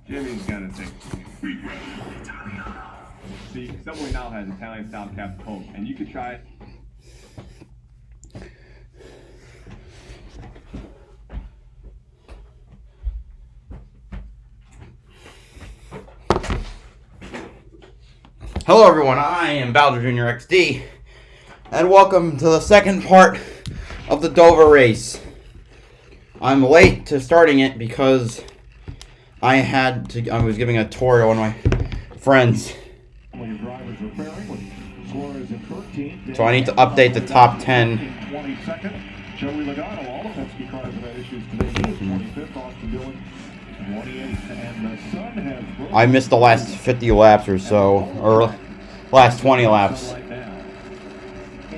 Jimmy's gonna take. See, Subway now has Italian-style capped Coke, and you could try it. Hello everyone, I am BowserJrXD, and welcome to the second part of the Dover race. I'm late to starting it because I was giving a tour to one of my friends. So I need to update the top 10. I missed the last 50 laps or so, or last 20 laps. And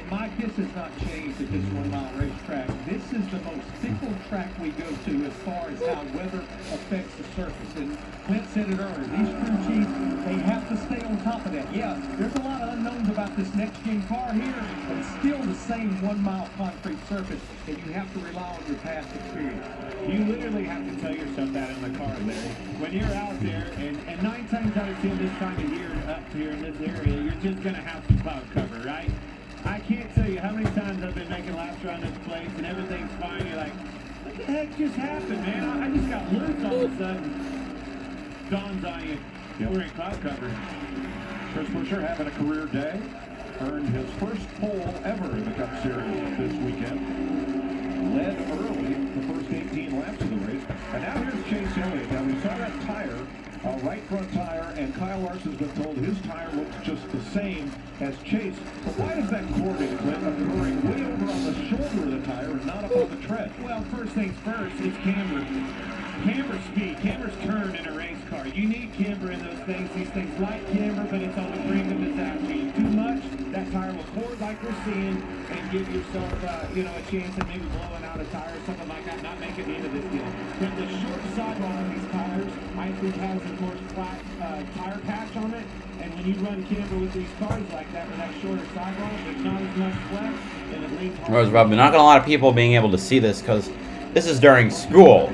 Mike, this has not changed at this 1 mile racetrack. This is the most fickle track we go to as far as how weather affects the surface. And Clint said it earlier, these crew chiefs, they have to stay on top of that. Yeah, there's a lot of unknowns about this next-gen car here, but it's still the same 1 mile concrete surface, and you have to rely on your past experience. You literally have to tell yourself that in the car, Larry. When you're out there, and 9 times out of 10 this time of year up here in this area, you're just going to have some cloud cover, right? I can't tell you how many times I've been making laps around this place and everything's fine. You're like, what the heck just happened, man? I just got loose all of a sudden. Dawns on you. Yep. We're in cloud cover. Chris Buescher having a career day. Earned his first pole ever in the Cup Series this weekend. Led early the first 18 laps of the race. And now here's Chase Elliott. Now we saw that tire, right front tire, and Kyle Larson's been told his tire looks just the same as Chase. But why is that cording, Clint, occurring way over on the shoulder of the tire and not up on the tread? Well, first things first, it's camber. Camber speed. Camber's turn in a race car. You need camber in those things. These things like camber, but it's on the brink of disaster. Too much, that tire will cord like we're seeing and give yourself, a chance of maybe blowing out a tire or something like that, not making the end of this deal. But the short sidewall on these tires, I think has a more flat tire patch on it. And when you run camber with these cars like that, with that shorter sidewall, there's not as much flex, and it leans hard. I've been knocking a lot of people being able to see this because this is during school.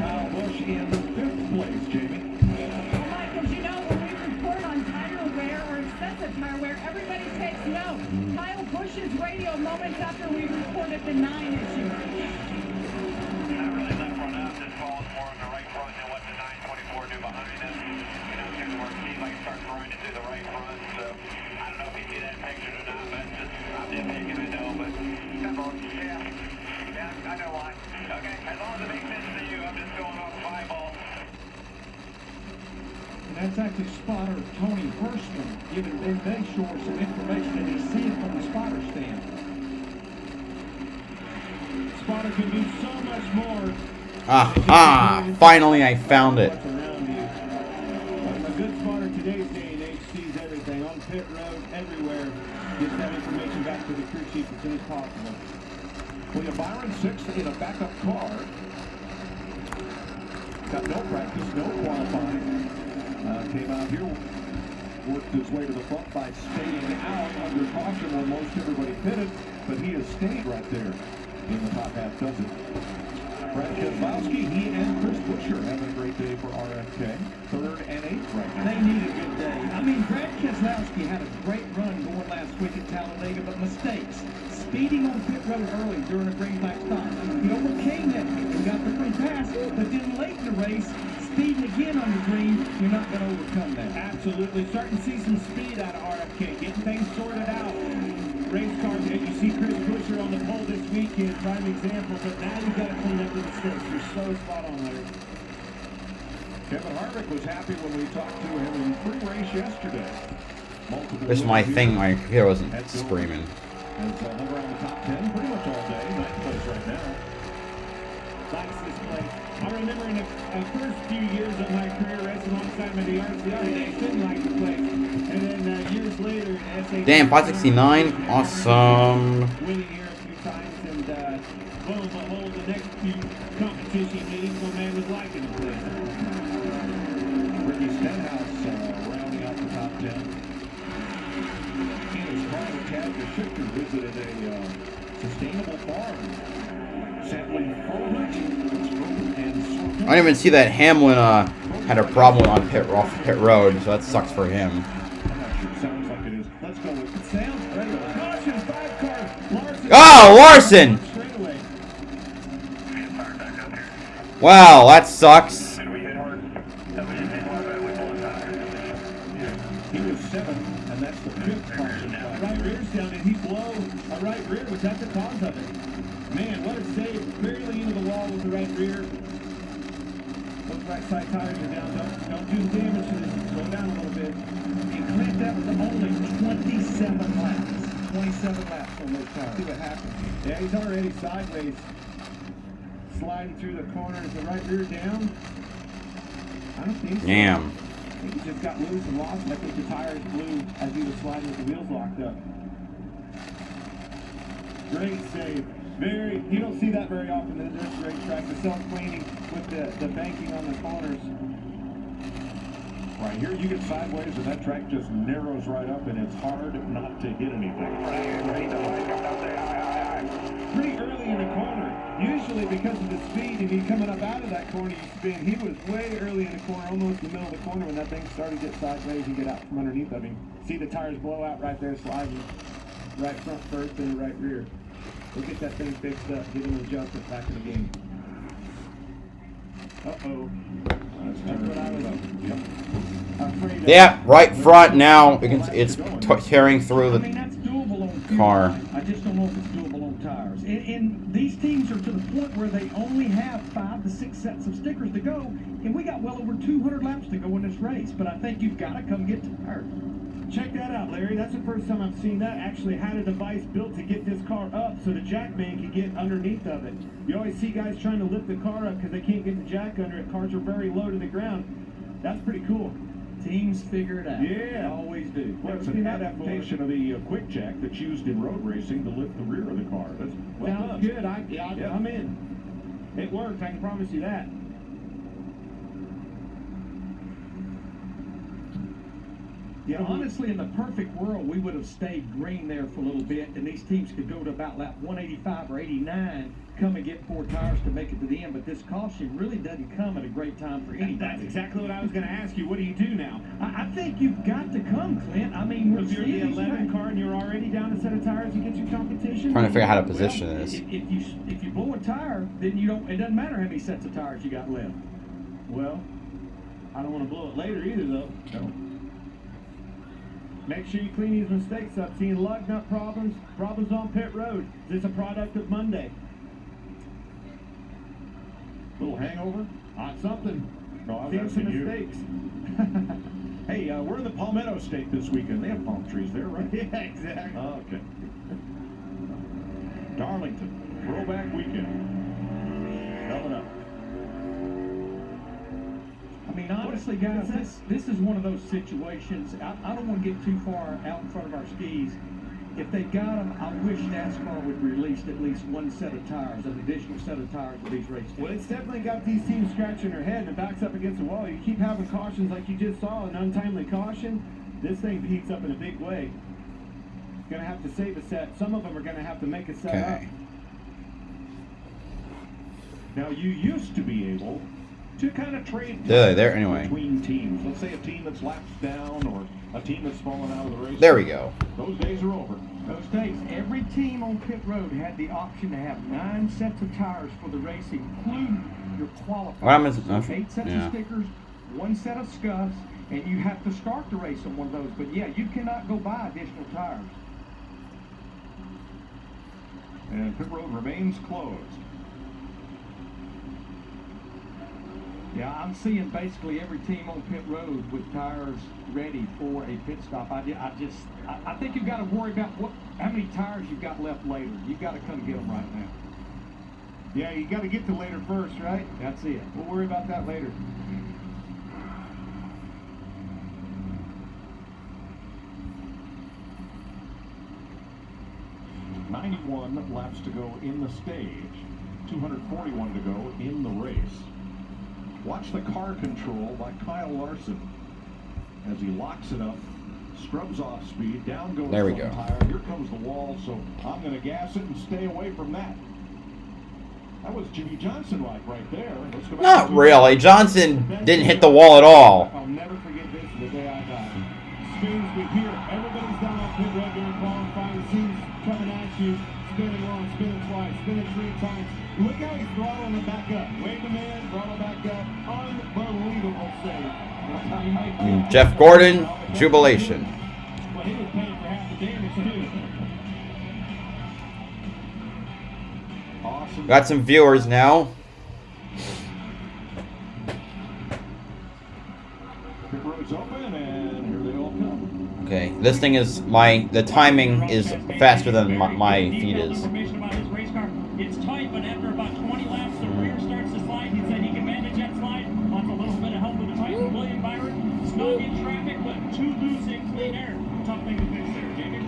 In the 5th place, Jamie. Well, Mike, as you know, when we report on tire wear or excessive tire wear, everybody takes note. Kyle Busch's radio moments after we reported the 9 issue. Not really left front up, just falls more on the right front than what the 924 do behind us. Through the work, seems like start grinding through the right front. So I don't know if you see that picture or not, but I'm just taking a no. But yeah, I know why. Okay, as long as it makes sense to you, I'm just going off 5 ball. And that's actually spotter Tony Hirschman giving Ben Bayshore some information that he's seeing from the spotter stand. Spotter can do so much more. Finally I found it. A good spotter today's day and age sees everything on pit road, everywhere. Gets that information back to the crew chief as soon as possible. William Byron, 6th in a backup car. Got no practice, no qualifying. Came out here, worked his way to the front by staying out under caution when most everybody pitted, but he has stayed right there in the top half dozen. Brad Keselowski, he and Chris Buescher having a great day for RFK. 3rd and 8th right now. They need a good day. I mean, Brad Keselowski had a great run going last week at Talladega, but mistakes. Speeding on pit road early during a green light stop. He overcame that and got the free pass, but then late in the race, speeding again on the green, you're not going to overcome that. Absolutely. Starting to see some speed out of RFK. Getting things sorted out. Race car, you see Chris Buescher on the pole this weekend, prime example, but now you've got to clean up the mistakes. You're so spot on, Larry. Kevin Harvick was happy when we talked to him in pre-race yesterday. This is my thing, my computer wasn't screaming. And so number on the top 10 pretty much all day. 9th place right now. Likes this play. I remember in the first few years of my career racing alongside my DRC, I didn't like the play. And then years later in SA. Damn, 569. Awesome. Winning here a few times, and lo and behold, the next few competition meetings, my man was liking the play. Ricky Stenhouse rounding out the top 10. In his car, Tad Geschicter visited a sustainable farm. Sampling foliage, and I didn't even see that Hamlin had a problem on pit road, so that sucks for him. I'm not sure. Sounds like it is. Let's go with it. Sounds right. Caution, 5 car. Larson. Oh, Larson! Straightaway. Wow, that sucks. Did we hit hard? No, we didn't hit hard, but we pulled tires. He was 7, and that's the 5th caution. Right rear's down. Did he blow a right rear? Was that the cause of it? Man, what a save. Barely into the wall with the right rear. Those right side tires are down. Don't do the damage to this. Slow down a little bit. And Clint, that was only 27 laps. 27 laps on those tires. See what happens. Yeah, he's already sideways. Sliding through the corner. Is the right rear down? I don't think so. Damn. I think he just got loose and lost. I think the tires blew as he was sliding with the wheels locked up. Great save. You don't see that very often in this racetrack. The self-cleaning with the banking on the corners. Right here, you get sideways, and that track just narrows right up, and it's hard not to hit anything. Pretty early in the corner. Usually because of the speed and he coming up out of that corner, you spin. He was way early in the corner, almost in the middle of the corner when that thing started to get sideways and get out from underneath of him. See the tires blow out right there, sliding. Right front first and the right rear. We'll get that thing fixed up, get him an adjustment back in the game. Uh-oh. That's what I was afraid of. Yeah, right front now. It's tearing through I mean, that's doable on fuel car. line. I just don't know if it's doable on tires. And these teams are to the point where they only have 5 to 6 sets of stickers to go, and we got well over 200 laps to go in this race. But I think you've got to come get tires. Check that out, Larry. That's the first time I've seen that. Actually had a device built to get this car up so the jack man can get underneath of it. You always see guys trying to lift the car up because they can't get the jack under it. Cars are very low to the ground. That's pretty cool. Teams figure it out. Yeah. They always do. Well, it's an adaptation of the quick jack that's used in road racing to lift the rear of the car. That's well Sounds done. good. I'm in. It works. I can promise you that. Yeah, honestly, in the perfect world, we would have stayed green there for a little bit, and these teams could go to about lap 185 or 89, come and get 4 tires to make it to the end. But this caution really doesn't come at a great time for anybody. That's exactly what I was going to ask you. What do you do now? I think you've got to come, Clint. I mean, If you're the 11 car and you're already down a set of tires, you get your competition. Trying to figure out how to position this. If you blow a tire, then you don't. It doesn't matter how many sets of tires you got left. Well, I don't want to blow it later either, though. No. Make sure you clean these mistakes up. Seeing lug nut problems on pit road. Is this a product of Monday? Little hangover? Something. No, I was Seeing some asking you. mistakes. Hey, we're in the Palmetto State this weekend. They have palm trees there, right? Yeah, exactly. Okay. Darlington, throwback weekend. Coming up. I mean, honestly, guys, this is one of those situations. I don't want to get too far out in front of our skis. If they got them, I wish NASCAR would release at least 1 set of tires, an additional set of tires for these races. Well, it's definitely got these teams scratching their head and it backs up against the wall. You keep having cautions like you just saw, an untimely caution, this thing heats up in a big way. Gonna have to save a set. Some of them are gonna have to make a set up. Okay. Now, you used to be able to kind of trade There, anyway. between teams. Let's say a team that's laps down or a team that's fallen out of the race. There we go. Those days are over. Those days, every team on pit road had the option to have 9 sets of tires for the race, including your qualifiers. What happens? So 8 sets of stickers, 1 set of scuffs, and you have to start the race on one of those. But yeah, you cannot go buy additional tires. And pit road remains closed. Yeah, I'm seeing basically every team on pit road with tires ready for a pit stop. I think you've got to worry about how many tires you've got left later. You've got to come get them right now. Yeah, you gotta get to later first, right? That's it. We'll worry about that later. .91 laps to go in the stage, 241 to go in the race. Watch the car control by Kyle Larson as he locks it up, scrubs off speed, down goes There we front go. tire. Here comes the wall, so I'm going to gas it and stay away from that. That was Jimmy Johnson like right there. Let's go back Not to- really. Johnson didn't hit the wall at all. I'll never forget this the day I die. Spins, we hear everybody's down on pit road during qualifying. Seems coming at you. Spinning once, spinning twice, spinning 3 times. Look how he's throttling it back up. Wave the man, throttle back up. Unbelievable save. Jeff Gordon, jubilation. Well, he was paying for half the damage too. Awesome. Got some viewers now. Pit road's open, and here they all come. Okay, this thing is the timing is faster than my feed is. Information about his race car. It's tight, but after about 20 laps, the rear starts to slide. He said he can manage that slide. Wants a little bit of help with the Titan. William Byron, snug in traffic, but too loose in clean air. Tough thing to fix there, Jamie.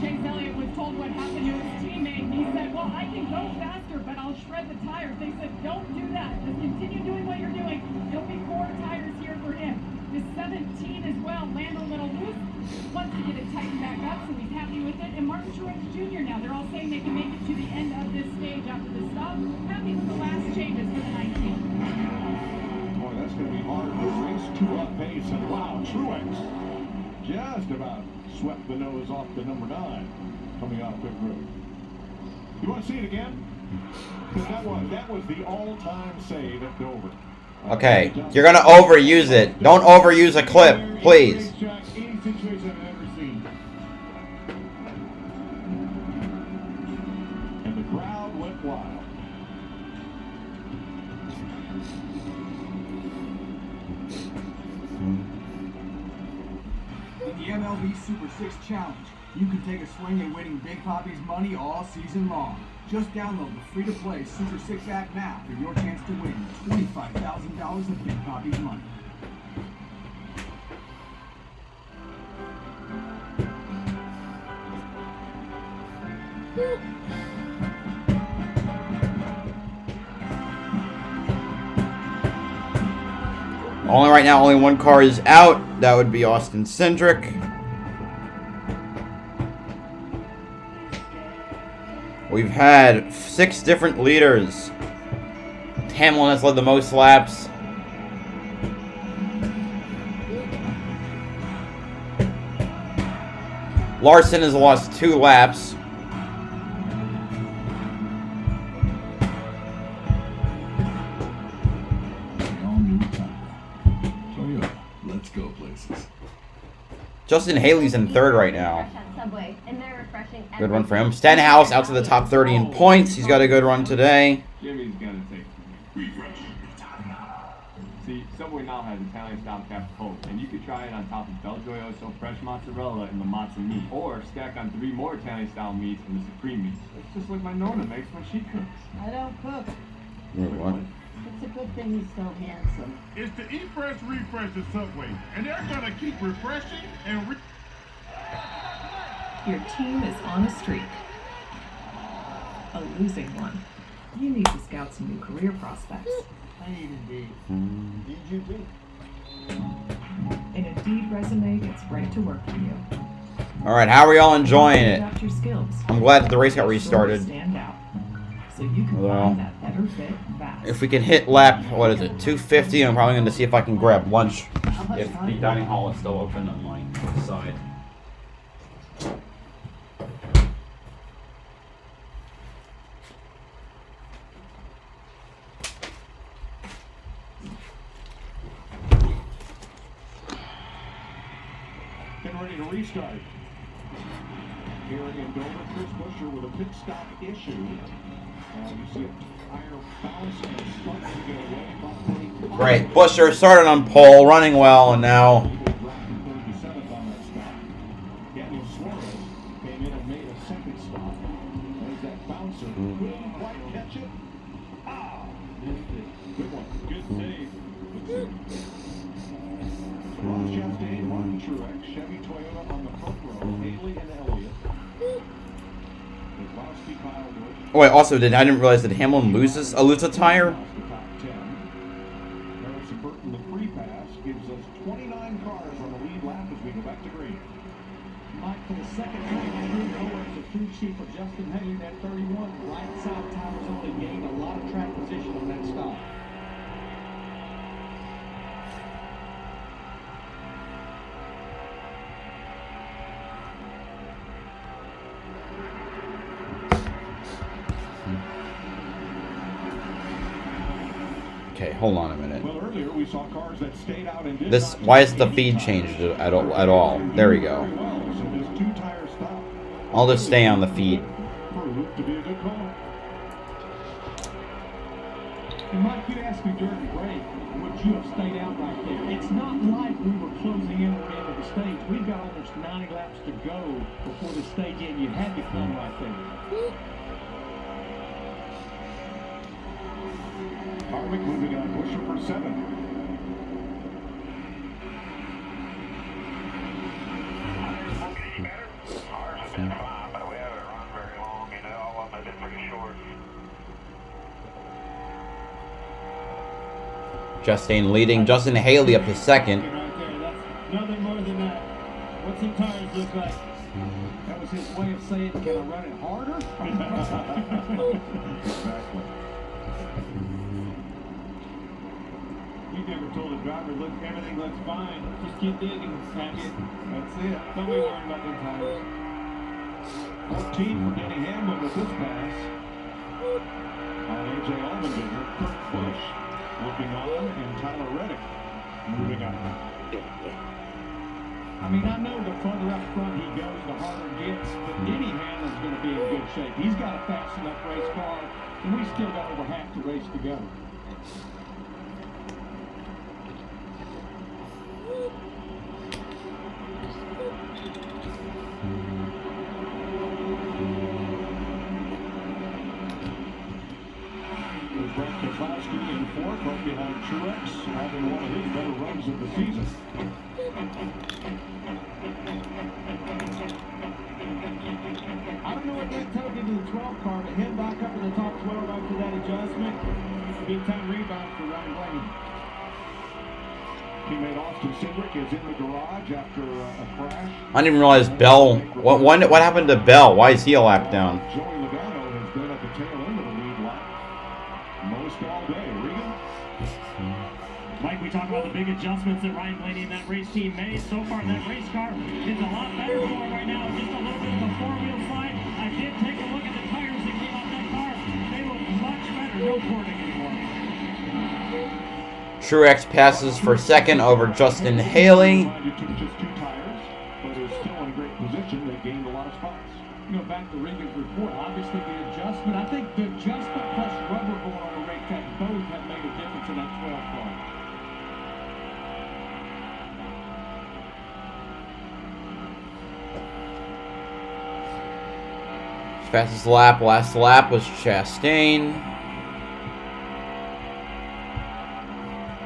Chase Elliott was told what happened to his teammate. He said, well, I can go faster, but I'll shred the tires. They said, don't do that. Just continue doing what you're doing. It'll be 4 tires here for him. His 17 as well, land a little loose. Wants to get it tightened back up, so he's happy with it. And Martin Truex Jr. now, they're all saying they can make it to the end of this stage after the stop. Happy with the last changes for the 19. Boy, that's going to be hard. The race 2 up pace, and wow, Truex just about swept the nose off the number 9 coming off pit road. You want to see it again? Because that was the all-time save at Dover. Okay, you're gonna overuse it. Don't overuse a clip, please. Any situation I've ever seen. And the crowd went wild. In the MLB Super 6 Challenge, you can take a swing at winning Big Papi's money all season long. Just download the free-to-play Super 6 app now for your chance to win $25,000 of Big Papi's money. Right now, only one car is out. That would be Austin Cindric. We've had 6 different leaders. Hamlin has led the most laps. Larson has lost 2 laps. Let's go places. Justin Haley's in 3rd right now. Subway, and they're refreshing. Good run for him. Stenhouse out to the top 30 in points. He's got a good run today. Jimmy's gonna take it. See, Subway now has Italian style capped Coke, and you could try it on top of BowserJrXD fresh mozzarella and the mozza meat, or stack on 3 more Italian style meats and the supreme meats. It's just like my Nona makes when she cooks. I don't cook. What? It's a good thing he's so handsome. It's the Eat Fresh Refresh at Subway, and they're gonna keep refreshing and Your team is on a streak. A losing one. You need to scout some new career prospects. I need Indeed. Did you do? An Indeed resume gets right to work for you. Alright, how are y'all enjoying it? Adapt your skills. I'm glad that the race got restarted. Stand out. So you can Well, find that better fit fast. if we can hit lap, what is it, 250, I'm probably going to see if I can grab lunch. If the dining hall is still open on my side. Getting ready to restart. Here in Dover, Chris Buescher with a pit stop issue. You see a tire bounce and starts to get away. About 30. Great. Buescher started on pole, running well, and now 37th on that stop. Daniel Suarez came in and made a second stop. There's that bouncer. Couldn't quite catch it. Ah! Missed it. Good one. Good save. Good save. Ross Chastain, Martin Truex, Chevy Toyota on the front row, Haley and Elliott. Kozlowski, Kyle Busch. oh wait, also I didn't realize that Hamlin lose a tire. Lost the top 10. Harrison Burton, the free pass, gives us 29 cars on the lead lap as we go back to green. Mike, for the second time through, nowhere's a crew chief of Justin Haley, that 31. Right side tires only gained a lot of track position on that stop. Okay, hold on a minute. Well, earlier we saw cars that stayed out and did This, not why is the change feed tires. changed at all? There we go. Very well, so this two-tire stop I'll just stay on the feed. proved to be a good call. And Mike, you asked me during the break, would you have stayed out right there? It's not like we were closing in on the end of the stage. We've got almost 90 laps to go before the stage end. You had to come right there. Harvick moving on Busher for 7. Ours have been fine, but we haven't run very long. You know, all of them have been pretty short. Justine leading. Justin Haley up to second. Right there. That's nothing more than that. What's some tires look like? That was his way of saying, can I run it harder? Exactly. You never told a driver, look, everything looks fine. Just keep digging. That's it. That's it. Don't be worried about them tires. 14 for Denny Hamlin with this pass. On AJ Allmendinger, Kurt Busch looking on, and Tyler Reddick moving on. I mean, I know the further up front he goes, the harder it gets, but Denny Hamlin's going to be in good shape. He's got a fast enough race car, and we still got over half the race to go. With Brett Keselowski in fourth, right behind Truex, having one of his better runs of the season. I don't know what that took into the 12 car, but him back up in the top 12 after that adjustment. Big time rebound for Ryan Blaney. Teammate Austin Cindric is in the garage after a crash. I didn't even realize Bell. What happened to Bell? Why is he a lap down? Joey Logano has been at the tail end of the lead lap most all day. Regan? Mike, we talk about the big adjustments that Ryan Blaney and that race team made. So far, that race car is a lot better for him right now. Just a little bit of a four-wheel slide. I did take a look at the tires that came off that car. They look much better. No porting anymore. Truex passes for second over Justin Haley. Just two tires, but is still in a great position. They gained a lot of spots. You know, back to Regan's report, obviously the adjustment, I think the adjustment plus rubber going on the racetrack both have made a difference in that 12 car. Fastest lap, last lap was Chastain.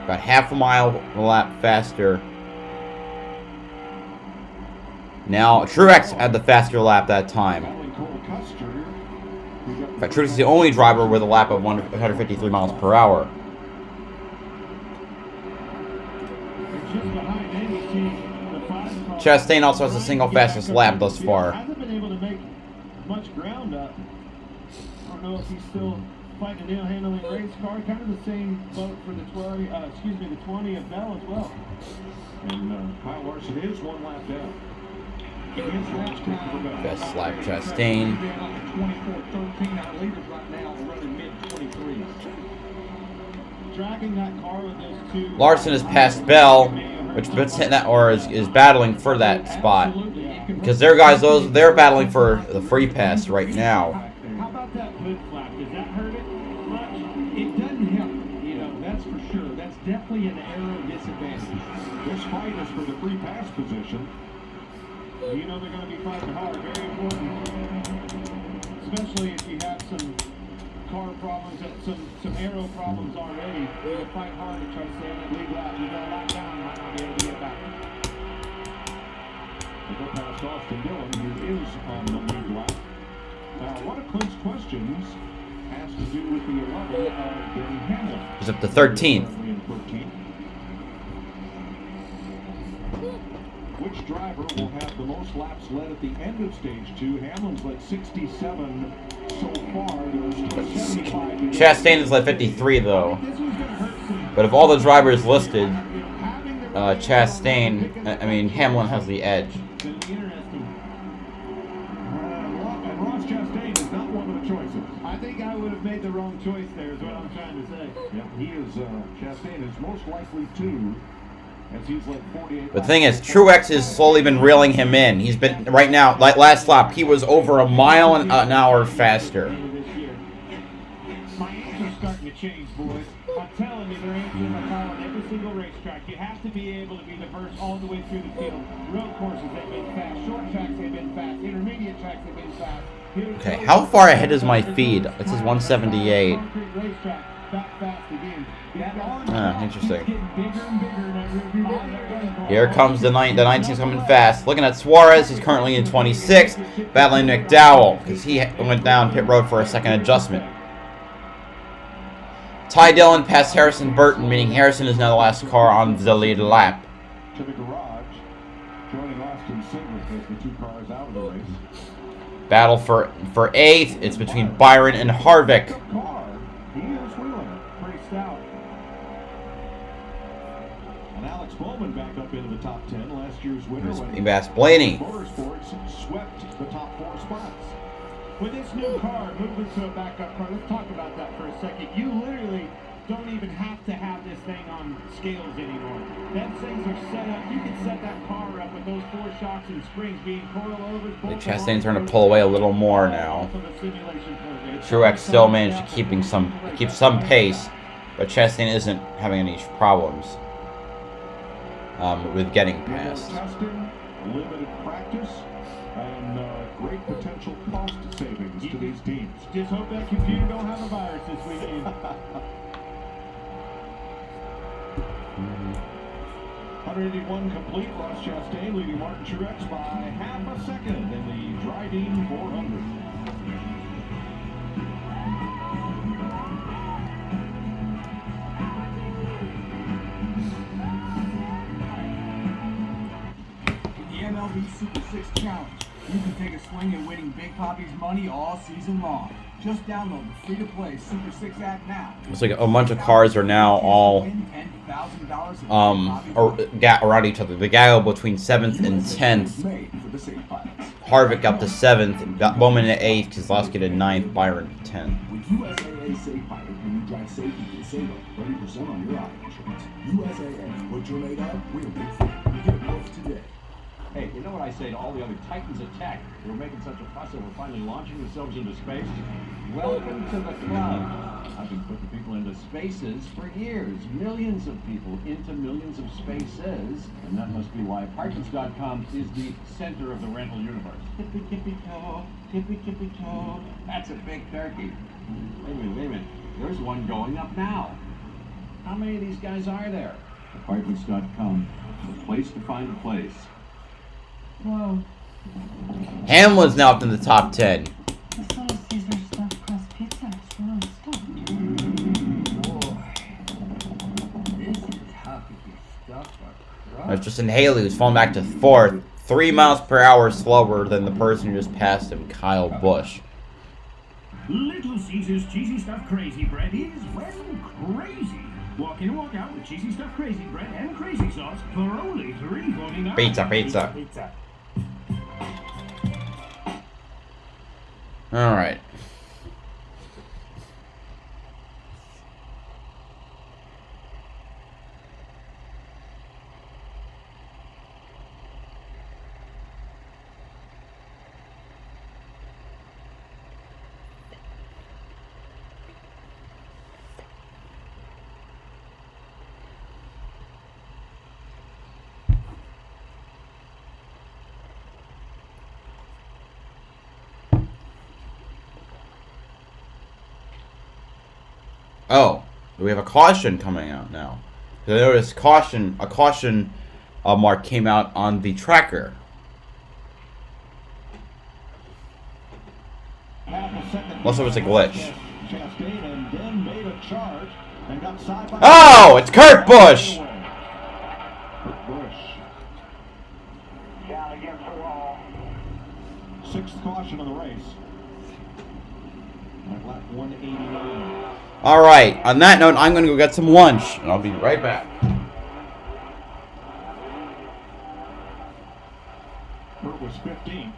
About half a mile a lap faster. Now, Truex had the faster lap that time. In fact, Truex is the only driver with a lap of 153 miles per hour. Chastain also has the single fastest lap thus far. Hasn't been able to make much ground up. I don't know if he's still fighting a nail handling race car. Kind of the same boat for the 20 of Bell as well. And Kyle Larson is one lap down. Best lap, Chastain. 24-13, our leaders right now are running mid-23s. Dragging that car with those two. Larson has passed Bell, which puts him that, or is battling for that spot. Because their guys, they're battling for the free pass right now. How about that hood flap? Does that hurt it much? It doesn't help, you know, that's for sure. That's definitely an aero disadvantage. This fight is for the free pass position. You know they're going to be fighting hard. Very important. Especially if you have some car problems, some aero problems already. They're going to fight hard to try to stay on that lead lap. You go a lap down, might not be able to get back. They go past Austin Dillon, who is on the lead lap. Now, one of Clint's questions has to do with the 11 of Denny Hamlin. He's up to 13th. which driver will have the most laps led at the end of stage 2. Hamlin's led 67 so far. There's still 75 to go. Chastain has led 53 though. But of all the drivers listed, Hamlin has the edge. And Ross Chastain is not one of the choices. I think I would have made the wrong choice there, is what I'm trying to say. Yep, he is, Chastain is most likely to, as he's led 48. But the thing is, Truex has slowly been reeling him in. He's been, right now, like last lap, he was over a mile an hour faster. My answer's starting to change, boys. I'm telling you, there ain't in the car on every single racetrack. You have to be able to be diverse all the way through the field. Road courses, they've been fast. Short tracks, they've been fast. Intermediate tracks, they've been fast. Okay, how far ahead is my feed? This is 178. Interesting. Here comes the 19's coming fast. Looking at Suarez, he's currently in 26, battling McDowell because he went down pit road for a second adjustment. Ty Dillon passed Harrison Burton, meaning Harrison is now the last car on the lead lap. To the garage, joining Austin Cindric as the 2 cars out of the race. Battle for 8th. It's between Byron and Harvick. He is wheeling it. Pretty stout. And Alex Bowman back up into the top 10. Last year's winner. Bass Blaney. Motorsports swept the top 4 spots. With this new car moving to a backup car, let's talk about that for a second. You literally don't even have to have this thing on scales anymore. Them things are set up. You can set that car up with those 4 shocks and springs being coilovers. Chastain's trying to pull away a little more now. Truex still managed to keep some pace, but Chastain isn't having any problems with getting past. Limited practice and great potential cost savings to these teams. Just hope that computer don't have a virus this weekend. 181 complete. Ross Chastain leading Martin Truex by half a second in the Drydene 400. The MLB Super 6 Challenge. You can take a swing at winning Big Papi's money all season long. Just download the free-to-play Super 6 app now. Looks like a bunch of cars are now all around each other. The gap between 7th and 10th. Harvick up to 7th, Bowman at 8th, Keselowski to 9th, Byron to 10th. With USAA Safe Pilot, when you drive safe, you can save up 30% on your auto insurance. USAA, what you're made of, we're big for. Get both today. Hey, you know what I say to all the other titans of tech who are making such a fuss over finally launching themselves into space? Welcome to the club. I've been putting people into spaces for years. Millions of people into millions of spaces. And that must be why Apartments.com is the center of the rental universe. Tippy, tippy, toe. Tippy, tippy, toe. That's a big turkey. Wait a minute. There's one going up now. How many of these guys are there? Apartments.com. The place to find a place. Whoa. Hamlin's now up in the top 10. This little Caesar stuffed crust pizza is really stuffed. This is how to get stuff across. There's Justin Haley, who's fallen back to 4th. 3 miles per hour slower than the person who just passed him, Kyle Busch. Little Caesar's cheesy stuffed crazy bread is, well, crazy. Walk in and walk out with cheesy stuffed crazy bread and crazy sauce for only $3.49. Pizza. Alright. Oh, we have a caution coming out now. I noticed a caution mark came out on the tracker. Unless it was a glitch. Oh, it's Kurt Busch! Down against the wall. Sixth caution of the race. At lap 189. All right. On that note, I'm going to go get some lunch, and I'll be right back. Kurt was 15th.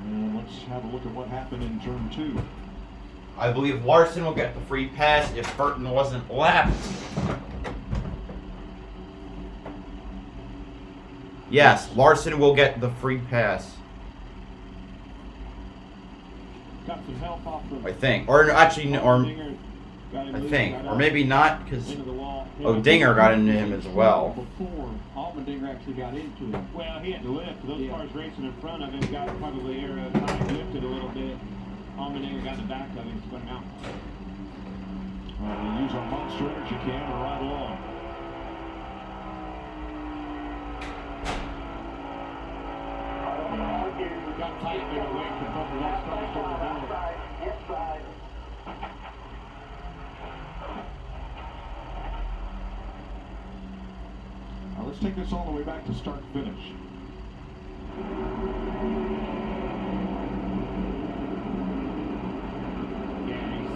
And let's have a look at what happened in turn 2. I believe Larson will get the free pass if Burton wasn't lapped. Yes, Larson will get the free pass. Got some help off the I think. Or actually, or Dinger got him I loose, think. got Or up maybe not, because into the wall. Dinger got into him as well. Before Dinger actually got into him. Well, he had to lift. Those cars racing in front of him got probably aerodynamic lifted a little bit. Dinger got the back of him, spun him out. We'll use our Monster Energy can to ride along. Got tight there to wait for both of those cars to overhaul. Inside. Now let's take this all the way back to start finish.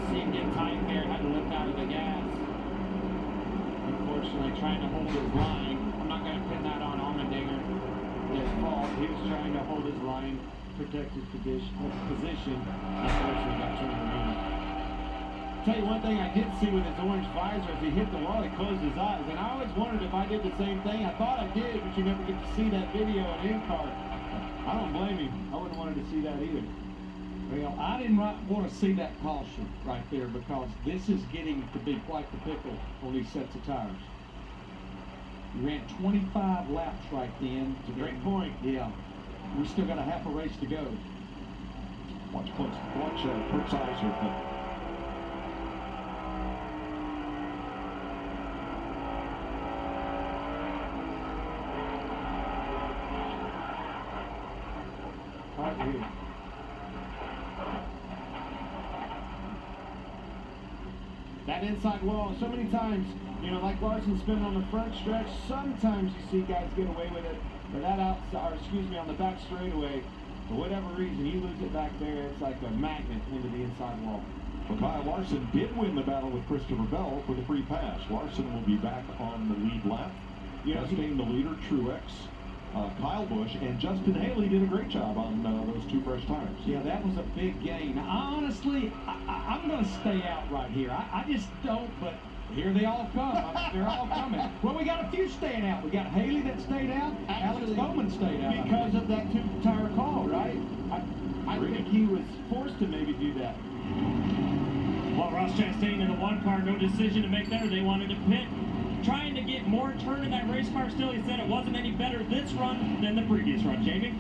Seemed to get tight there, had to lift out of the gas. Unfortunately, trying to hold his line. I'm not going to pin that on Allmendinger. His fault. He was trying to hold his line, protect his position. Unfortunately, got turned around. Tell you one thing I did see with his orange visor, as he hit the wall, he closed his eyes. And I always wondered if I did the same thing. I thought I did, but you never get to see that video in InCar. I don't blame him. I wouldn't wanted to see that either. Well, I didn't want to see that caution right there because this is getting to be quite the pickle on these sets of tires. You ran 25 laps right then. It's a great point. Yeah. We still got a half a race to go. Watch Kurt's eyes are Right here. That inside wall, so many times, you know, like Larson's been on the front stretch, sometimes you see guys get away with it, but that outside, or excuse me, on the back straightaway, for whatever reason, you lose it back there, it's like a magnet into the inside wall. Well, Kyle Larson did win the battle with Christopher Bell for the free pass. Larson will be back on the lead lap. Testing the leader, Truex. Kyle Busch and Justin Haley did a great job on those two fresh tires. Yeah, that was a big gain. Honestly, I'm going to stay out right here. I just don't, but here they all come. They're all coming. Well, we got a few staying out. We got Haley that stayed out. Alex Bowman stayed out. Because of that two-tire call, right? I think he was forced to maybe do that. Well, Ross Chastain in the one car, no decision to make there. They wanted to pit. Trying to get more turn in that race car still. He said it wasn't any better this run than the previous run. Jamie?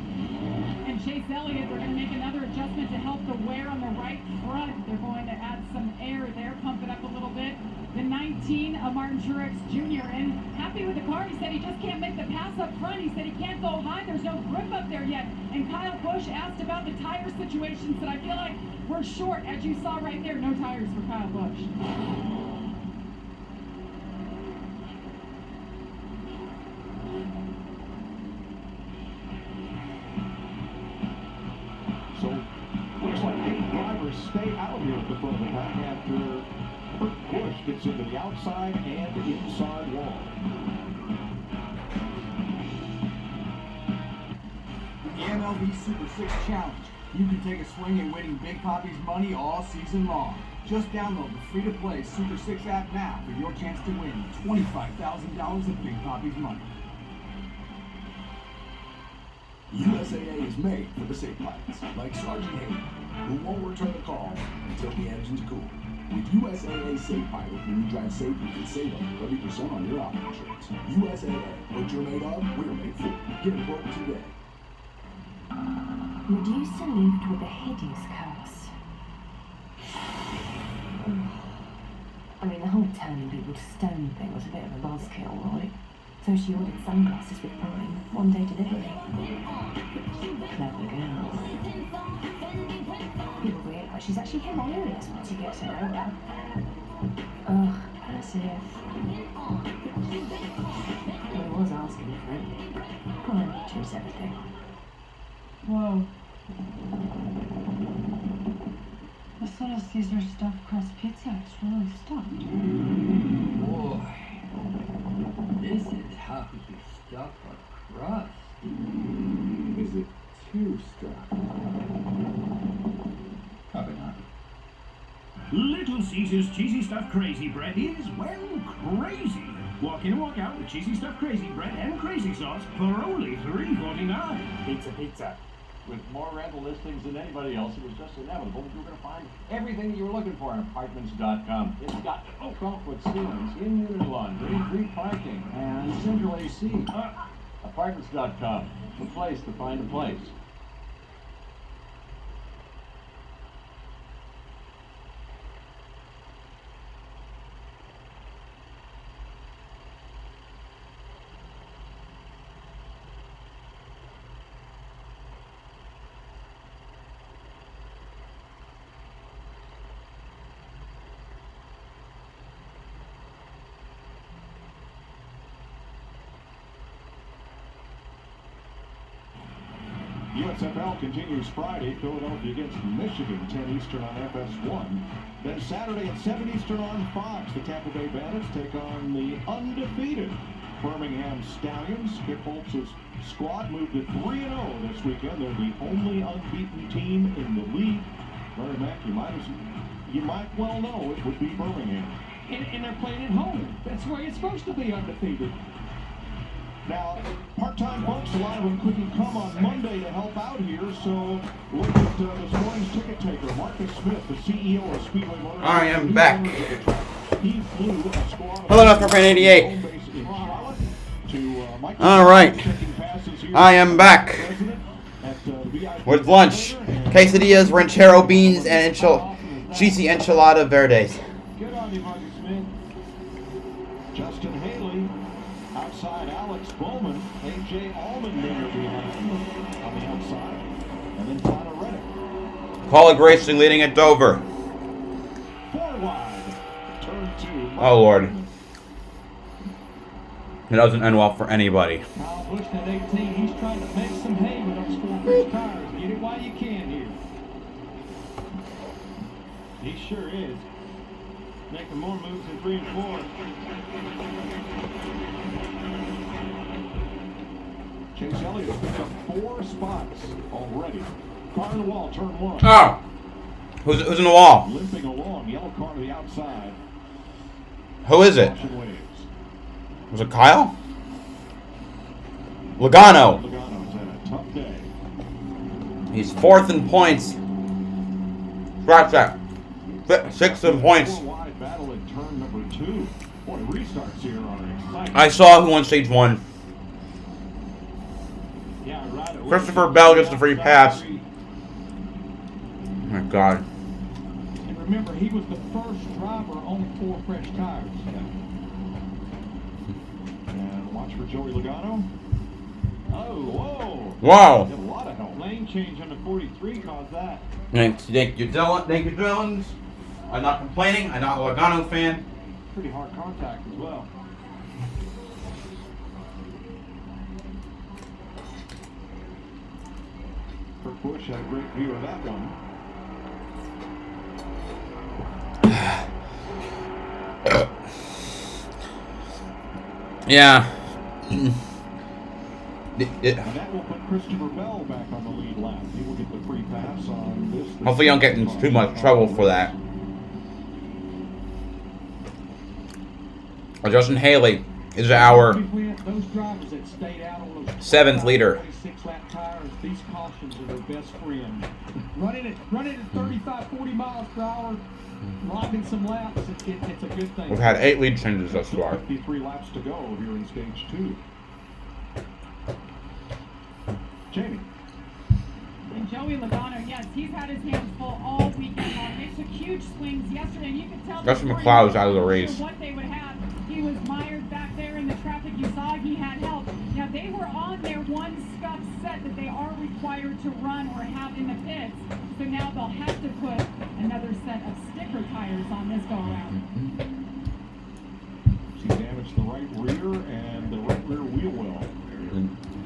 And Chase Elliott, they're going to make another adjustment to help the wear on the right front. They're going to add some air there, pump it up a little bit. The 19, Martin Truex Jr. And happy with the car. He said he just can't make the pass up front. He said he can't go high. There's no grip up there yet. And Kyle Busch asked about the tire situation. Said, I feel like we're short. As you saw right there, no tires for Kyle Busch. So, looks like 8 drivers stay out here at the front of the pack after Kurt Busch gets into the outside and inside wall. With the MLB Super 6 Challenge, you can take a swing at winning Big Papi's money all season long. Just download the free-to-play Super 6 app now for your chance to win $25,000 of Big Papi's money. USAA is made for the safe pilots, like Sergeant Haley, who won't return the call until the engines cool. With USAA Safe Pilot, when you drive safe, you can save up to 30% on your auto insurance. USAA, what you're made of, we're made for. Get a quote today. Medusa lived with a hideous curse. I mean, the whole turning people to stone thing was a bit of a buzzkill, right? So she ordered sunglasses with Prime, one-day delivery. Clever girl. People realise she's actually hilarious once you get to know her. Ugh, as if. I was asking for it. anything. Whoa. The Little Caesar stuffed crust pizza is really stuffed. Boy, this is how you stuff a crust. Is it too stuffed? Probably not. Little Caesar's cheesy stuffed crazy bread is, well, crazy. Walk in and walk out with cheesy stuffed crazy bread and crazy sauce for only $3.49. Pizza, pizza. With more rental listings than anybody else, it was just inevitable that you were going to find everything that you were looking for on Apartments.com. It's got 12-foot ceilings, in-unit laundry, free parking, and central AC. Apartments.com, the place to find a place. USFL continues Friday, Philadelphia against Michigan, 10 Eastern on FS1. Then Saturday at 7 Eastern on Fox, the Tampa Bay Bandits take on the undefeated Birmingham Stallions. Skip Holtz's squad moved to 3-0 this weekend. They're the only unbeaten team in the league. Larry Mack, you might well know it would be Birmingham. And they're playing at home. That's where you're supposed to be undefeated. Now, part-time folks, a lot of them couldn't come on Monday to help out here, so look at this morning's ticket taker, Marcus Smith, the CEO of Speedway Motors. I am back. He flew a squad Hello, Dr. Fan 88. All right. I am back with lunch. Quesadillas, ranchero beans, and cheesy enchilada verdes. Good on you, Marcus Smith. Justin Haley, outside Alex Bowman, A.J. Allmendinger behind him on the outside, and then Tyler Reddick. Colleague Racing leading at Dover. 4 wide, turn 2. Oh, Lord. It doesn't end well for anybody. Kyle Busch at 18, he's trying to make some hay with those 4-fresh tires. Get it while you can here. He sure is. Making more moves than 3 and 4. Chase Elliott has picked up 4 spots already. Car in the wall, turn 1. Oh! Who's in the wall? Limping along, yellow car to the outside. Who is it? Was it Kyle? Logano. Logano's had a tough day. He's 4th in points. Scratch that. 6th in points. 4 wide battle in turn number 2. Boy, restarts here are exciting. I saw who won stage 1. Yeah, right. Christopher Bell gets the free pass. Oh my God. And remember, he was the first driver on 4 fresh tires. And watch for Joey Logano. Oh, whoa. Wow. Get a lot of help. Lane change on the 43 caused that. Thank you, Dylan. Thank you, Dylan. I'm not complaining. I'm not a Logano fan. Pretty hard contact as well. Kurt Busch had a great view of that one. Yeah. And that will put Christopher Bell back on the lead lap. He will get the free pass on this. Hopefully you don't get in too much trouble for that. Justin Haley is our Those drivers that stayed out on those 7th leader. 6-lap tires, these cautions are their best friend. Running at 35, 40 miles per hour, logging some laps, it's a good thing. We've had 8 lead changes thus far. 53 laps to go here in stage 2. Jamie. And Joey Logano, yes, he's had his hands full all weekend long. They took huge swings yesterday, and you could tell Justin McLeod's out of the race. what they would have. He was mired back there in the traffic. You saw he had help. Now, they were on their one scuff set that they are required to run or have in the pits. So now they'll have to put another set of sticker tires on this go-around. She damaged the right rear and the right rear wheel well.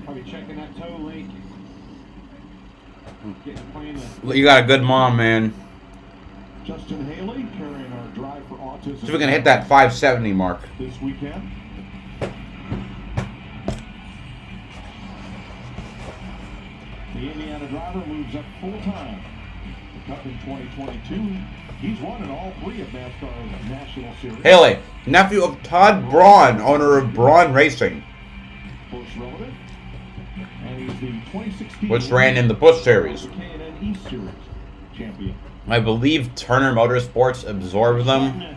Probably checking that toe link. Playing the You got a good mom, man. Justin Haley carrying our drive for autism. See if we can hit that 570 mark. This weekend. The Indiana driver moves up full time. The Cup in 2022. He's won in all three of NASCAR's national series. Haley, nephew of Todd Braun, owner of Braun Racing, Close relative. And he's the 2016 which ran in the Busch Series. K&N East Series champion. I believe Turner Motorsports absorbed them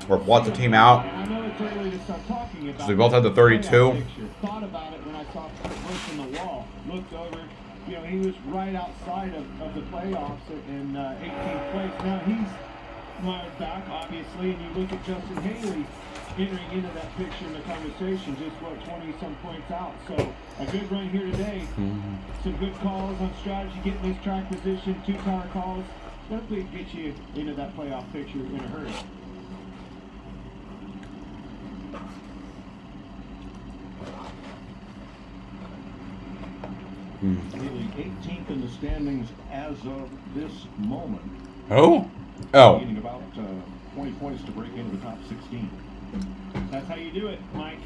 or bought the team out. I know it's early to start talking about. So they both had the 32. Thought about it when I saw Busch in the wall. Looked over. You know, he was right outside of the playoffs in 18th place. Now he's miles back, obviously, and you look at Justin Haley entering into that picture in the conversation, just 20-some points out. So a good run here today. Some good calls on strategy, getting this track position, 2-car calls. Hopefully get you into that playoff picture in a hurry. Haley 18th in the standings as of this moment. Oh? Oh. Gaining about 20 points to break into the top 16. That's how you do it, Mike.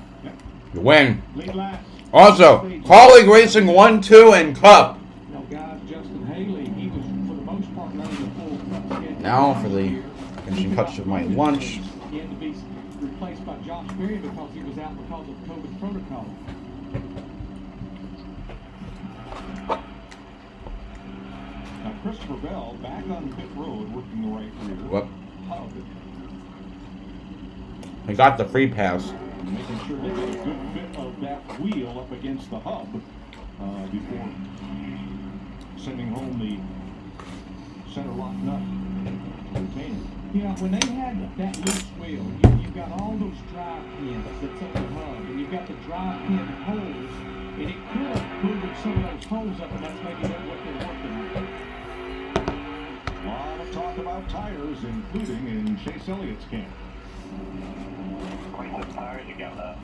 You win. Lead last. Also, Colleague Racing 1, 2, and Cup. Now, guys, Justin Haley, he was for the most part running the full Cup schedule. Now for the finishing touch of my lunch. He had to be replaced by Josh Berry because he was out because of COVID protocol. Now Christopher Bell back on pit road working the right rear. Whoop. Hub. He got the free pass. Making sure they get a good fit of that wheel up against the hub before sending home the center lock nut retainer. Yeah, when they had that loose wheel, you've got all those drive pins that's up the hub, and you've got the drive pin holes, and it could have moved some of those holes up, and that's maybe what they're working on. A lot of talk about tires, including in Chase Elliott's camp. What tires you got left?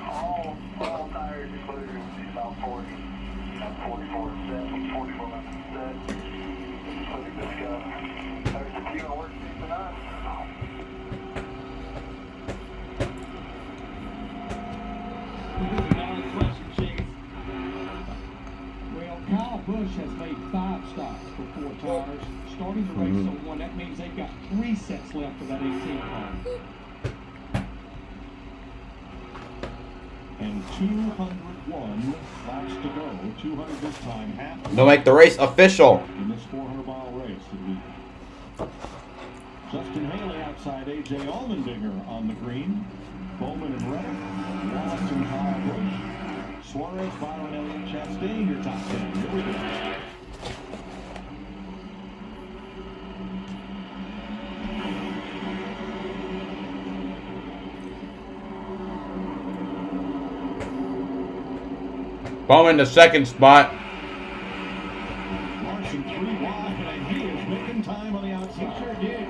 All tires including about 40. About 44 sets, 44 sets, including this guy. There's a few work tonight. Here's another question, Chase. Well, Kyle Busch has made 5 stops for 4 tires. Starting the race on 1, that means they've got 3 sets left of that 18 car. And 201 laps to go. 200 this time. Half. They'll make the race official. In this 400-mile race. Justin Haley outside A.J. Allmendinger on the green. Bowman and Reddick. Wallace and Kyle Busch. Suarez, Byron Elliott, Chastain, your top 10. Here we go. Bowman the second spot. Larson 3 wide, and he is making time on the outside. He sure did.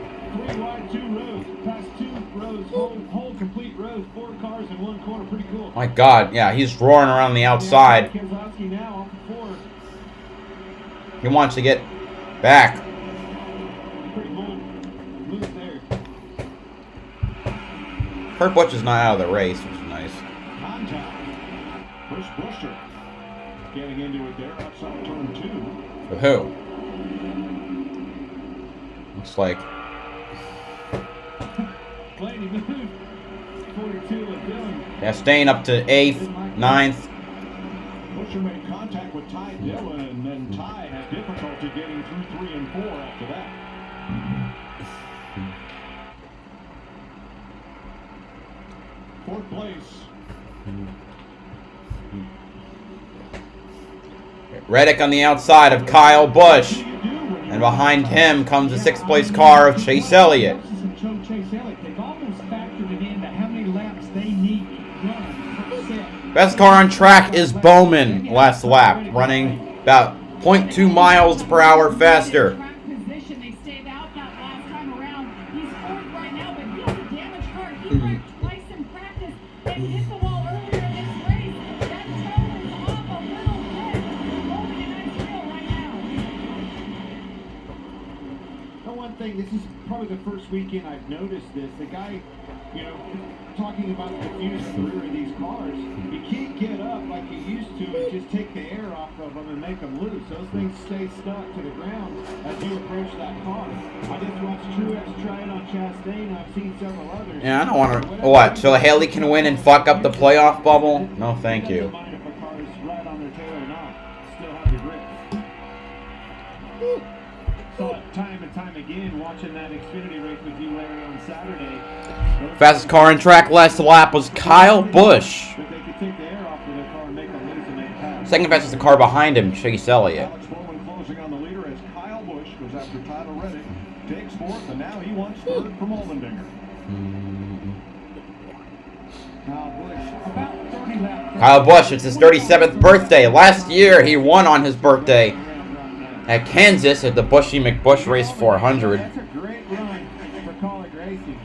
3 wide, 2 rows. Past 2 rows, whole complete rows, 4 cars in 1 corner. Pretty cool. My God, yeah, he's roaring around the outside. Keselowski now off the 4. He wants to get back. Pretty move there. Kurt Busch is not out of the race, which is nice. Contact. Chris Buescher getting into it there outside turn 2. With who? Looks like. Blaney moved. 42 of Dillon. Yeah, staying up to 8th, 9th. Buescher made contact with Ty Dillon, and then Ty had difficulty getting through 3 and 4 after that. Fourth place. Reddick on the outside of Kyle Busch. And behind him comes the 6th place car of Chase Elliott. They've almost factored it into how many laps they need to run per set. Best car on track is Bowman last lap, running about 0.2 miles per hour faster. Position. They stayed out that last time around. He's 4th right now, but he has a damaged car. He went twice in practice and hit the wall earlier in this race. That toe is off a little thing. This is probably the first weekend I've noticed this. The guy, you know, talking about the diffuser in the rear of these cars, you can't get up like you used to and just take the air off of them and make them loose. Those things stay stuck to the ground as you approach that car. I just watched Truex try it on Chastain. I've seen several others. Yeah, I don't want to. What? So Haley can win and fuck up the playoff bubble? No, thank you. Saw it time and time again watching that Xfinity race with you, Larry, on Saturday. Fastest car in track last lap was Kyle Busch. But they could take the air off of their car and make them loose and make a pass. Second fastest car behind him, Chase Elliott. Alex Bowman closing on the leader as Kyle Busch goes after Tyler Reddick. Takes fourth, and now he wants third from Allmendinger. Kyle Busch, it's his 37th birthday. Last year, he won on his birthday at Kansas at the Bushy McBush Race 400. That's a great run for college racing.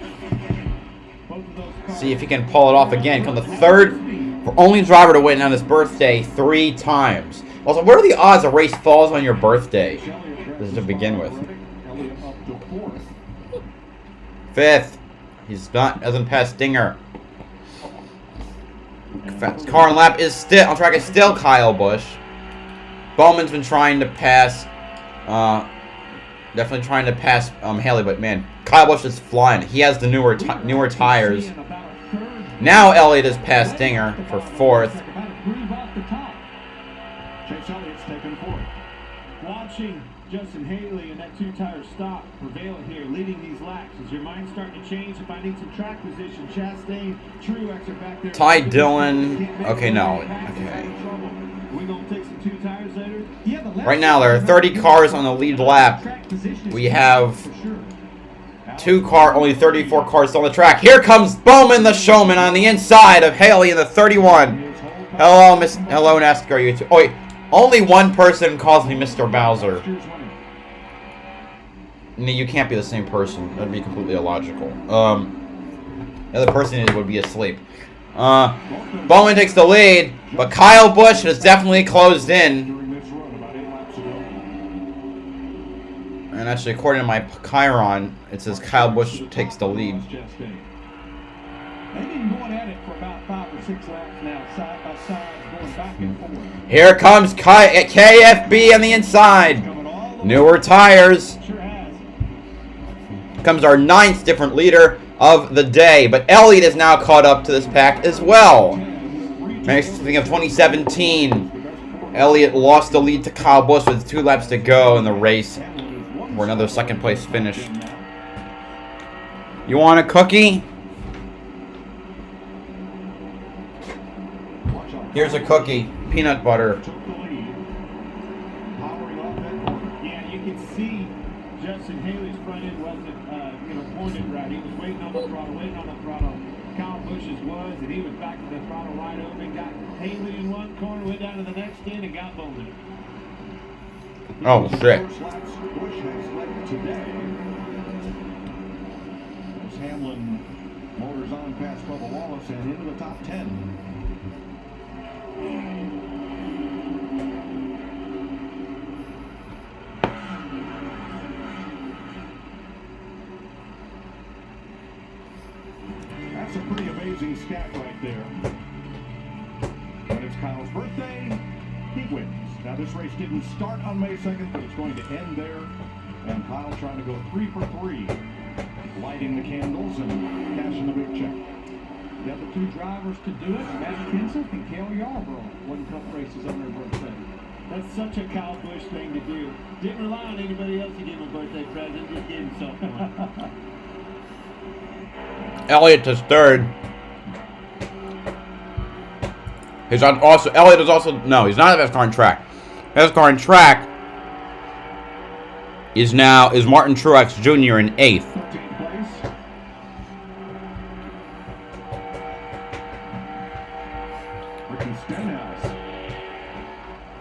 Both of those cars. See if he can pull it off again. Come the third only driver to win on his birthday 3 times. Also, what are the odds a race falls on your birthday? This is to begin with. 5th. He's not, hasn't passed Dinger. Fast car on lap is still on track is still Kyle Busch. Bowman's been trying to pass, definitely trying to pass Haley, but man, Kyle Busch is flying. He has the newer tires. Now Elliott has passed Dinger for 4th. Chase Elliott's taken fourth. Watching Justin Haley and that 2-tire stop prevail here, leading these laps. Is your mind starting to change? If I need some track position, Chastain, Truex are back there. Ty Dillon. Okay, no. Okay. We gonna take some 2 tires later? Right now there are 30 cars on the lead lap. We have only 34 cars still on the track. Here comes Bowman, the showman, on the inside of Haley in the 31. Hello, hello, NASCAR YouTube. Oh wait, only one person calls me Mr. Bowser. No, you can't be the same person. That'd be completely illogical. The other person would be asleep. Bowman takes the lead, but Kyle Busch has definitely closed in. And actually, according to my Chiron, it says Kyle Busch takes the lead. They've been going at it for about 5 or 6 laps now, side by side, going back and forth. Here comes KFB on the inside. Newer tires. Comes our 9th different leader of the day, but Elliott is now caught up to this pack as well. Makes me think of 2017. Elliott lost the lead to Kyle Busch with 2 laps to go in the race for another 2nd place finish. You want a cookie? Here's a cookie. Peanut butter. Yeah, you can see Justin Haley's front end wasn't pointed right. He was waiting on the throttle, Kyle Busch's was, and he was back to the throttle wide open. Got Haley in one corner, went down to the next end, and got Bowman. Oh, shit. Busch has led today. As Hamlin motors on past Bubba Wallace and into the top 10. That's a pretty amazing stat right there. When it's Kyle's birthday, he wins. Now this race didn't start on May 2nd, but it's going to end there. And Kyle trying to go 3 for 3, lighting the candles and cashing the big check. The other 2 drivers to do it, Matt Kenseth and Cale Yarborough, won cup races on their birthday. That's such a Kyle Busch thing to do. Didn't rely on anybody else to give him a birthday present, just gave himself one. Elliott is 3rd. Elliott is also, no, he's not the best car on track. Best car on track is Martin Truex Jr. in 8th. 13th place. Ricky Stenhouse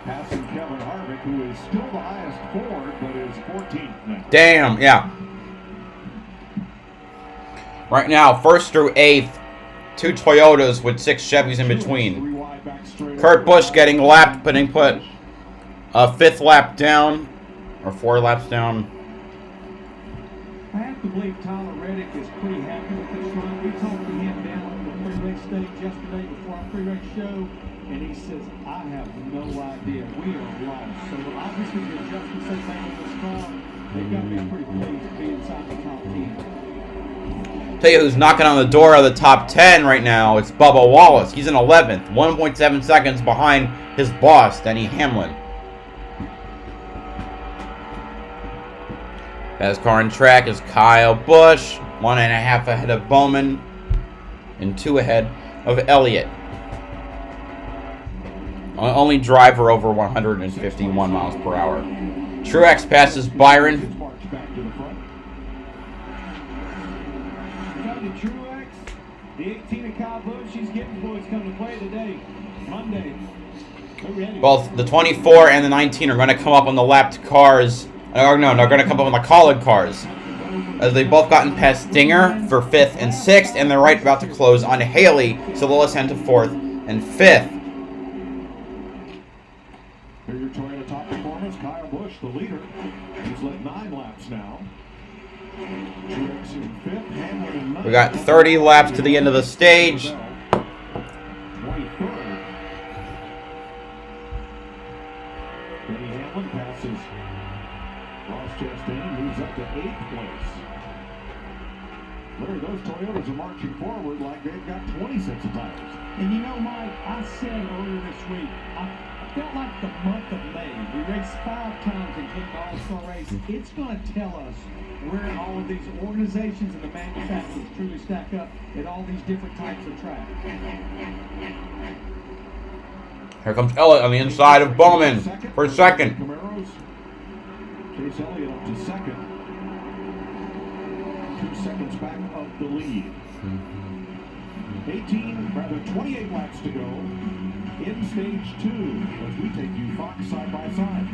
passing Kevin Harvick, who is still the highest Ford, but is 14th now. Damn, yeah. Right now, 1st through 8th, 2 Toyotas with 6 Chevys in between. Kurt Busch getting lapped, put a 5th lap down, or 4 laps down. have to believe Tyler Reddick is pretty happy with this run. We talked to him down at the pre-race stage yesterday before our pre-race show, and he says, I have no idea. We are lost. So obviously the adjustments they made on this car, they've got to be pretty pleased to be inside the top 10. Tell you who's knocking on the door of the top 10 right now. It's Bubba Wallace. He's in 11th, 1.7 seconds behind his boss, Denny Hamlin. Best car on track is Kyle Busch, 1.5 ahead of Bowman, and 2 ahead of Elliott. Only driver over 151 miles per hour. Truex passes Byron. Truex, the 18 of Kyle Busch, he's getting boys coming to play today, Monday. Both the 24 and the 19 are going to come up on the lapped cars. Or no, they're going to come up on the collared cars. As they both gotten past Stinger for 5th and 6th, and they're right about to close on Haley, so they'll ascend to 4th and 5th. Here your Toyota top performance, Kyle Busch, the leader. He's led 9 laps now. Truex in 5th, Hamlin in 9th. We got 30 laps to the end of the stage. 23rd. Denny Hamlin passes Ross Chastain, moves up to 8th place. Larry, those Toyotas are marching forward like they've got 20 sets of tires. And you know, Mike, I said earlier this week, I felt like the month of May, we raced 5 times including the All-Star race. It's going to tell us where all of these organizations and the manufacturers truly stack up at all these different types of track. Here comes Elliott on the inside of Bowman for second. Chase Elliott up to second. 2 seconds back of the lead. 28 laps to go in stage 2 as we take you Fox side by side.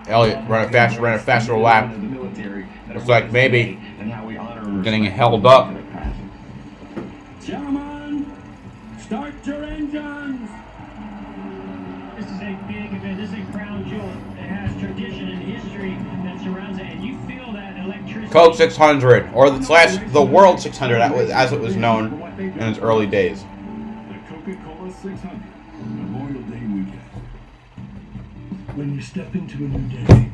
Elliott running a faster lap. Looks like maybe getting held up. Gentlemen, start your engines. This is a big event. This is a crown jewel. It has tradition and history that surrounds it, and you feel that electricity. Coke 600, or the World 600, as it was known in its early days. The Coca-Cola 600, Memorial Day weekend. When you step into a new day,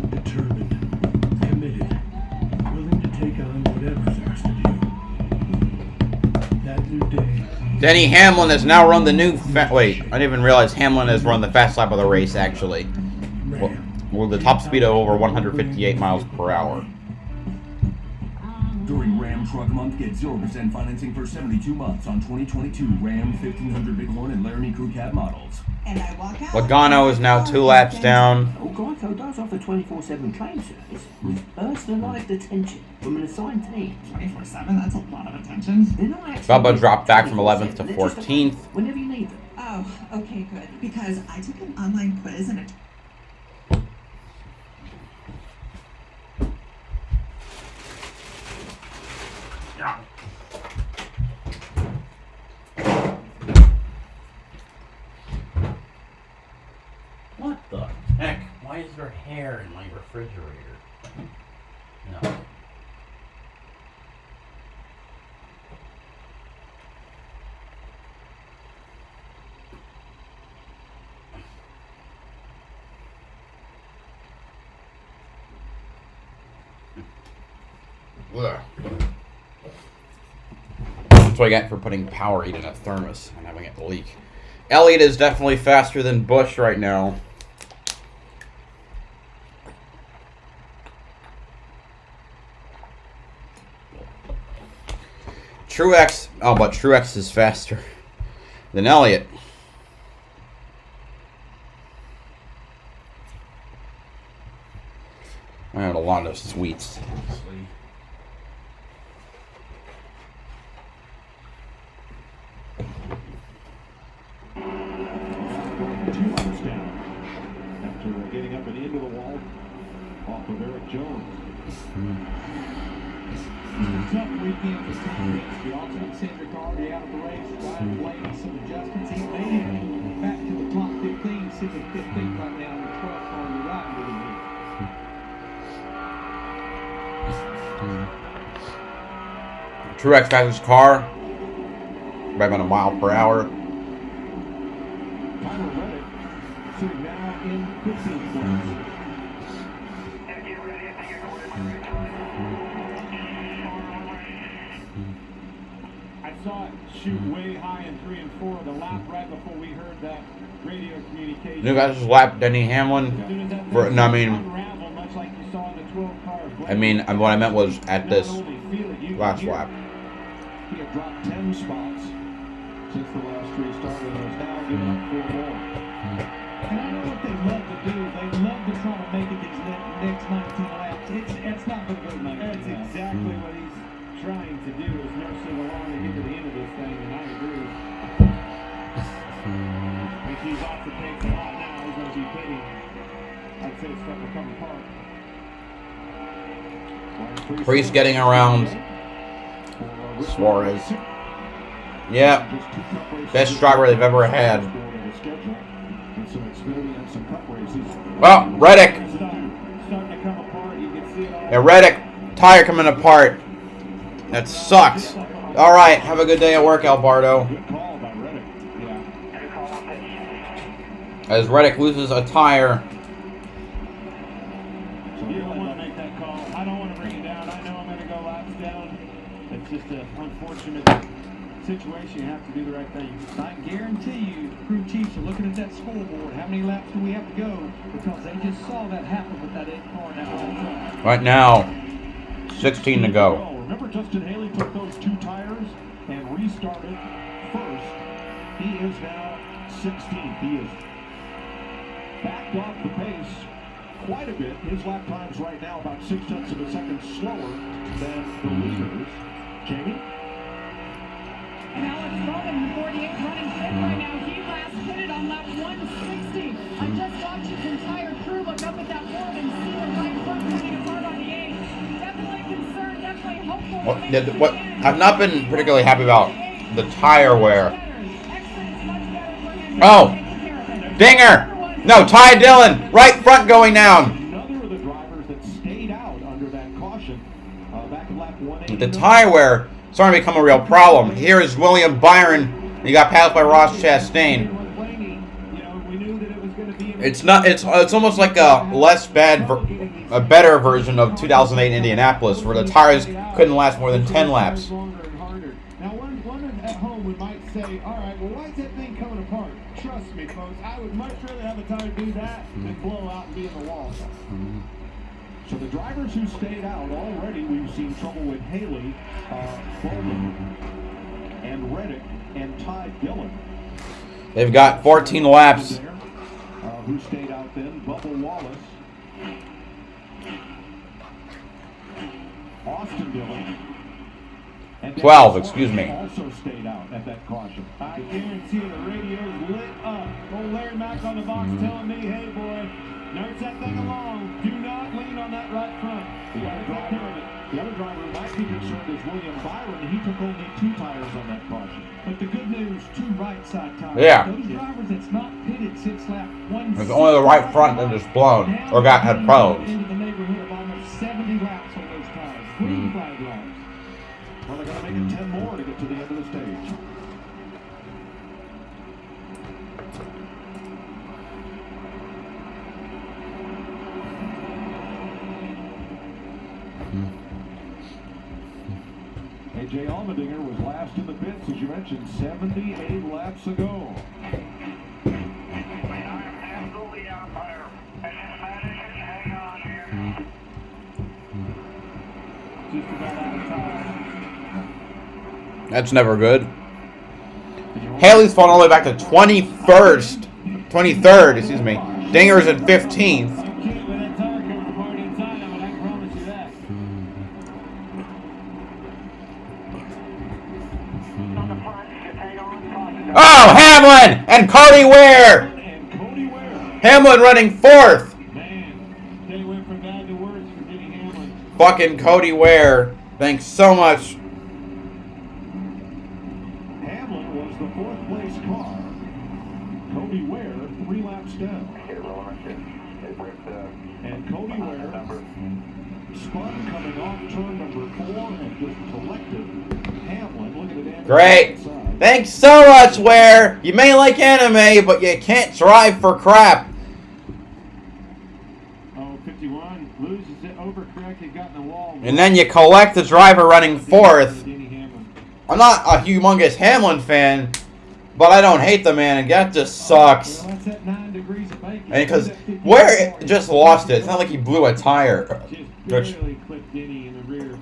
determined, committed, willing to take on whatever's asked of you. That new day. Denny Hamlin has now run the new. Wait, I didn't even realize Hamlin has run the fast lap of the race actually. With the top speed of over 158 miles per hour. During Ram Truck Month, get 0% financing for 72 months on 2022 Ram 1500 Bighorn and Laramie Crew Cab models. And I walk out. Logano is now 2 laps down. Oh, Geico does offer 24/7 claim service with personalised attention from an assigned team. 24/7? That's a lot of attention. They're not actually Bubba dropped back from 11th to 14th. Whenever you need them. Oh, okay, good. Because I took an online quiz and it. What the heck? Why is there hair in my refrigerator? No. Ugh. That's what I get for putting Powerade in a thermos and having it leak. Elliott is definitely faster than Busch right now. Truex, but Truex is faster than Elliott. I had a lot of sweets. Getting up and into the wall off of Eric Jones. tough weekend for Tom Penske. Austin Cindric already out of the race. Ryan Blaney some adjustments. He made it back to the top 15, sitting 15th right now in the 12th car you're riding with him here. Truex got his car by about a mile per hour. Tyler Reddick sitting now in 15th place. I saw it shoot way high in 3 and 4 the lap right before we heard that radio communication. You guys just lapped Denny Hamlin. For, no, much like you saw in the 12 cars. what I meant was at this last lap. He had dropped 10 spots since the last restart and has now given up 4 more. And I know what they love to do. They love to try to make it these next 19 laps. It's not going to go 19 That's laps. exactly what he's trying to do, is nursing along to get to the end of this thing, and I agree. If he's off the pace a lot now, he's going to be pitting. I'd say stuff will come apart. Priest getting around Suarez. Yeah, best driver they've ever had. Well, Reddick. Yeah, Reddick, tire coming apart. That sucks. All right, have a good day at work, Alberto. As Reddick loses a tire. You don't want to make that call. I don't want to bring it down. I know I'm going to go laps down. It's just an unfortunate situation. You have to do the right thing. I guarantee you, crew chiefs are looking at that scoreboard. How many laps do we have to go? Because they just saw that happen with that 8 car and that one truck. Right now, 16 to go. Remember, Justin Haley took those 2 tires and restarted first. He is now 16th. He is backed off the pace quite a bit. His lap time's right now about 6 tenths of a second slower than the leaders. Jamie? And Alex Bowman, the 48 running fifth right now. He last pitted on lap 160. I just watched his entire crew look up at that board and see the right front coming apart on the 8. Definitely concerned, definitely hopeful. What I've not been particularly happy about the tire wear. Oh, dinger! No, Ty Dillon, right front going down. Another of the drivers that stayed out under that caution back in lap 180. The tire wear starting to become a real problem. Here is William Byron. He got passed by Ross Chastain. It's not. It's almost like a a better version of 2008 Indianapolis, where the tires couldn't last more than 10 laps. Now, one at home we might say, all right, well, why is that thing coming apart? Trust me, folks, I would much rather have a tire do that than blow out and be in the wall. So the drivers who stayed out already, we've seen trouble with Haley, Bowman, and Reddick, and Ty Dillon. They've got 14 laps. Who stayed out then? Bubba Wallace, Austin Dillon, and 12, excuse me. Also stayed out at that caution. I guarantee the radio's lit up. Old Larry Mack on the box telling me, hey, boy, nurse that thing along. Do not lean on that right front. The other driver who might be concerned is William Byron. He took only 2 tires on that caution. But the good news, 2 right side tires. Yeah. Those drivers that's not pitted since lap 160. It's only the right front that is blown or had problems. Into the neighborhood of almost 70 laps on those tires. Green flag laps. Well, they're going to make it 10 more to get to the end of the stage. AJ Allmendinger was last in the pits, as you mentioned, 78 laps ago. Absolutely out there. And just manage it, hang on here. Just about out of time. That's never good. Haley's fallen all the way back to 23rd, excuse me. Dinger's at 15th. Oh, Hamlin and Cody Ware. Hamlin running 4th. Man, they went from bad to worse for getting Hamlin. Fucking Cody Ware. Thanks so much. Hamlin was the 4th place car. Cody Ware 3 laps down. And Cody Ware spun coming off turn number 4 and just collected Hamlin. Look at the damage. Great. Thanks so much, Ware. You may like anime, but you can't drive for crap. Oh, 51 loses it, overcorrected, got in the wall. And then you collect the driver running 4th. I'm not a humongous Hamlin fan, but I don't hate the man, and that just sucks. And because Ware just lost it. It's not like he blew a tire. Just barely clipped Denny in the rear.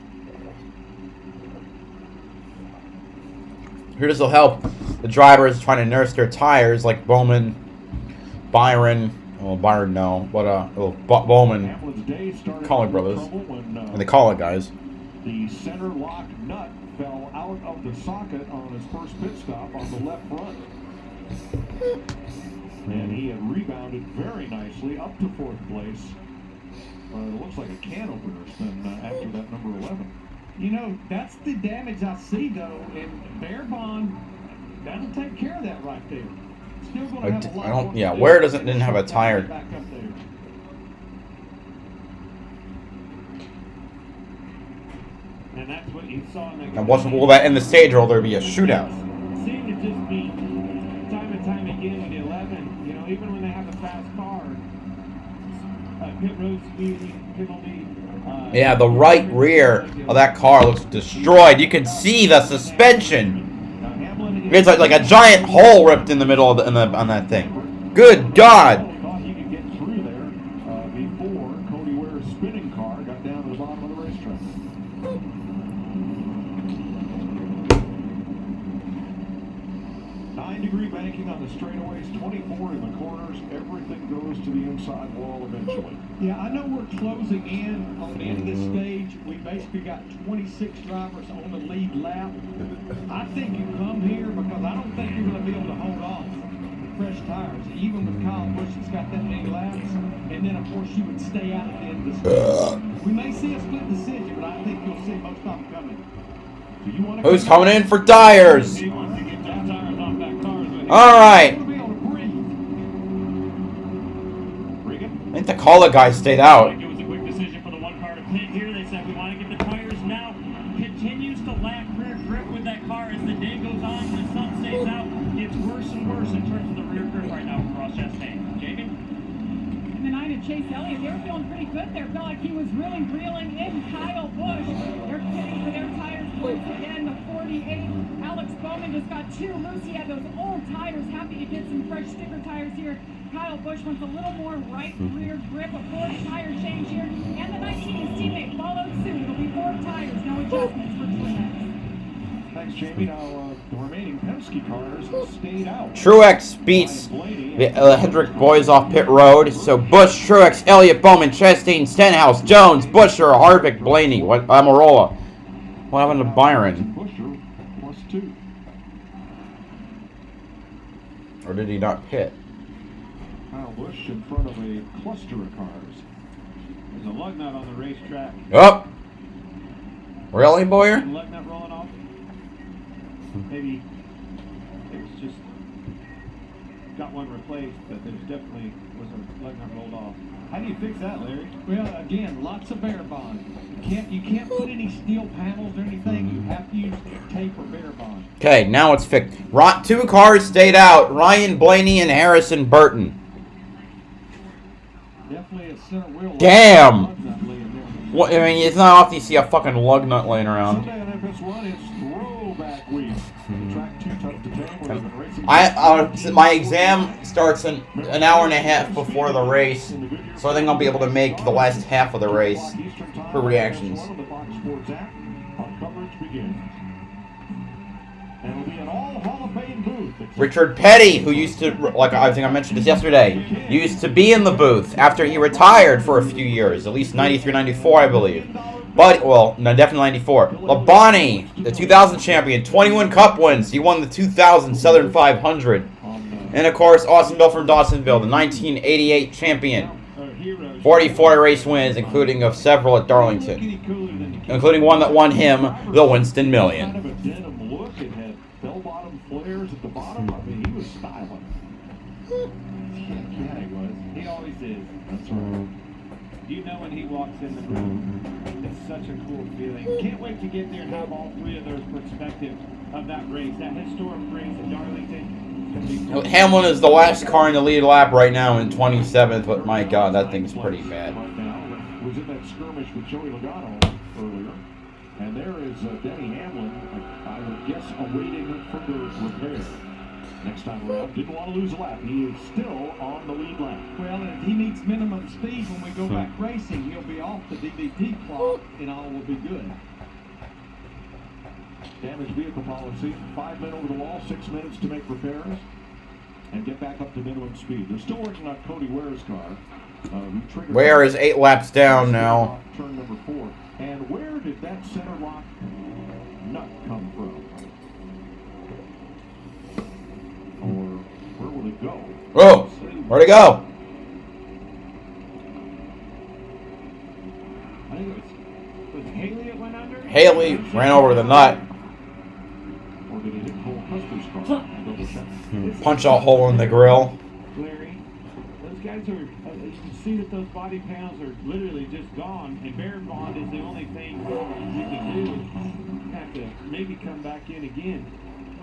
Here, this will help the drivers trying to nurse their tires, like Bowman, Byron. Well, Byron no, but Bowman, Collier brothers, and the Collier guys. The center lock nut fell out of the socket on his first pit stop on the left front. And he had rebounded very nicely up to 4th place. It looks like a can opener spin after that number 11. You know, that's the damage I see, though, and Bear Bond, that'll take care of that right there. Still gonna have a lot more to do. Ware didn't have a tire. Back up there. And that's what you saw in the And will that end the stage, or will there be a shootout? seemed to just be time and time again with the 11. You know, even when they have a fast car, pit road speed penalty. Yeah, the right rear of that car looks destroyed. You can see the suspension. It's like a giant hole ripped in the middle of on that thing. Good God! Thought he could get through there before Cody Ware's spinning car got down to the bottom of the racetrack. 9-degree banking on the straightaways, 24 in the corners. Everything goes to the inside wall eventually. Yeah, I know we're closing in on the end of this stage. We basically got 26 drivers on the lead lap. I think you come here because I don't think you're going to be able to hold off with fresh tires. Even with Kyle Busch, that's got that many laps. And then, of course, you would stay out at the end of the stage. We may see a split decision, but I think you'll see most of them coming. Who's coming in for tires? All right. I think the Collier guy stayed out. It was a quick decision for the one car to pit here. They said we want to get the tires now. Continues to lack rear grip with that car as the day goes on. The sun stays out. It's worse and worse in terms of the rear grip right now for Ross Chastain. Jamie? And the 9 of Chase Elliott, they were feeling pretty good there. Felt like he was really reeling in Kyle Busch. They're pitting for their tires once again. The 48. Alex Bowman just got 2 loose. He had those old tires. Happy to get some fresh sticker tires here. Kyle Busch wants a little more right rear grip, a 4th tire change here, and the 19, his teammate followed suit. It'll be 4 tires, no adjustments for Truex. Thanks, Jamie. Now, the remaining Penske cars stayed out. Truex beats the Hendrick boys off pit road. So Busch, Truex, Elliott, Bowman, Chastain, Stenhouse, Jones, Buescher, Harvick, Blaney, Amarola. What happened to Byron? Buescher +2. Or did he not pit? Kyle Busch in front of a cluster of cars. There's a lug nut on the racetrack. Up. Really, Boyer? Lug nut rolling off. Maybe it's just got one replaced, but there's definitely was a lug nut rolled off. How do you fix that, Larry? Well, again, lots of Bear Bond. You can't put any steel panels or anything. You have to use tape or Bear Bond. Okay, now it's fixed. 2 cars stayed out. Ryan Blaney and Harrison Burton. Definitely a center wheel. Damn! What, I mean, it's not often you see a fucking lug nut laying around. Sunday on FS1 is throwback week. The track too tough to tame. Where they've been racing. My exam starts an hour and a half before the race, so I think I'll be able to make the last half of the race for reactions. Our coverage begins. And it'll be an all Hall of Fame booth. Richard Petty, who used to, like I think I mentioned this yesterday, used to be in the booth after he retired for a few years, at least 93, 94, I believe. But, well, no, definitely 94. Labonte, the 2000 champion, 21 Cup wins. He won the 2000 Southern 500. And, of course, Austin Bill from Dawsonville, the 1988 champion. 44 race wins, including of several at Darlington. including one that won him the Winston Kind Million. of a denim look. It had bell-bottom flares at the bottom. I mean, he was styling. Yeah, he was. He always is. That's right. You know when he walks in the room, it's such a cool feeling. Can't wait to get there and have all three of those perspectives of that race, that historic race at Darlington. Hamlin is the last car in the lead lap right now in 27th, but my God, that thing's pretty bad. Right now, was in that skirmish with Joey Logano earlier. And there is Denny Hamlin, I would guess, awaiting further repair. Next time around, didn't want to lose a lap. He is still on the lead lap. Well, if he meets minimum speed when we go back racing, he'll be off the DVP clock and all will be good. Damaged vehicle policy, 5 men over the wall, 6 minutes to make repairs and get back up to minimum speed. They're still working on Cody Ware's car. Ware is 8 laps down now. Turn number 4. And where did that center lock nut come from? Or where will it go? Whoa! Where'd it go? I think it was Haley that went under? Haley ran over the nut. Or did it hit Cole Custer's car? Double check. Punch a hole in the grill. Larry, those guys are, you can see that those body pounds are literally just gone, and Bear Bond is the only thing you can do. Have to maybe come back in again.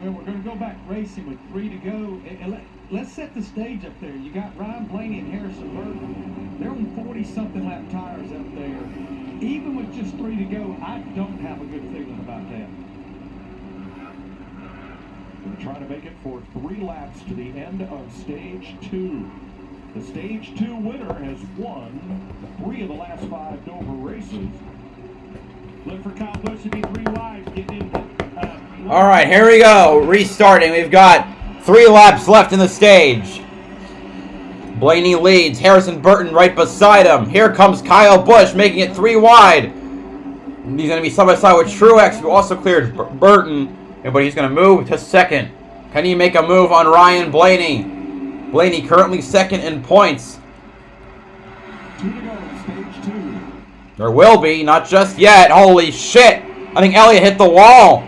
Well, we're going to go back racing with 3 to go. And let's set the stage up there. You got Ryan Blaney and Harrison Burton. They're on 40-something lap tires up there. Even with just 3 to go, I don't have a good feeling about that. Going to try to make it for 3 laps to the end of stage 2. The stage 2 winner has won 3 of the last 5 Dover races. Look for Kyle Busch to be 3 wide, getting into. All right, here we go. Restarting. We've got 3 laps left in the stage. Blaney leads. Harrison Burton right beside him. Here comes Kyle Busch making it 3 wide. He's going to be side by side with Truex, who also cleared Burton, but he's going to move to second. Can he make a move on Ryan Blaney? Blaney currently second in points. 2 to go, stage 2. There will be, not just yet. Holy shit! I think Elliott hit the wall.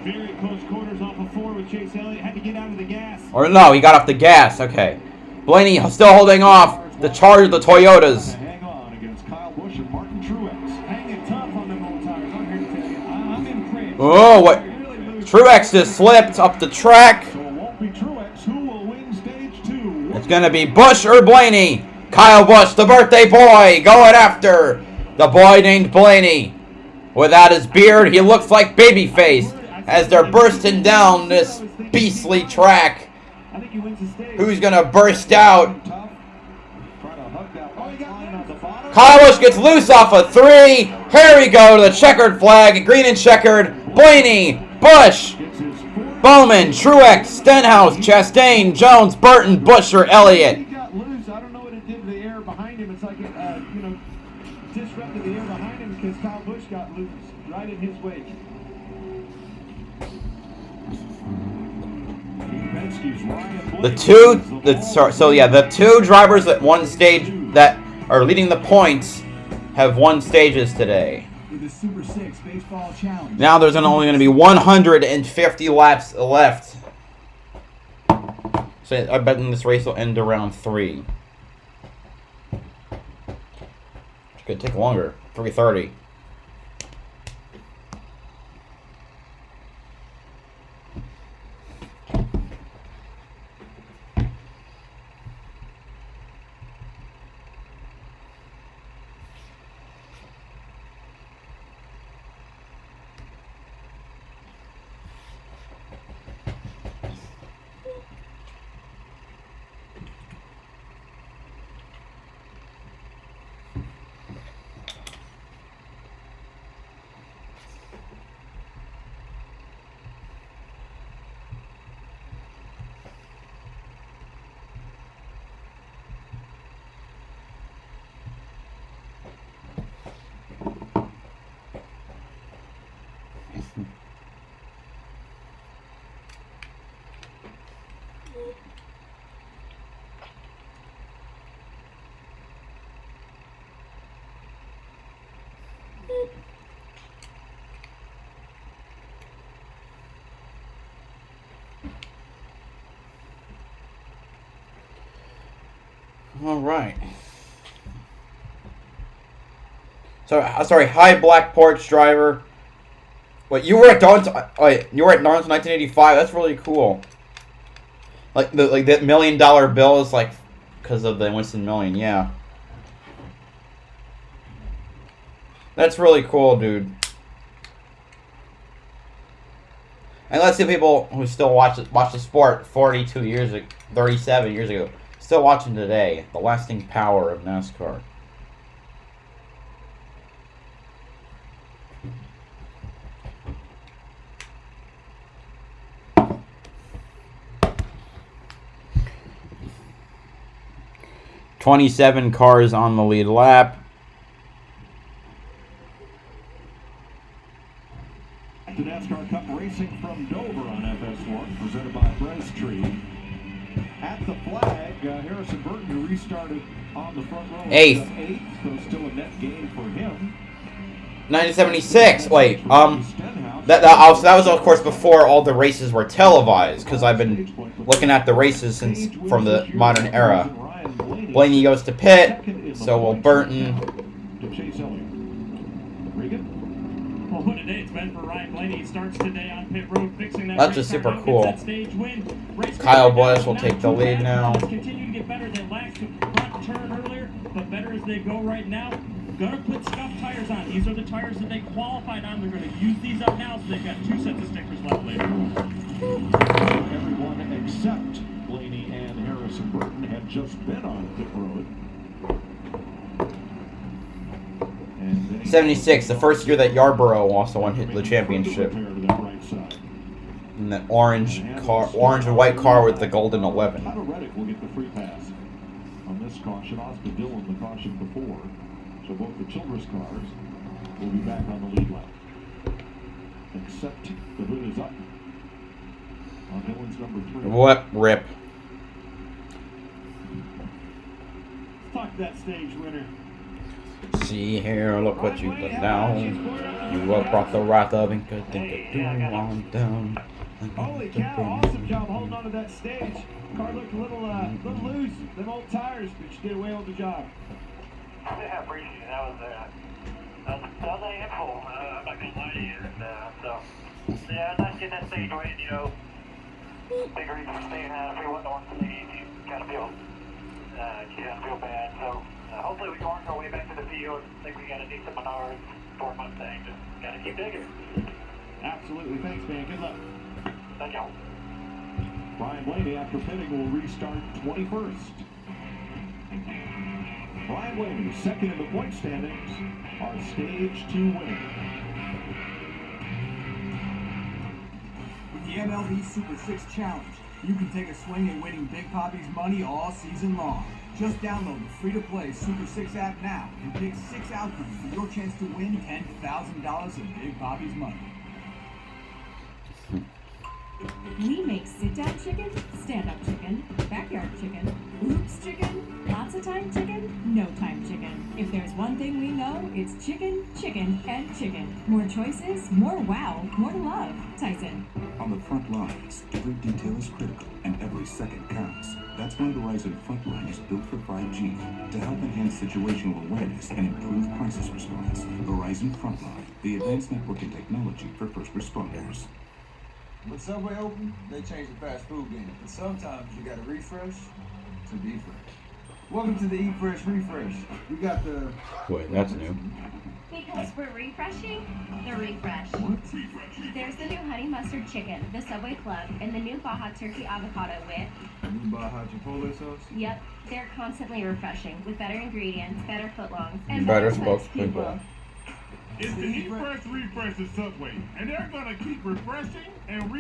Very close quarters off of 4 with Chase Elliott. Had to get out of the gas. Or no, he got off the gas. Okay. Blaney still holding off the charge of the Toyotas. Hang on against Kyle Busch and Martin Truex. Hanging tough on them old tires. I'm here to tell you. I'm impressed. Oh, what? Truex just slipped up the track. So it won't be Truex who will win stage 2. It's going to be Busch or Blaney. Kyle Busch, the birthday boy, going after the boy named Blaney. Without his beard, he looks like Babyface as they're bursting down this beastly track. Who's going to burst out? Kyle Busch gets loose off of 3. Here we go to the checkered flag, green and checkered. Blaney, Busch, Bowman, Truex, Stenhouse, Chastain, Jones, Burton, Busch, or Elliott. He got loose. I don't know what it did to the air behind him. It's like it, disrupted the air behind him because Kyle Busch got loose right in his wake. The two drivers at one stage that are leading the points have won stages today. With the Super 6 Baseball Challenge. Now there's only going to be 150 laps left. So I bet this race will end around 3. It could take longer. 3:30. All right. Sorry. Hi, Black Porch Driver. Wait, you were at Darlington. Wait, you were at Darlington 1985. That's really cool. Like that $1 million bill is like because of the Winston Million. Yeah. That's really cool, dude. And let's see people who still watch the sport 37 years ago, still watching today. The lasting power of NASCAR. "27 cars on the lead lap." The NASCAR Cup racing from Dover on FS1, presented by Drydene. At the flag, Harrison Burton, who restarted on the front row. Eighth. So still a net gain for him. 1976. Wait, that was of course before all the races were televised, because I've been looking at the races since from the modern era. Blaney goes to pit, so will Burton. Well, what a day it's been for Ryan Blaney. He starts today on pit road, fixing that. That's just super cool. Kyle Busch will take the lead now. Continue to get better. They lacked front turn earlier, but better as they go right now. Gonna put scuff tires on. These are the tires that they qualified on. They're gonna use these up now, so they've got 2 sets of stickers left later. Everyone except Blaney and Harrison Burton had just been on pit road. 76, the first year that Yarborough also won the championship. And that orange and white car with the golden 11. Tyler Reddick will get the free pass on this caution. Oscar Dillon the caution before. So both the Childress cars will be back on the lead lap. Except the hood is up on Dillon's number 3. What rip. Let's talk to that stage winner. See here, look what you've done now. You have brought the wrath of Inca, think it do on down. Holy cow, awesome job holding on to that stage. Car looked a little loose, them old tires, but you did a whale of a job. Yeah, I appreciate it. That was a handful, I'm not going to lie to you. And, yeah, nice getting that stage win, you know. Big reason for staying out if we wasn't on the stage, you kind of feel bad. So, hopefully we can work our way back to the field. I think we got a decent Menards for Mustang. Just got to keep digging. Absolutely. Thanks, man. Good luck. Thank y'all. Brian Blaney, after pitting, will restart 21st. Brian Blaney, second in the point standings, our stage 2 winner. With the MLB Super 6 Challenge, you can take a swing at winning Big Papi's money all season long. Just download the free-to-play Super 6 app now and pick 6 outcomes for your chance to win $10,000 of Big Papi's money. We make sit-down chicken, stand-up chicken, backyard chicken, oops chicken, lots of time chicken, no time chicken. If there's one thing we know, it's chicken, chicken, and chicken. More choices, more wow, more love. Tyson. On the front lines, every detail is critical and every second counts. That's why Verizon Frontline is built for 5G to help enhance situational awareness and improve crisis response. Verizon Frontline, the advanced networking technology for first responders. When Subway opened, they changed the fast food game. And sometimes you gotta refresh to be fresh. Welcome to the Eat Fresh Refresh. We got the... Wait, that's new. Because we're refreshing the refresh. There's the new honey mustard chicken, the Subway Club, and the new Baja turkey avocado with... New Baja Chipotle sauce? Yep, they're constantly refreshing with better ingredients, better footlongs, and Better spokespeople. It's the Eat Fresh Refresh at Subway, and they're gonna keep refreshing and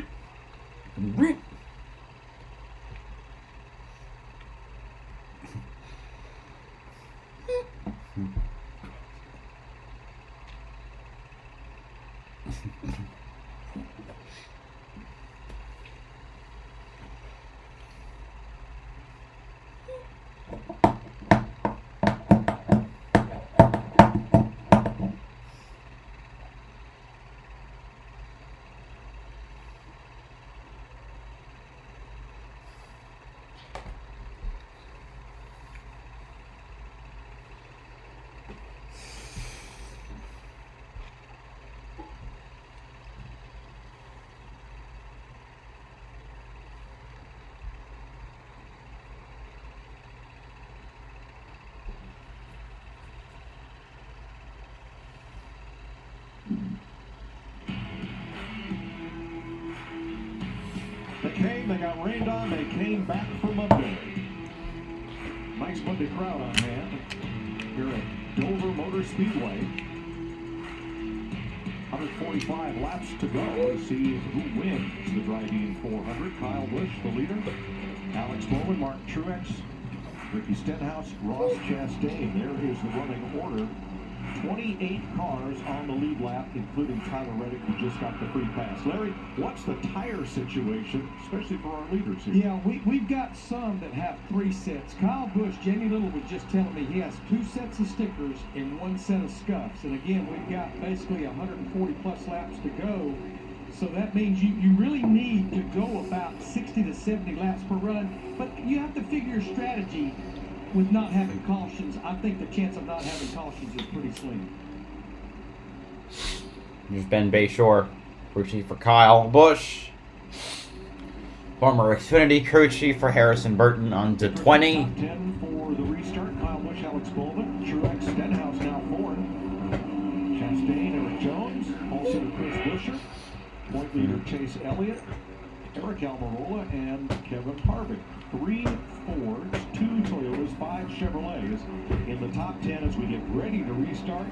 came, they got rained on, they came back for Monday. Nice Monday crowd on hand here at Dover Motor Speedway. 145 laps to go to see who wins the Drydene 400. Kyle Busch, the leader. Alex Bowman, Mark Truex, Ricky Stenhouse, Ross Chastain. There is the running order. 28 cars on the lead lap, including Tyler Reddick, who just got the free pass. Larry, what's the tire situation, especially for our leaders here? Yeah, we've got some that have 3 sets. Kyle Busch, Jamie Little was just telling me he has 2 sets of stickers and 1 set of scuffs. And again, we've got basically 140 plus laps to go. So that means you really need to go about 60 to 70 laps per run. But you have to figure your strategy with not having cautions. I think the chance of not having cautions is pretty slim. Here's Ben Bayshore, crew chief for Kyle Busch. Former Xfinity crew chief for Harrison Burton on to 20. Top 10 for the restart. Kyle Busch, Alex Bowman, Truex, Stenhouse now forward. Chastain, Eric Jones, also Chris Buescher. Point leader Chase Elliott, Eric Almirola, and Kevin Harvick. 3 Fords, 2 Toyotas, 5 Chevrolets in the top 10 as we get ready to restart.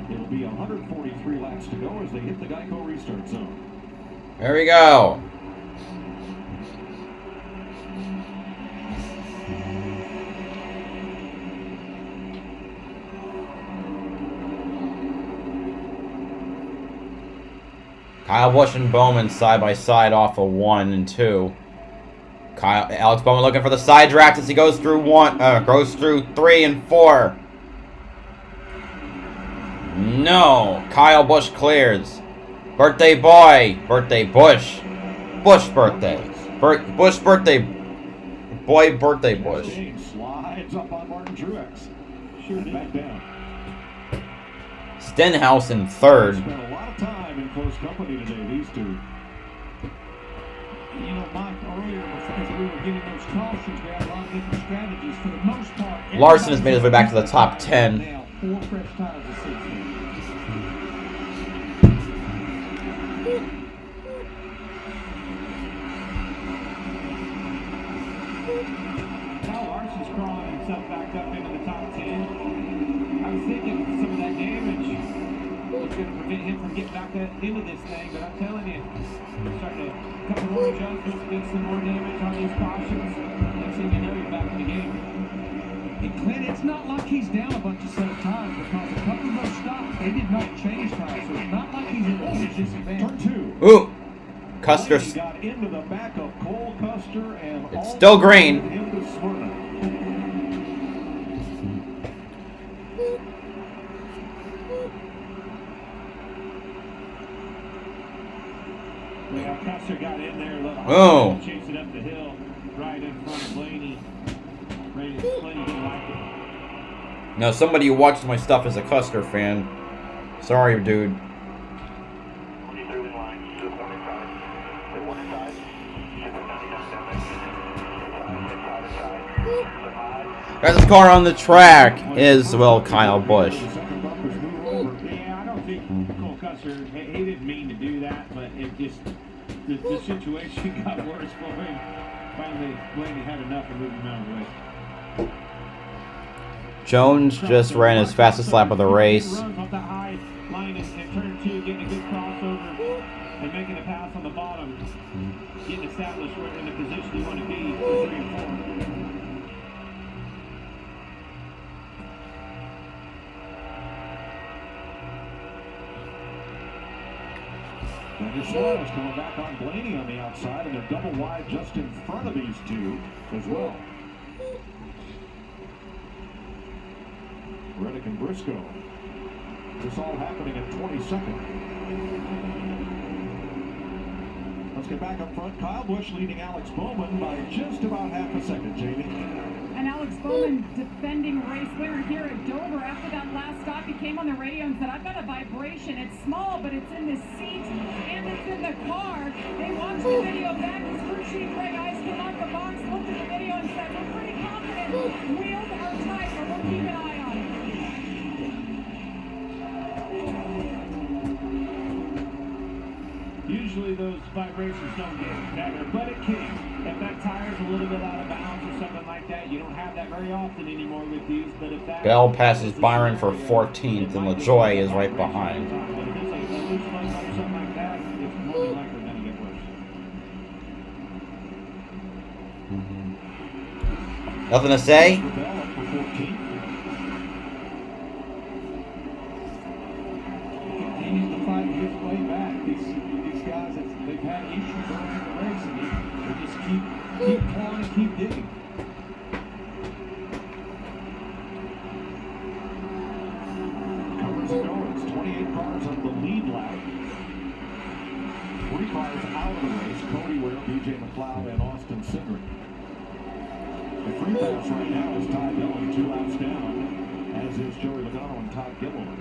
It'll be 143 laps to go as they hit the Geico restart zone. There we go. Kyle Busch and Bowman side by side off of 1 and 2. Alex Bowman looking for the side draft as he goes through 3 and 4. No, Kyle Busch clears. Birthday boy, birthday Busch, Busch birthday, Busch birthday boy, birthday Busch. Slides up on Martin Truex. Shoot it back down. Stenhouse in 3rd. Spent a lot of time in close company today, these two. You know, Mike, earlier, as we were getting those cautions, we had a lot of different strategies. For the most part, Larson has made his way back to the top 10. Now, 4 fresh tires to 6. Kyle Larson's crawling himself back up into the top 10. I was thinking some of that damage was going to prevent him from getting back into this thing, but I'm telling you, starting to couple more adjustments, get some more damage on these cautions. Next thing you know, you're back in the game. And Clint, it's not like he's down a bunch of set of tires because a couple of those stops, they did not change tires, so it's not like he's at a huge disadvantage. Turn 2. Ooh, Custer. He got into the back of Cole Custer and It's still green. into Smyrna. Yeah, Custer got in there. Oh. Chased it up the hill, right in front of Blaney. Blaney didn't like it. Now, somebody who watches my stuff is a Custer fan. Sorry, dude. Guys, this car on the track is, well, Kyle Busch. Yeah, I don't think Cole Custer, he didn't mean to do that, but it just, the situation got worse for him. Finally, Blaney had enough and moved him out of the way. Jones just ran his fastest lap of the race. Runs off that high line in turn 2, getting a good crossover and making a pass on the bottom. Getting established where in the position you want to be for 3 and 4. Daniel Suarez coming back on Blaney on the outside, and they're double wide just in front of these two as well. Reddick and Briscoe. This all happening at 22nd. Let's get back up front. Kyle Busch leading Alex Bowman by just about half a second, Jamie. And Alex Bowman, defending race winner here at Dover. After that last stop, he came on the radio and said, I've got a vibration. It's small, but it's in the seat and it's in the car. They watched the video back. His crew chief, Greg Ice, came out the box, looked at the video and said, we're pretty confident. Wheels are tight, but we'll keep an eye on it. usually those vibrations don't get better, but it can. If that tire's a little bit out of bounds or something like that, you don't have that very often anymore with these, but if that... Bell passes Byron for 14th, and LaJoy is right behind. But if it's a loose leg or something like that, it's more than likely going to get worse. Nothing to say? Continues to fight his way back. These guys, they've had issues early in the race, and they just keep clawing and keep digging. Covers and goes. 28 cars on the lead lap. 3 cars out of the race. Cody Ware, BJ McLeod, and Austin Cindric. The free pass right now is Ty Dillon, 2 laps down, as is Joey Logano and Todd Gilliland.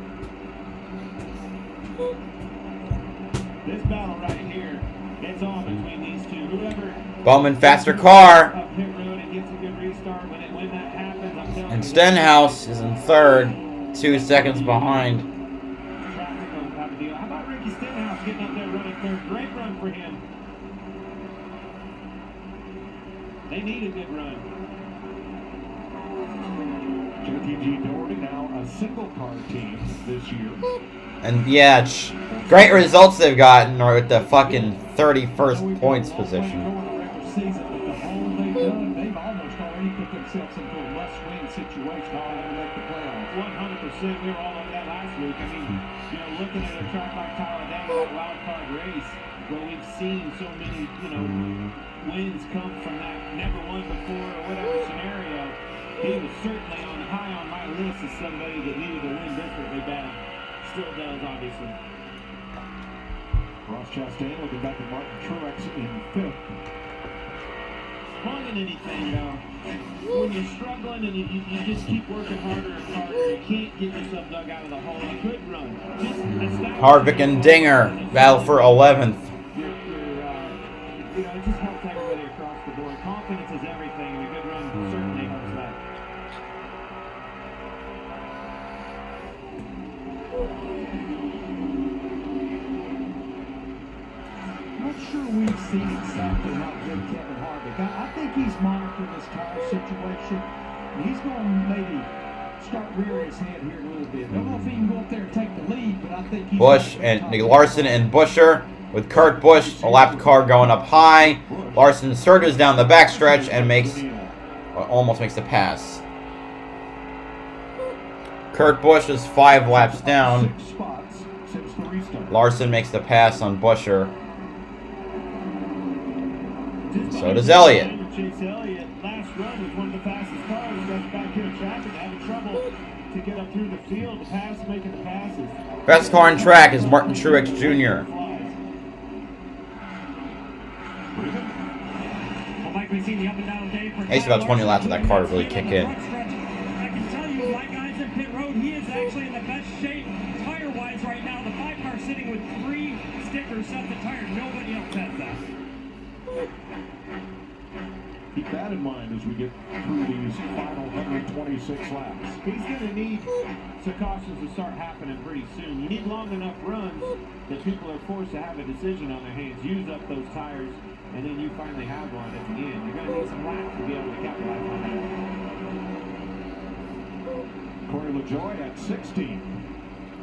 This battle right here, it's on between these two. Whoever Bowman faster car. up pit road and gets a good restart when that happens, I'm telling And you, Stenhouse is in third, 2 seconds behind. traffic on top of the deal. How about Ricky Stenhouse getting up there running third? Great run for him. They need a good run. JTG Doherty now a single car team this year. And yeah, great results they've gotten with the fucking 31st points position. Season, but the hole they've done, they've almost already put themselves into a must-win situation. All they make the playoffs. 100%. We were all over that last week. I mean, looking at a track like Talladega, that wild card race, where we've seen so many, wins come from that never won before or whatever scenario. He was certainly high on my list as somebody that needed to win desperately bad. Still does, obviously. Ross Chastain looking back at Martin Truex in 5th. More than anything, though, when you're struggling and you just keep working harder and harder, you can't get yourself dug out of the hole. A good run. Harvick and Dinger battle for 11th. It just helps everybody across the board. Confidence is everything, and a good run certainly helps that. Not sure we've seen exactly how good Kevin Harvick. I think he's monitoring this tire situation. And he's going to maybe start rearing his head here a little bit. Don't know if he can go up there and take the lead, but I think he's... Busch and Larson and Buescher with Kurt Busch, a lap car going up high. Larson surges down the backstretch and almost makes the pass. Kurt Busch is 5 laps down. Larson makes the pass on Buescher. So does Elliott. Chase Elliott, last run was one of the fastest cars. That's back here in traffic, having trouble to get up through the field. The pass, making the passes. Best car on track is Martin Truex Jr. Takes about 20 laps of that car to really kick in. I can tell you, my guy's in pit road. He is actually in the best shape tire-wise right now. The 5-car sitting with 3 stickers sets of tires. Nobody else has that. Keep that in mind as we get through these final 126 laps. He's going to need some cautions to start happening pretty soon. You need long enough runs that people are forced to have a decision on their hands. Use up those tires, and then you finally have one at the end. You're going to need some laps to be able to capitalize on that. Corey LaJoy at 16.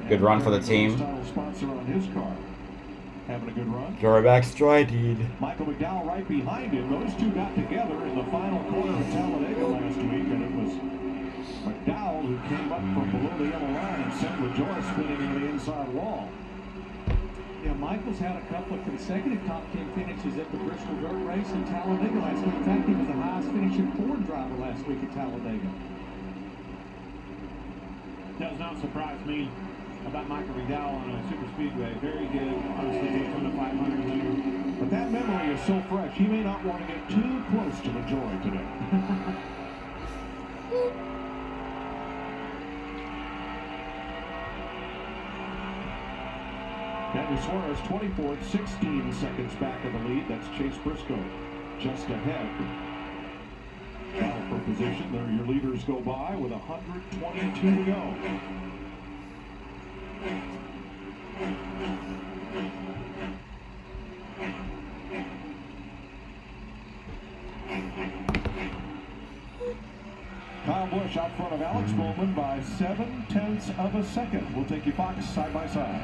Good run for the team. Title sponsor on his car. Having a good run. DURAMAX Drydene. Michael McDowell right behind him. Those two got together in the final corner of Talladega last week, and it was McDowell who came up from below the yellow line and sent LaJoy spinning into the inside wall. Yeah, Michael's had a couple of consecutive top 10 finishes at the Bristol Dirt Race in Talladega last week. In fact, he was the highest finishing Ford driver last week at Talladega. Does not surprise me about Michael McDowell on a super speedway. Very good. Obviously, Daytona 500 winner. But that memory is so fresh, he may not want to get too close to LaJoy today. Daniel Suarez, 24th, 16 seconds back of the lead. That's Chase Briscoe just ahead. Battle for position. There your leaders go by with 122 to go. Kyle Busch out front of Alex Bowman by 0.7 of a second. We'll take you Fox side by side.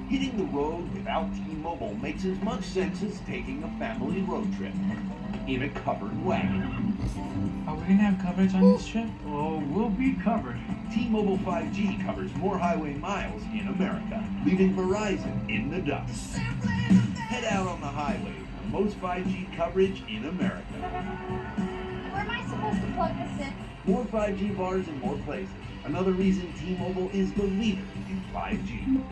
Hitting the road without T-Mobile makes as much sense as taking a family road trip in a covered wagon. Are we gonna have coverage on this trip? Oh, we'll be covered. T-Mobile 5G covers more highway miles in America, leaving Verizon in the dust. Head out on the highway for the most 5G coverage in America. Where am I supposed to plug this in? More 5G bars in more places. Another reason T-Mobile is the leader in 5G.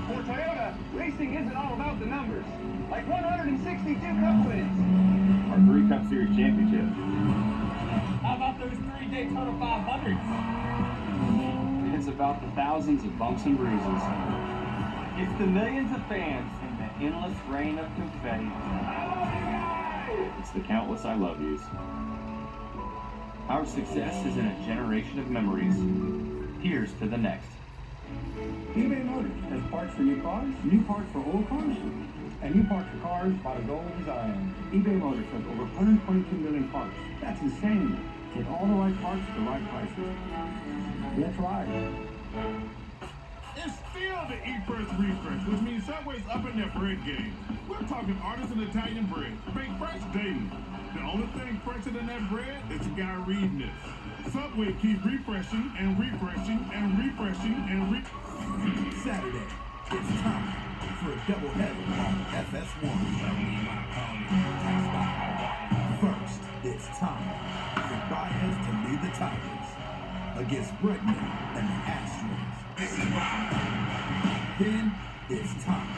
For Toyota, racing isn't all about the numbers. Like 162 Cup wins. Our 3 Cup Series championships. How about those 3 Daytona 500s? It's about the thousands of bumps and bruises. It's the millions of fans and the endless rain of confetti. It's the countless I love yous. Our success is in a generation of memories. Here's to the next. eBay Motors has parts for new cars, new parts for old cars, and new parts for cars by the gold design. eBay Motors has over 122 million parts. That's insane. Get all the right parts at the right price. Let's ride. It's still the E-Press refresh, which means Subway's up in their bread game. We're talking artisan Italian bread, baked fresh daily. The only thing fresher than that bread is the guy reading it. Subway keeps refreshing and refreshing and refreshing and Saturday, it's time for a doubleheader on FS1. First, it's time for Baez to lead the Tigers against Bregman and the Astros. Then it's time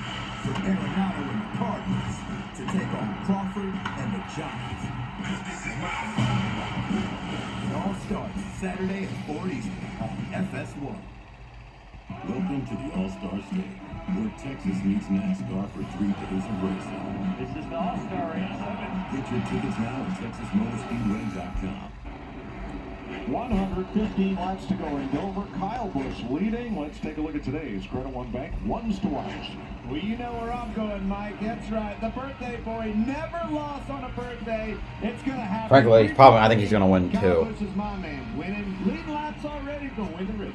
for Arenado and the Cardinals to take on Crawford and the Giants. It all starts Saturday at 4 Eastern on FS1. Welcome to the All-Star State, where Texas meets NASCAR for 3 days of racing. This is the All-Star Race. Get your tickets now at TexasMotorspeedway.com. 115 laps to go in Dover. Kyle Busch leading. Let's take a look at today's Credit One Bank ones to watch. Well, you know where I'm going, Mike. That's right. The birthday boy never lost on a birthday. It's going to happen. Frankly, I think he's going to win Kyle too. Busch is my man. Winning lead laps already to win the race.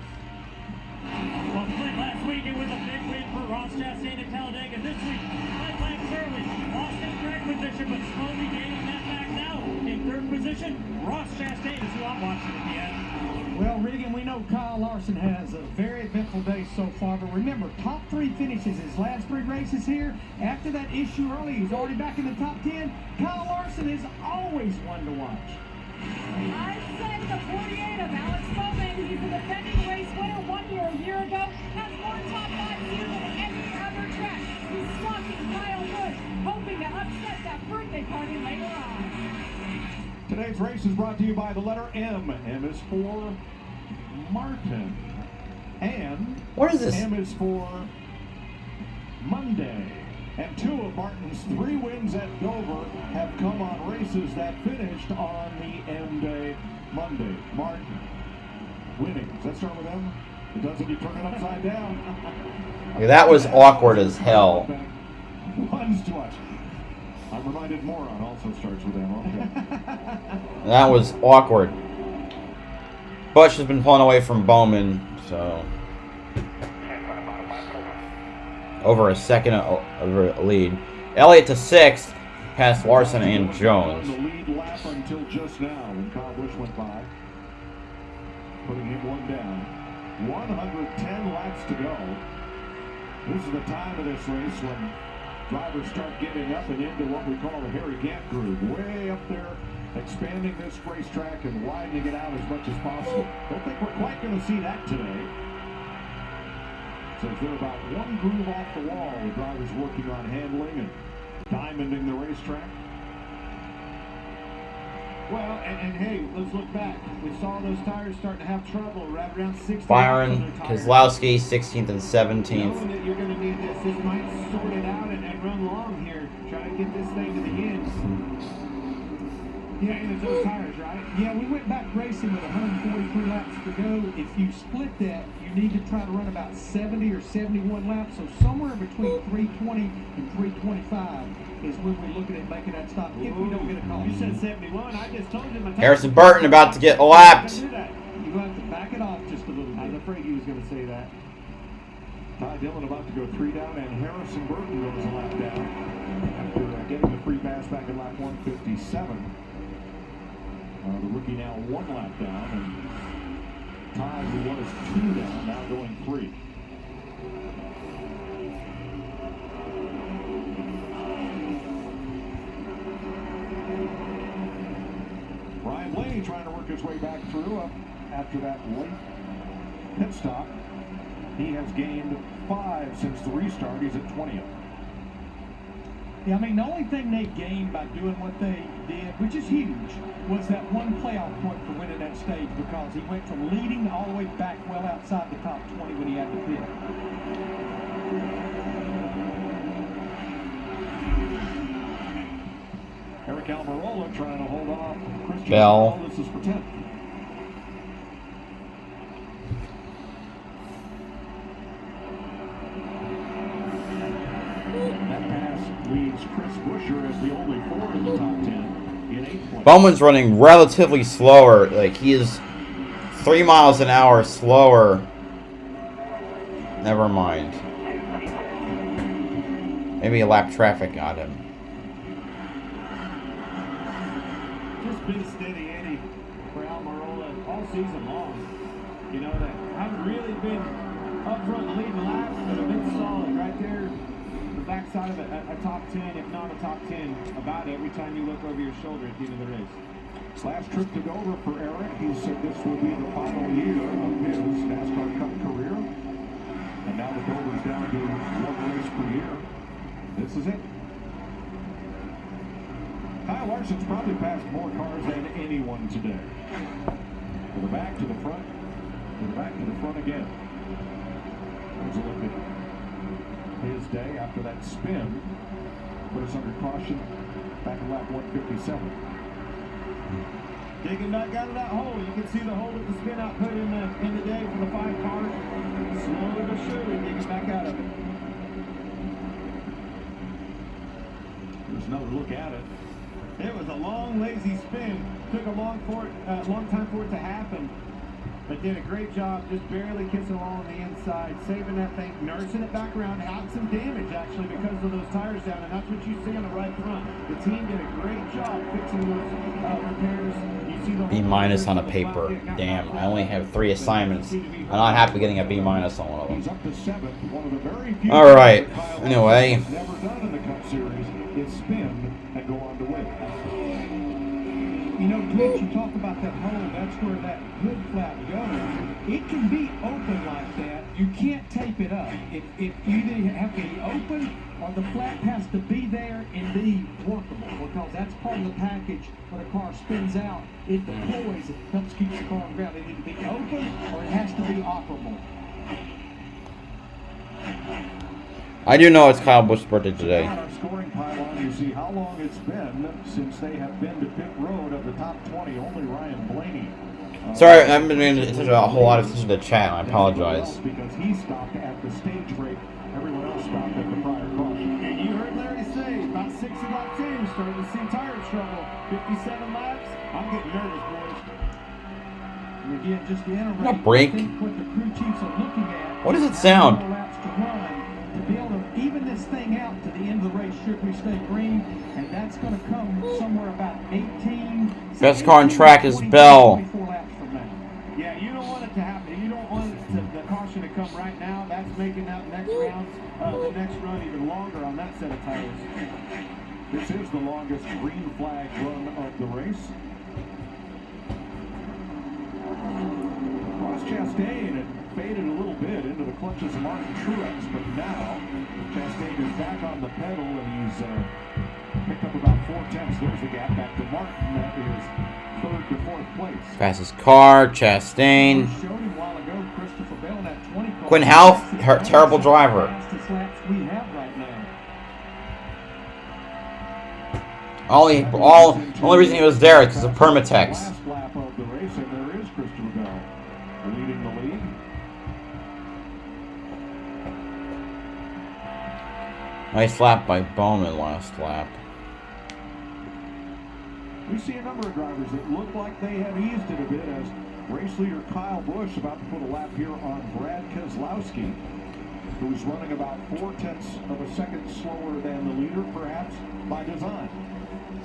Well, Flint last week it was a big win for Ross Chastain at Talladega. This week, 5 laps early, lost his track position, but slowly gaining that back now. In 3rd position, Ross Chastain is who I'm watching at the end. Well, Regan, we know Kyle Larson has a very eventful day so far, but remember, top 3 finishes his last 3 races here. After that issue early, he's already back in the top 10. Kyle Larson is always one to watch. I said the 48 of Alex Bowman. He's a defending race winner 1 year. A year ago, has more top 5s here than any other track. He's stalking Kyle Busch, hoping to upset that birthday party later on. Today's race is brought to you by the letter M. M is for Martin. And what is this? M is for Monday. And 2 of Martin's 3 wins at Dover have come on races that finished on the M day Monday. Martin winning. Does that start with M? It doesn't. You turn it upside down. Okay, that was awkward as hell. One's to watch. I'm reminded Moron also starts with M. Okay. That was awkward. Busch has been pulling away from Bowman, so over a second of a lead. Elliott to 6th, past Larson and Jones. The lead lap until just now when Kyle Busch went by, putting him 1 down. 110 laps to go. This is the time of this race when drivers start getting up and into what we call the Harry Gant groove. Way up there, expanding this racetrack and widening it out as much as possible. Don't think we're quite going to see that today. So they're about 1 groove off the wall. The drivers working on handling and Diamonding the racetrack. Well, and hey, let's look back. We saw those tires starting to have trouble right around 60. Byron Keselowski, 16th and 17th. Knowing that you're going to need this. This might sort it out and run long here. Try to get this thing to the end. Yeah, and it's those tires, right? Yeah, we went back racing with 143 laps to go. If you split that, you need to try to run about 70 or 71 laps. So somewhere between 320 and 325 is when we're looking at making that stop if we don't get a call. You said 71. I just told you my Harrison Burton about to get lapped. You have to back it off just a little bit. I was afraid he was going to say that. Ty Dillon about to go 3 down, and Harrison Burton goes a lap down after getting the free pass back at lap 157. The rookie now 1 lap down, and Ty, who was 2 down, now going 3. Ryan Blaney trying to work his way back through after that late pit stop. He has gained 5 since the restart. He's at 20th. Yeah, I mean, the only thing they gained by doing what they did, which is huge, was that one playoff point for winning that stage, because he went from leading all the way back well outside the top 20 when he had to pit. Eric Almirola trying to hold off Christian Bell. This is for 10th. That pass leaves Chris Buescher as the only 4 in the top 10 in 8th place. Bowman's running relatively slower. Like, he is 3 miles an hour slower. Never mind. Maybe a lap traffic got him. Just been steady Eddie for Almirola all season long. You know, that haven't really been up front leading laps, but have been solid right there. The backside of a top 10, if not a top 10, about every time you look over your shoulder at the end of the race. Last trip to Dover for Eric. He said this will be the final year of his NASCAR Cup career. And now the Dover's down to 1 race per year. This is it. Kyle Larson's probably passed more cars than anyone today. To the back, to the front, to the back, to the front again. There's a look at his day after that spin. Put us under caution back at lap 157. Digging back out of that hole. You can see the hole with the spin out put in the day for the 5 cars. Slowly but surely digging back out of it. There's another look at it. It was a long, lazy spin. Took a long time for it to happen, but did a great job, just barely kissing along on the inside, saving that thing, nursing it back around, had some damage actually because of those tires down, and that's what you see on the right front. The team did a great job fixing those repairs. You see the B- on a paper. Damn, I only have 3 assignments. I'm not happy getting a B- on one of them. He's up to 7th, one of the very few. Alright, anyway. Never done in the Cup Series is spin and go on to win. You know, Glitch, you talk about that hole, that's where that hood flap goes. It can be open like that. You can't tape it up. It either have to be open or the flap has to be there and be workable, because that's part of the package when a car spins out. It deploys, it helps keep the car on ground. It needs to be open or it has to be operable. I do know it's Kyle Busch's birthday today. On our scoring pylon, you see how long it's been since they have been to pit road of the top 20. Only Ryan Blaney. Sorry, I haven't been paying attention to a whole lot of attention to the chat. I apologize. Because he stopped at the stage break. Everyone else stopped at the prior caution. And you heard Larry say, about 6 of lap 10, starting to see tire trouble. 57 laps. I'm getting nervous, boys. And again, just to iterate, What break? I think what the crew chiefs are looking at. What does it is sound? how many more laps to run to be able to even this thing out to the end of the race should we stay green, and that's going to come somewhere about 18. Best car on track is Bell. 24 laps from now. Yeah, you don't want it to happen. You don't want the caution to come right now. That's making that next round, the next run even longer on that set of tires. This is the longest green flag run of the race. Ross Chastain had faded a little bit into the clutches of Martin Truex, but now Chastain is back on the pedal and he's picked up about 4/10. There's the gap back to Martin. That is 3rd to 4th place. Fastest car, Chastain. Showed him a while ago, Christopher Bell in that 20 car. Quinn Half, terrible driver. Fastest laps we have right now. The only reason he was there is because of Permatex. Last lap of the race, and there is Christopher Bell leading the lead. Nice lap by Bowman last lap. We see a number of drivers that look like they have eased it a bit as race leader Kyle Busch about to put a lap here on Brad Keselowski, who's running about 4/10 of a second slower than the leader, perhaps by design.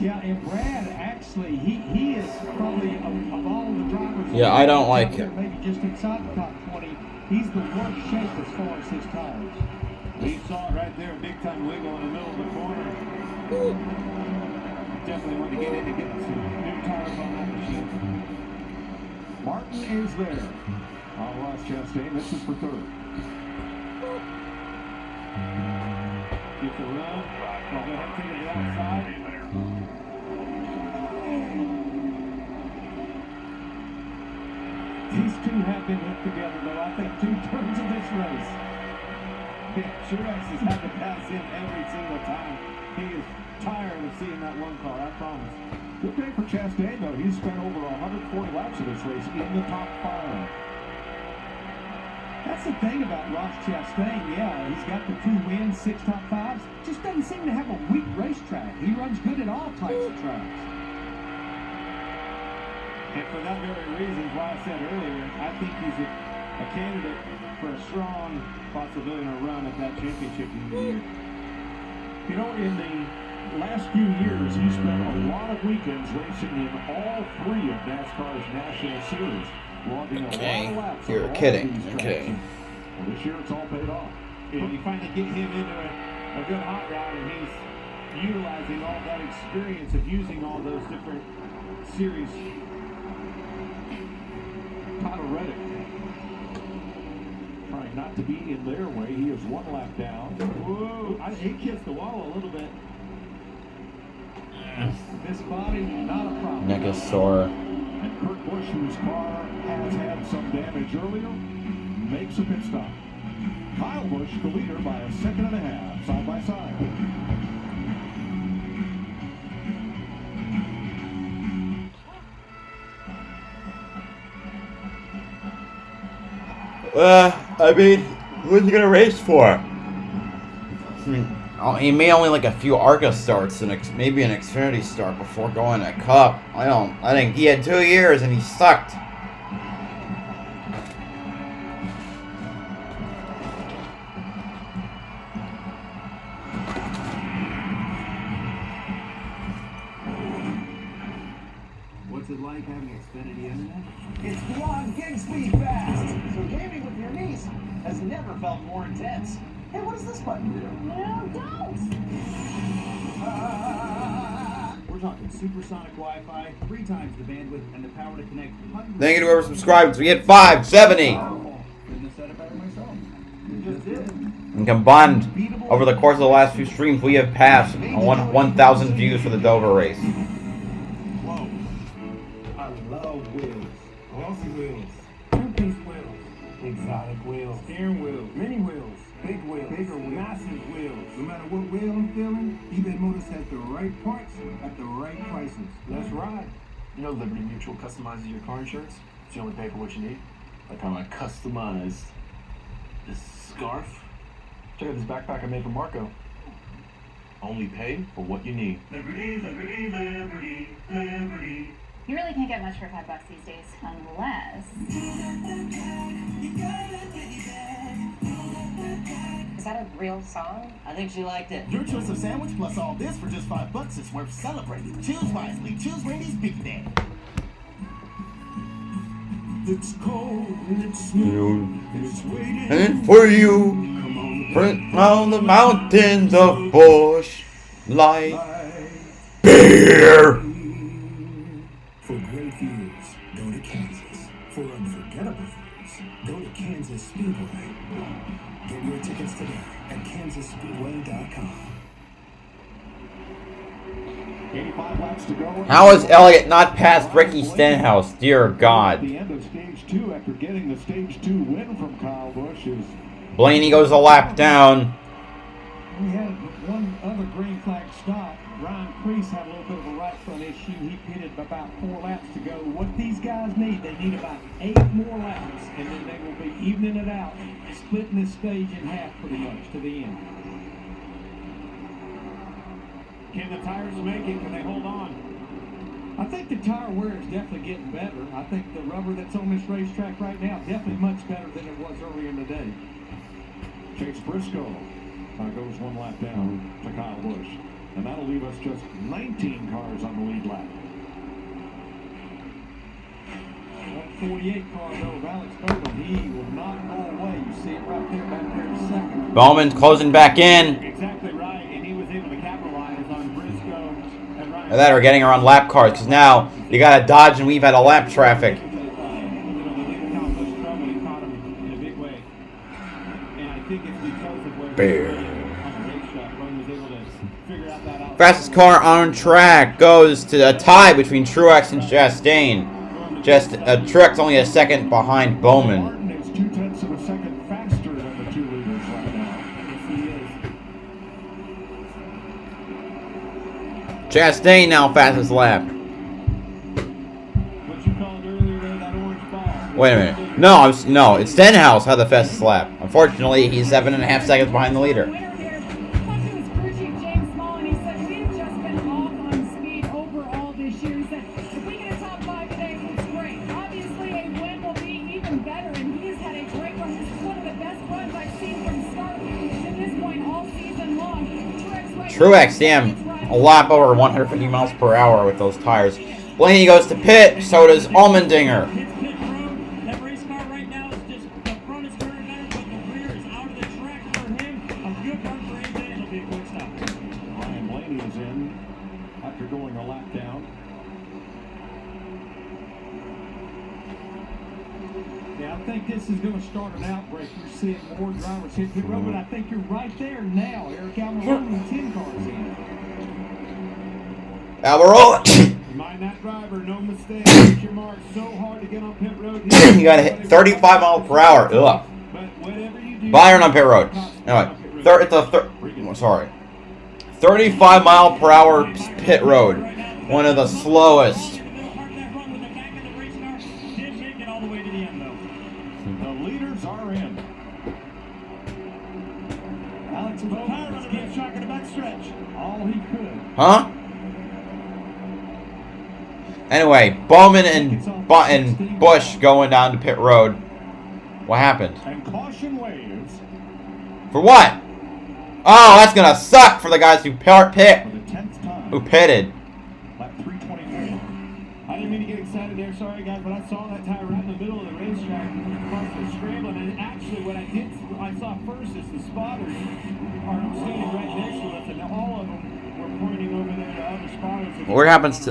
Yeah, and Brad, actually, he is probably, of all the drivers... Yeah, I don't like him. Maybe just inside the top 20, he's the worst shape as far as his tires. He saw it right there, big time wiggle in the middle of the corner. Definitely want to get in to get some new tires on that machine. Martin is there. Ross Chastain, this is for 3rd. Get the run. I'll go ahead and take it outside. These two have been hit together, though, I think 2 turns of this race. Truex has had to pass him every single time. He is tired of seeing that one car, I promise. Good day for Chastain, though. He's spent over 140 laps of this race in the top 5. That's the thing about Ross Chastain. Yeah, he's got the 2 wins, 6 top 5s. Just doesn't seem to have a weak racetrack. He runs good at all types of tracks. And for that very reason, why I said earlier, I think he's a candidate for a strong possibility in a run at that championship year. You know, in the last few years, he spent a lot of weekends racing in all 3 of NASCAR's National Series, logging a lot of laps. You're on all kidding. of these Okay. tracks. Well, this year it's all paid off. And you finally get him into a good hot rod, and he's utilizing all that experience of using all those different series. Tyler Reddick trying not to be in their way. He is 1 lap down. Whoa, he kissed the wall a little bit. This body, not a problem. Neck is sore. And Kurt Busch, whose car has had some damage earlier, makes a pit stop. Kyle Busch, the leader, by a 1.5 seconds, side by side. I mean, who's he gonna race for? I mean, he made only like a few ARCA starts and maybe an Xfinity start before going to Cup. I think he had 2 years and he sucked. What's it like having Xfinity internet? It's beyond gig speed fast. So gaming with your niece has never felt more intense. Hey, what does this button do? No, don't! We're talking supersonic Wi-Fi, 3 times the bandwidth, and the power to connect hundreds. Thank you to whoever subscribed. We hit 570. Couldn't have said it better myself. You just did. And combined, over the course of the last few streams, we have passed 1,000 views for the Dover race. Whoa. I love wheels. Glossy wheels. Two-piece wheels. Exotic wheels. Steering wheels. Mini wheels. Big wheels. Bigger wheels. Massive wheels. No matter what wheel I'm feeling, eBay Motors has the right parts at the right prices. Let's ride. You know Liberty Mutual customizes your car insurance? So you only pay for what you need. Like how I customized this scarf. Check out this backpack I made for Marco. Only pay for what you need. Liberty, liberty, liberty, liberty. You really can't get much for $5 these days, unless... Is that a real song? I think she liked it. Your choice of sandwich plus all this for just $5 is worth celebrating. Choose wisely. Choose Randy's Big Day. It's cold and it's smooth and it's waiting And for you, on the mountains of Bush Light Beer. For great views, go to Kansas. For unforgettable views, race. Go to Kansas Speedway. Get your tickets today at kansasspeedway.com. 85 laps to go. How is Elliott not past Ricky Stenhouse? Dear God. The end of stage 2 after getting the stage 2 win from Kyle Busch is Blaney goes a lap down. We had one other green flag stop. Ryan Preece had a little bit of a right front issue. He pitted about 4 laps to go. What these guys need, they need about 8 more laps, and then they will be evening it out, splitting this stage in half pretty much to the end. Can the tires make it? Can they hold on? I think the tire wear is definitely getting better. I think the rubber that's on this racetrack right now definitely much better than it was earlier in the day. Chase Briscoe goes 1 lap down to Kyle Busch. And that'll leave us just 19 cars on the lead lap. That 48 car though of Alex Bowman, he will not go away. You see it right there back there in second. Bowman's closing back in. Exactly right, and he was able to capitalize on Briscoe and Ryan. That are getting around lap cars because now you got to dodge and weave out of lap traffic. Fastest car on track goes to a tie between Truex and Chastain. Truex only a second behind Bowman. Martin is 0.2 of a second faster than the 2 leaders right now. Yes, he is. Chastain now fastest lap. What you called earlier there, that orange ball. Wait a minute. No, it's Stenhouse had the fastest lap. Unfortunately, he's 7.5 seconds behind the leader. Truex, damn, a lap over 150 miles per hour with those tires. Blaney goes to pit, so does Allmendinger. That race car right now is just, the front is very better, but the rear is out of the track for him. A good run for him, then it'll be a quick stop. Ryan Blaney is in after going a lap down. Yeah, I think this is going to start an outbreak. You're seeing more drivers hit pit road, but I think you're right there now. Eric Almirola, 10 cars in. Almirola. Mind that driver, no mistake. Hit your mark so hard to get on pit road. You got to hit 35 miles per hour. Ugh. But whatever you do, Byron on pit road. Anyway, sorry. 35 mile per hour pit road. One of the slowest. The leaders are in. Alex Bowman was getting shock in the backstretch. All he could. Huh? Anyway, Bowman and Busch going down to pit road. What happened? And caution waves. For what? Oh, that's gonna suck for the guys who who pitted. Lap 324. I didn't mean to get excited there, sorry guys, but I saw that tire right in the middle of the racetrack. Cars were scrambling, and actually what I saw first is the spotters are standing right next to us, and all of them were pointing over there to other spotters. What happens to...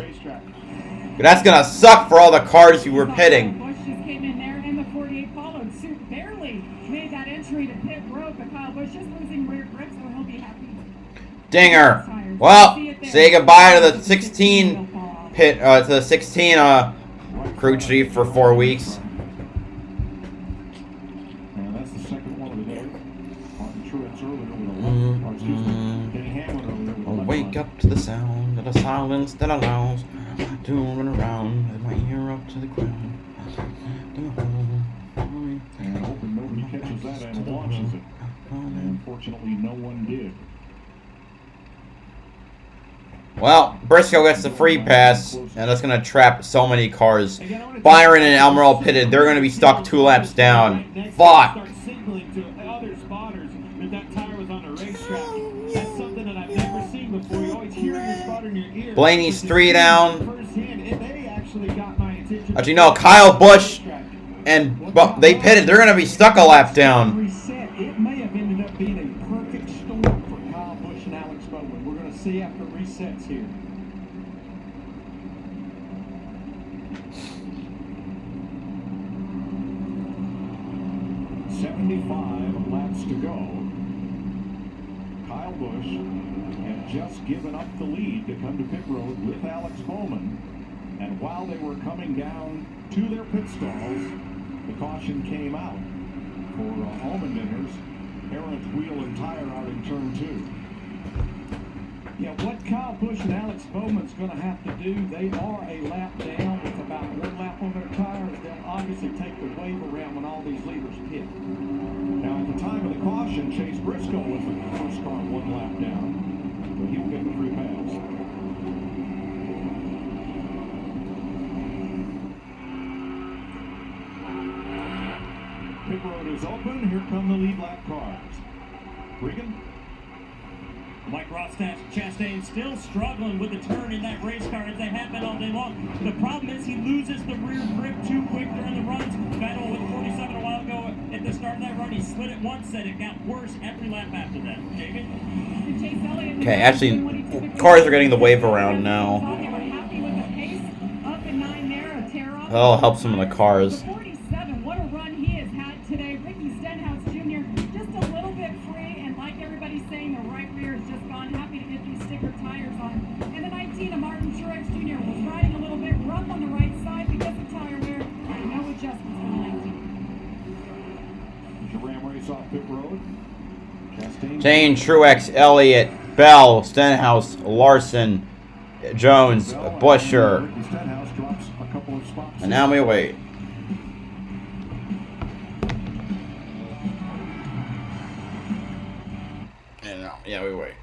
That's gonna suck for all the cars who were pitting. Busch just came in there, and the 48 followed suit. Barely made that entry to pit road, but Kyle Busch just losing rear grip, so he'll be happy. Dinger. Well, say goodbye to the 16 crew chief for 4 weeks. And that's the second one of the day. Martin Truex earlier with a Denny Hamlin earlier with a left Wake up to the sound of the silence that allows to run around with my ear up to the ground. And hoping nobody catches that and launches it. And unfortunately, no one did. Well, Briscoe gets the free pass, and that's going to trap so many cars. Byron and Almirola pitted. They're going to be stuck 2 laps down. Fuck. Start signaling to other spotters that tire was on the racetrack. That's something that I've never seen before. You always hear your spotter in your ear. Blaney's 3 down. Firsthand, and they actually got my attention. Actually, no, Kyle Busch and they pitted. They're going to be stuck a lap down. It may have ended up being a perfect storm for Kyle Busch and Alex Bowman. We're going to see after resets here. 75 laps to go. Kyle Busch had just given up the lead to come to pit road with Alex Bowman. And while they were coming down to their pit stalls, the caution came out for Allmendinger's errant wheel and tire out in turn 2. Yeah, what Kyle Busch and Alex Bowman's going to have to do, they are a lap down with about 1 lap on their tires. They'll obviously take the wave around when all these leaders pit. Now, at the time of the caution, Chase Briscoe was the first car 1 lap down, but he'll get the free pass. Pit road is open. Here come the lead lap cars. Regan? Mike Chastain still struggling with the turn in that race car as they have been all day long. The problem is he loses the rear grip too quick during the runs. Vettel with 47 a while ago at the start of that run, he slid it once, and it got worse every lap after that. Jacob? Okay, actually, cars are getting the wave around now. That'll help some of the cars. 47, what a run he has had today. Ricky Stenhouse Jr. just a little bit free, and like everybody's saying, the right rear has just gone. Happy to get these sticker tires on. And the 19 of BowserJrX Jr. was riding a little bit rough on the right side because of tire wear. No adjustments on the 19. Ram race off pit road. Chastain. Jane, Truex, Elliott, Bell, Stenhouse, Larson, Jones, Busher. Ricky Stenhouse drops a couple of spots. And now we wait. And now, yeah, we wait.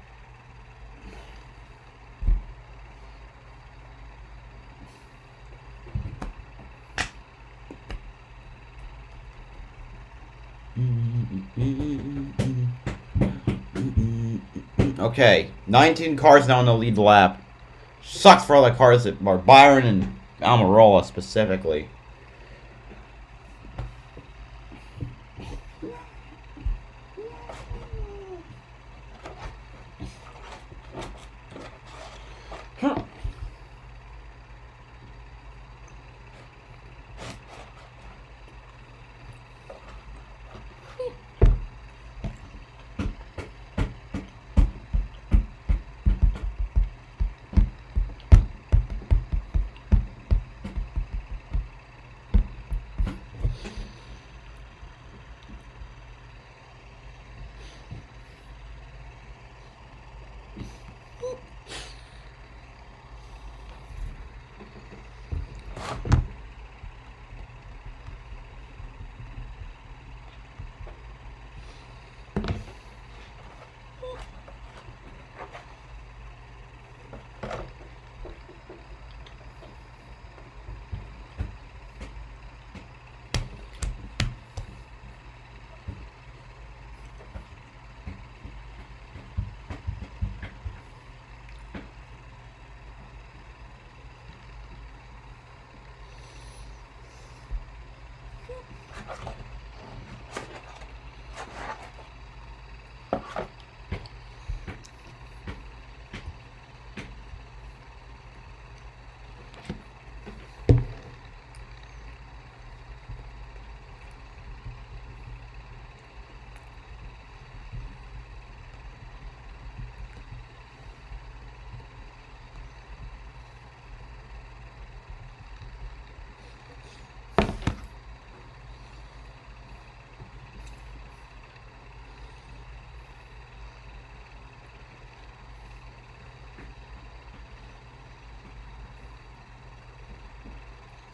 Okay, 19 cars now in the lead lap. Sucks for all the cars that are Byron and Almirola specifically.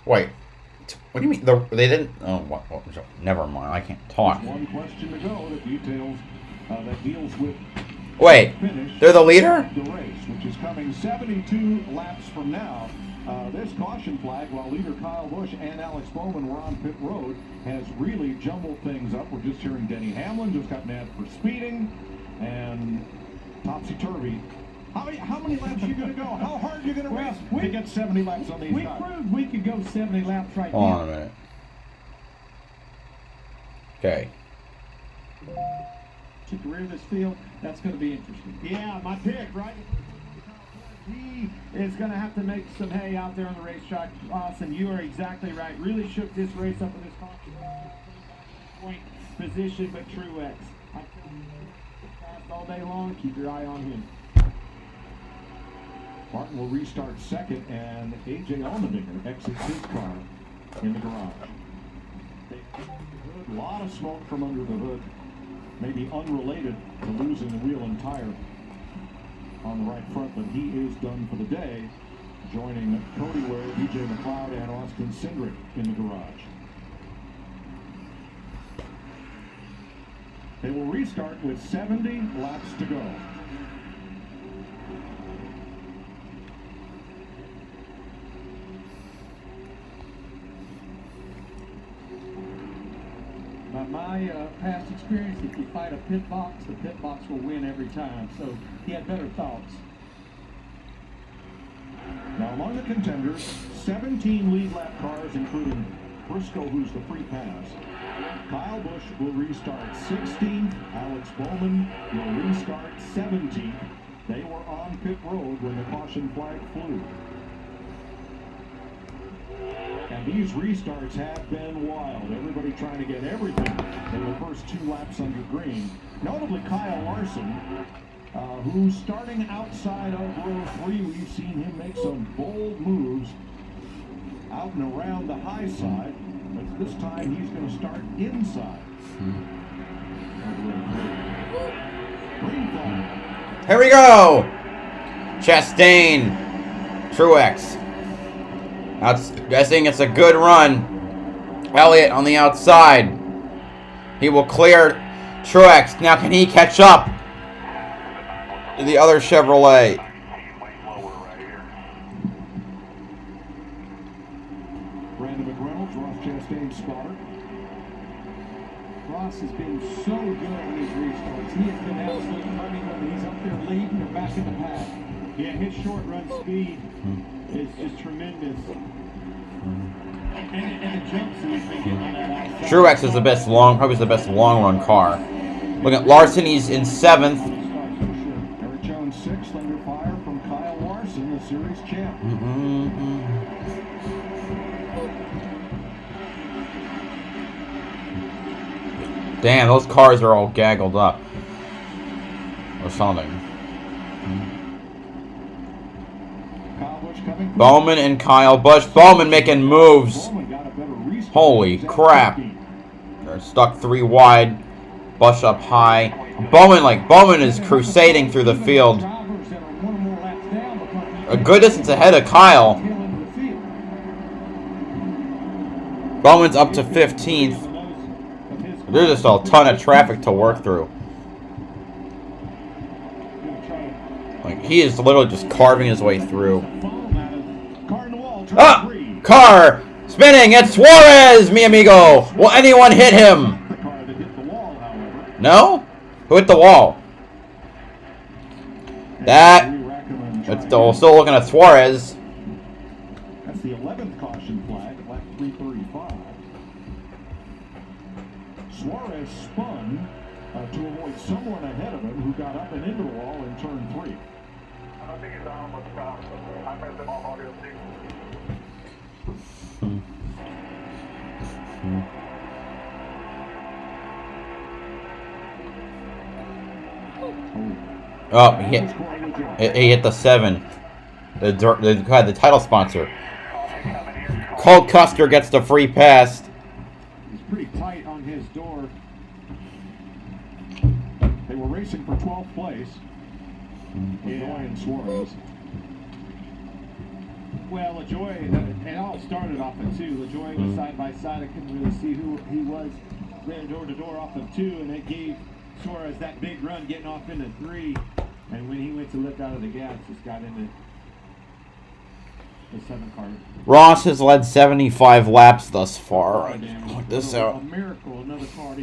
Wait, what do you mean? They didn't? Oh, what? Never mind. I can't talk. There's one question to go that deals with. Wait, they're the leader? The race, which is coming 72 laps from now. This caution flag, while leader Kyle Busch and Alex Bowman were on pit road, has really jumbled things up. We're just hearing Denny Hamlin just got mad for speeding, and topsy-turvy. How many laps are you going to go? How hard are you going to race to get 70 laps on these We cars? proved we could go 70 laps right Hold now. on a minute. Okay. To the rear of this field, that's going to be interesting. Yeah, my pick, right? He is going to have to make some hay out there on the racetrack. Austin, you are exactly right. Really shook this race up with his caution point. position, but Truex. Fast all day long, keep your eye on him. Martin will restart second, and A.J. Allmendinger exits his car in the garage. A lot of smoke from under the hood, maybe unrelated to losing the wheel and tire on the right front, but he is done for the day, joining Cody Ware, B.J. McLeod, and Austin Cindric in the garage. They will restart with 70 laps to go. By my past experience, if you fight a pit box, the pit box will win every time. So he had better thoughts. Now among the contenders, 17 lead lap cars, including Briscoe, who's the free pass. Kyle Busch will restart 16th. Alex Bowman will restart 17th. They were on pit road when the caution flag flew. And these restarts have been wild. Everybody trying to get everything. They were first 2 laps under green. Notably Kyle Larson, who's starting outside of row 3. We've seen him make some bold moves out and around the high side, but this time he's going to start inside. Green flag. Here we go. Chastain, Truex. I'm guessing it's a good run. Elliott on the outside. He will clear Truex. Now can he catch up to the other Chevrolet? Brandon McReynolds, Ross Chastain's spotter. Ross has been so good in these restarts. He has been absolutely running when he's up there leading or back in the pack. Yeah, his short run speed is just tremendous. And the jumps that he's been getting on that outside. Truex is the best probably the best long run car. Look at Larson, he's in 7th. Eric Jones 6th under fire from Kyle Larson, the series champ. Damn, those cars are all gaggled up. Or something. Bowman and Kyle Busch. Bowman making moves. Holy crap. They're stuck 3 wide. Busch up high. Bowman is crusading through the field. A good distance ahead of Kyle. Bowman's up to 15th. There's just a ton of traffic to work through. Like, he is literally just carving his way through. Ah! Car! Spinning! It's Suarez, mi amigo! Will anyone hit him? No? Who hit the wall? It's still looking at Suarez. That's the 11th caution flag at lap 335. Suarez spun to avoid someone ahead of him who got up and into the wall in turn 3. I think it's almost stopped. I pressed the ball audio 6. Oh, he hit the 7. The title sponsor. Cole Custer gets the free pass. He's pretty tight on his door. They were racing for 12th place. LaJoie and Suarez. Well, LaJoie, it all started off of 2. LaJoie was side by side. I couldn't really see who he was. Ran door to door off of 2, and it gave Suarez that big run getting off into 3. And when he went to look out of the gas, just got into the 7 car. Ross has led 75 laps thus far. Check this out.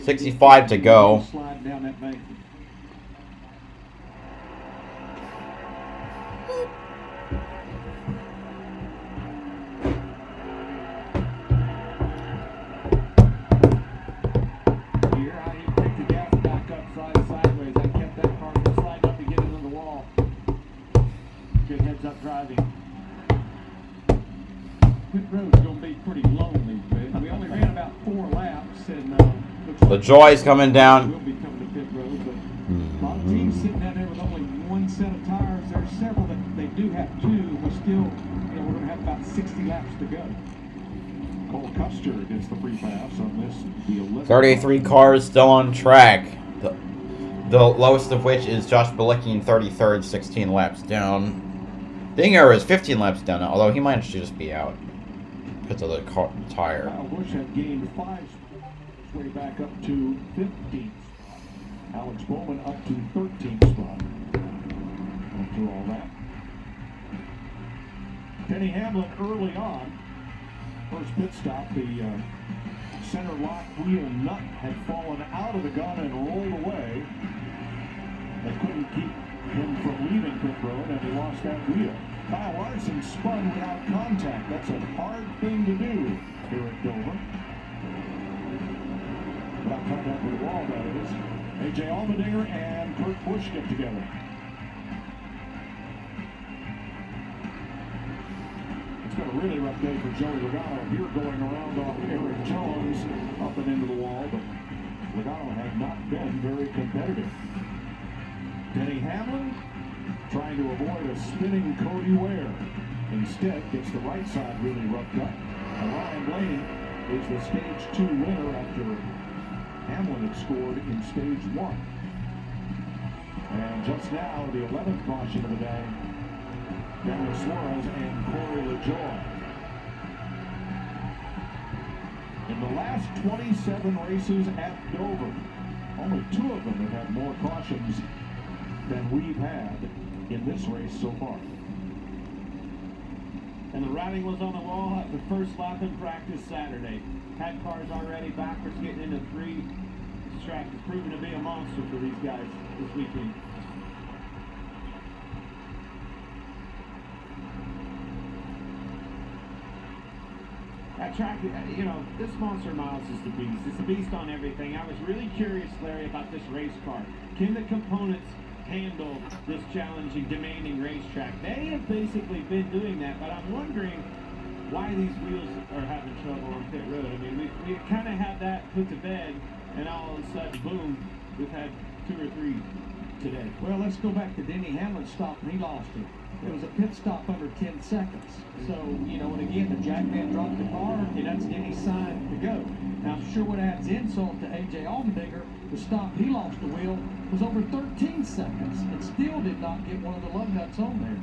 65 to go. Slide down that bank. Driving. Pit road's going to be pretty lonely. We only ran about 4 laps, The joy's coming down. Will be coming to pit road, but a lot of teams sitting out there with only one set of tires. There's several that they do have two, but still, we're going to have about 60 laps to go. Cole Custer gets the free pass on this. The 11th 33 cars still on track. The lowest of which is Josh Bilicki in 33rd, 16 laps down. Dinger is 15 laps down, although he might actually just be out because of the tire. Kyle Busch had gained 5 spots, way back up to 15th spot. Alex Bowman up to 13th spot. After all that. Denny Hamlin early on. First pit stop, the center lock wheel nut had fallen out of the gun and rolled away. They couldn't keep him from leaving pit road, and he lost that wheel. Kyle Larson spun without contact. That's a hard thing to do here at Dover. Without contact with the wall, that is. A.J. Allmendinger and Kurt Busch get together. It's been a really rough day for Joey Logano here, going around off Eric Jones up and into the wall, but Logano had not been very competitive. Denny Hamlin trying to avoid a spinning Cody Ware. Instead, gets the right side really roughed up. And Ryan Blaney is the stage 2 winner after Hamlin had scored in stage 1. And just now, the 11th caution of the day, Daniel Suarez and Corey LaJoie. In the last 27 races at Dover, only 2 of them have had more cautions than we've had in this race so far. And the writing was on the wall at the first lap in practice Saturday. Had cars already backwards getting into 3. This track is proving to be a monster for these guys this weekend. That track, this Monster Miles is the beast. It's the beast on everything. I was really curious, Larry, about this race car. Can the components handle this challenging, demanding racetrack? They have basically been doing that, but I'm wondering why these wheels are having trouble on pit road. I mean, we kind of had that put to bed, and all of a sudden, boom, we've had 2 or 3 today. Well, let's go back to Denny Hamlin's stop, and he lost it. It was a pit stop under 10 seconds. So, and again, the jackman dropped the car, and that's Denny's sign to go. Now, I'm sure what adds insult to A.J. Allmendinger, the stop he lost the wheel was over 13 seconds, and still did not get one of the lug nuts on there.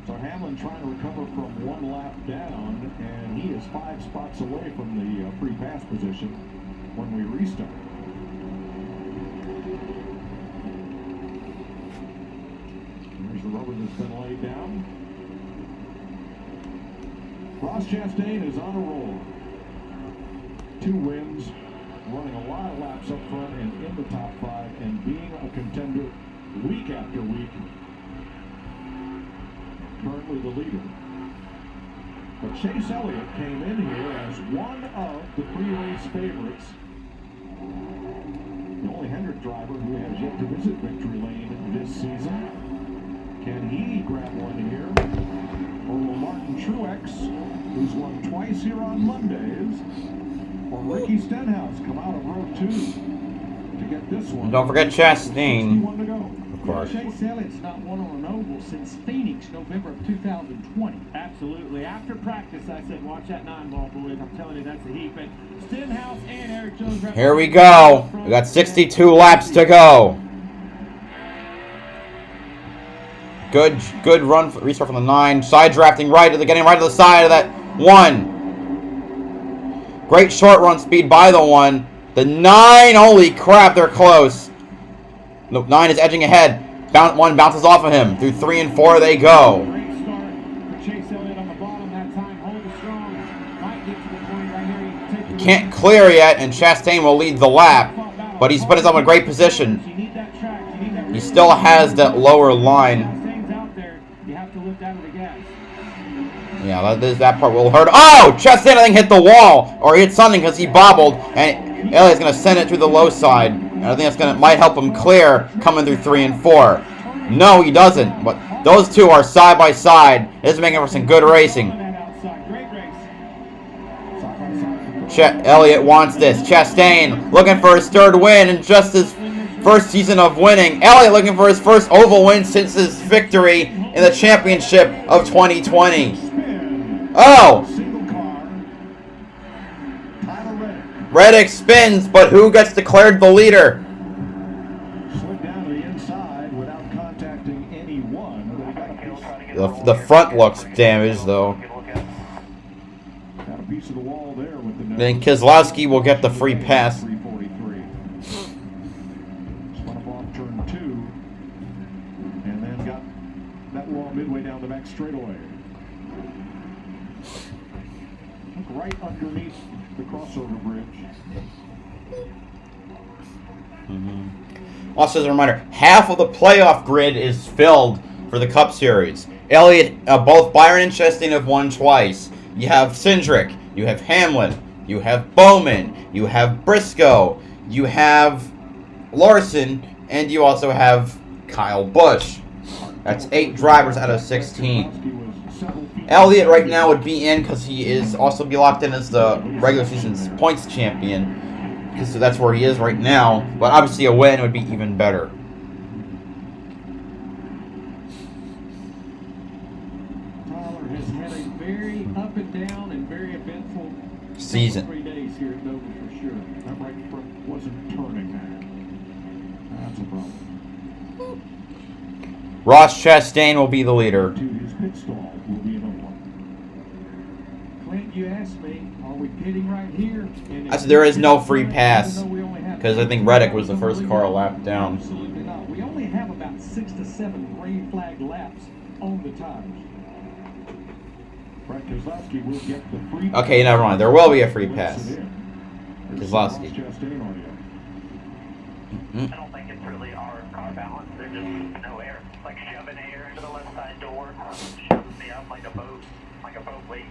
So Hamlin trying to recover from 1 lap down, and he is 5 spots away from the free pass position when we restart. There's the rubber that's been laid down. Ross Chastain is on a roll. 2 wins, running a lot of laps up front and in the top 5, and being a contender week after week. Currently the leader. But Chase Elliott came in here as one of the pre-race favorites. The only Hendrick driver who has yet to visit victory lane this season. Can he grab one here? Or will Martin Truex, who's won twice here on Mondays, or Ricky Stenhouse come out of row 2 to get this one? Don't forget Chastain. Of course. Chase Elliott's not won on an oval since Phoenix, November of 2020. Absolutely. After practice, I said, watch that 9-ball, boys. I'm telling you, that's a heat. But Stenhouse and Eric Jones. Here we go. We got 62 laps to go. Good run. Restart from the 9. Side drafting right. They're getting right to the side of that 1. Great short run speed by the 1. The 9. Holy crap, they're close. Nope, 9 is edging ahead. 1 bounces off of him. Through 3 and 4 they go. Great start for Chase Elliott on the bottom that time. Hold it strong. Might get to the point right here. He can't clear yet, and Chastain will lead the lap. But he's put himself in a great position. He still has that lower line. Yeah, that part will hurt. Oh! Chastain, I think, hit the wall. Or hit something because he bobbled. And Elliott's going to send it through the low side. And I think that's might help him clear coming through 3 and 4. No, he doesn't. But those two are side by side. This is making for some good racing. Elliott wants this. Chastain looking for his third win in just his first season of winning. Elliott looking for his first oval win since his victory in the championship of 2020. Oh! Reddick spins, but who gets declared the leader? Slid down to the inside without contacting anyone. The front looks damaged, though. Got a piece of the wall there with the Then Keselowski will get the free pass. 343. Spun up off turn 2, and then got that wall midway down the back straightaway. Right underneath the crossover bridge. Also, as a reminder, half of the playoff grid is filled for the Cup Series. Elliott, both Byron and Chastain have won twice. You have Cindric, you have Hamlin, you have Bowman, you have Briscoe, you have Larson, and you also have Kyle Busch. That's 8 drivers out of 16. Elliott right now would be in because he is also be locked in as the regular season's points champion, because that's where he is right now. But obviously a win would be even better. Tyler has had a very up and down and very eventful Season. 3 days here at Dover for sure. That right front wasn't turning there. That's a problem. Ross Chastain will be the leader. To his pit stall will be another one. Clint, you asked me, are we pitting right here? And Actually, there is no free pass because I think Reddick was the first car a lap down. Absolutely not. We only have about 6 to 7 green flag laps on the tires. Brad Keselowski will get the free Okay, never mind. There will be a free pass. Keselowski. I don't think it's really our car balance. There's just no air. It's like shoving air into the left side door. Shoves me up like a boat leak.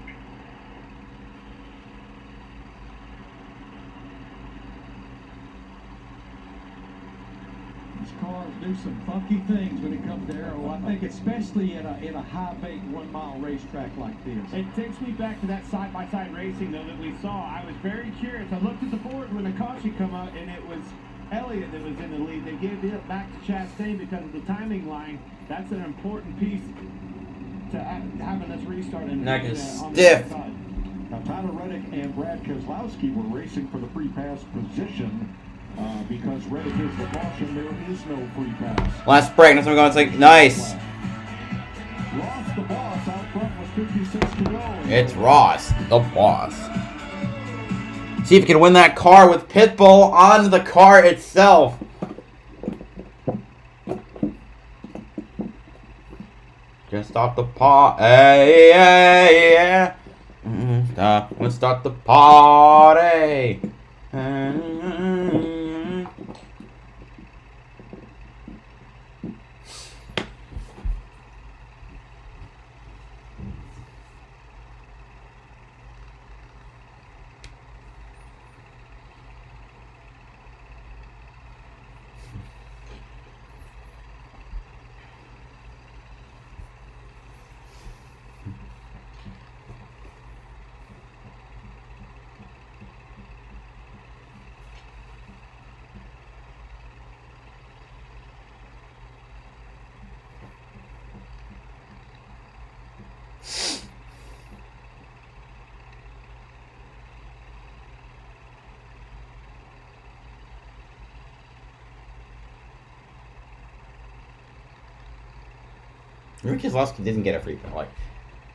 These cars do some funky things when it comes to aero. I think especially in a high-bake 1 mile racetrack like this. It takes me back to that side-by-side racing, though, that we saw. I was very curious. I looked at the board when the caution come out, and it was Elliott that was in the lead. They gave it back to Chastain because of the timing line. That's an important piece to having us restart. Neck is stiff. Now, Tyler Reddick and Brad Keselowski were racing for the free pass position. Because Reddick is the caution, there is no free pass. Last break, that's what we're going to take. Nice. Ross, the boss, out front with 56 to go. It's Ross, the boss. See if he can win that car with Pitbull on the car itself. Gonna stop the party. Gonna start the party. Maybe Keselowski didn't get a free pass. Like,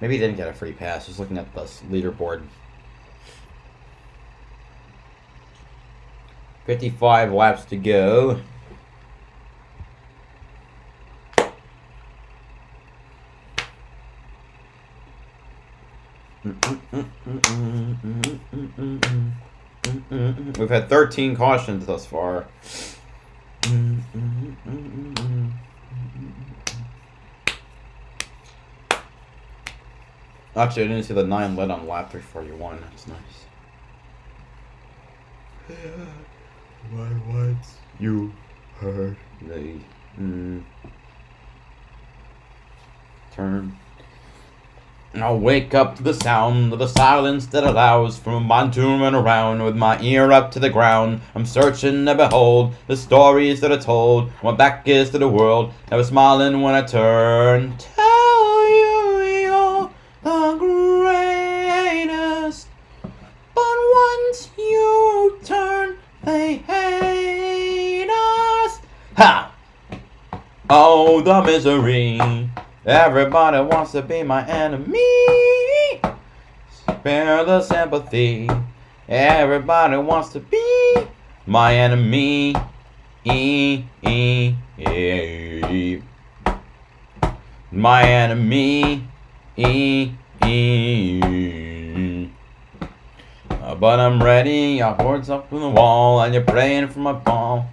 maybe he didn't get a free pass. Just looking at the leaderboard. 55 laps to go. We've had 13 cautions thus far. Actually, I didn't see the 9 lit on lap 341. That's nice. Why once you heard me turn. And I'll wake up to the sound of the silence that allows for mine to run around with my ear up to the ground. I'm searching to behold the stories that are told. My back is to the world, never smiling when I turn. Tell you you're the greatest, but once you turn, they hate us. Ha! Oh, the misery. Everybody wants to be my enemy. Spare the sympathy. Everybody wants to be my enemy. My enemy. But I'm ready. Your board's up on the wall, and you're praying for my ball.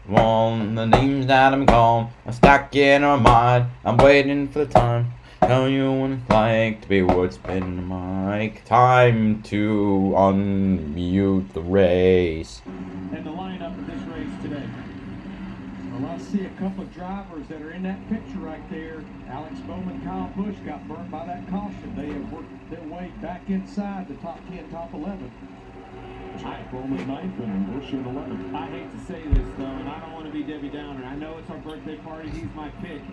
The names that I'm called are stuck in our mind. I'm waiting for the time. Tell you what it's like to be what's been in the mic. Time to unmute the race. And the lineup of this race today. Well, I see a couple of drivers that are in that picture right there. Alex Bowman, Kyle Busch got burnt by that caution. They have worked their way back inside the top 10, top 11. Bowman 9th and Busch at 11th. I hate to say this, though, and I don't want to be Debbie Downer. I know it's our birthday party. He's my pick.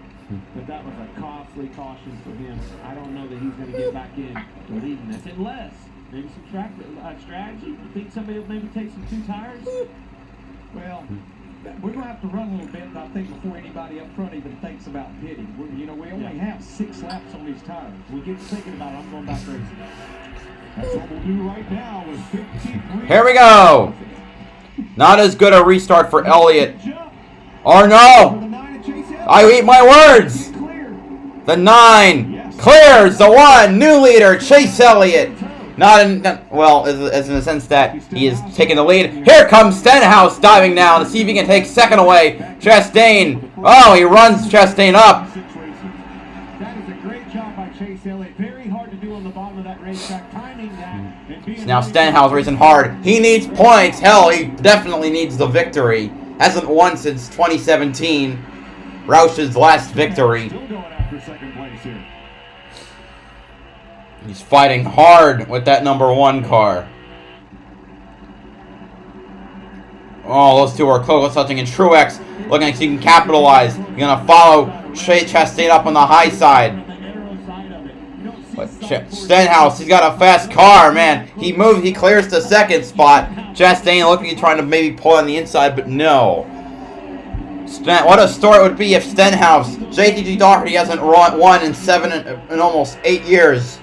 But that was a costly caution for him. I don't know that he's going to get back in to leading this. Unless, maybe some strategy. I think somebody will maybe take some 2 tires. Well, we're going to have to run a little bit, I think, before anybody up front even thinks about pitting. We only have 6 laps on these tires. We get thinking about it, I'm going back racing. That's what we'll do right now with 53. Here we go. Not as good a restart for Elliott. Or no. I eat my words. The 9 clears the 1. New leader, Chase Elliott. Not in, well, as in the sense that he is taking the lead. Here comes Stenhouse diving down to see if he can take second away. Chastain. Oh, he runs Chastain up. That is a great job by Chase Elliott. Very hard to do on the bottom of that racetrack. Timing that and being Now Stenhouse racing hard. He needs points. Hell, he definitely needs the victory. Hasn't won since 2017. Roush's last victory. Still going after second place here. He's fighting hard with that number 1 car. Oh, those two are close touching, and Truex looking like he can capitalize. You're gonna follow Chastain up on the high side. But Stenhouse, he's got a fast car, man. He moves, he clears the second spot. Chastain looking like he's trying to maybe pull on the inside, but no. What a story it would be if Stenhouse, JTG Doherty hasn't won in almost 8 years.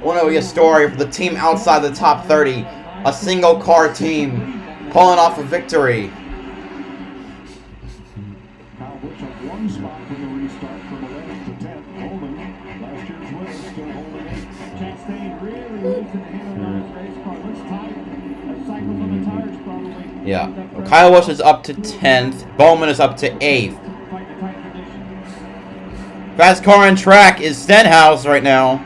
Wouldn't it be a story for the team outside the top 30? A single car team pulling off a victory. Kyle Busch up 1 spot from the restart from 11th to 10th. Bowman, last year's winner, still holding 8. Chastain really losing the handle on his race car. Looks tight. Cycles on the tires probably. Yeah. Kyle Busch is up to 10th. Bowman is up to 8th. Fast car on track is Stenhouse right now.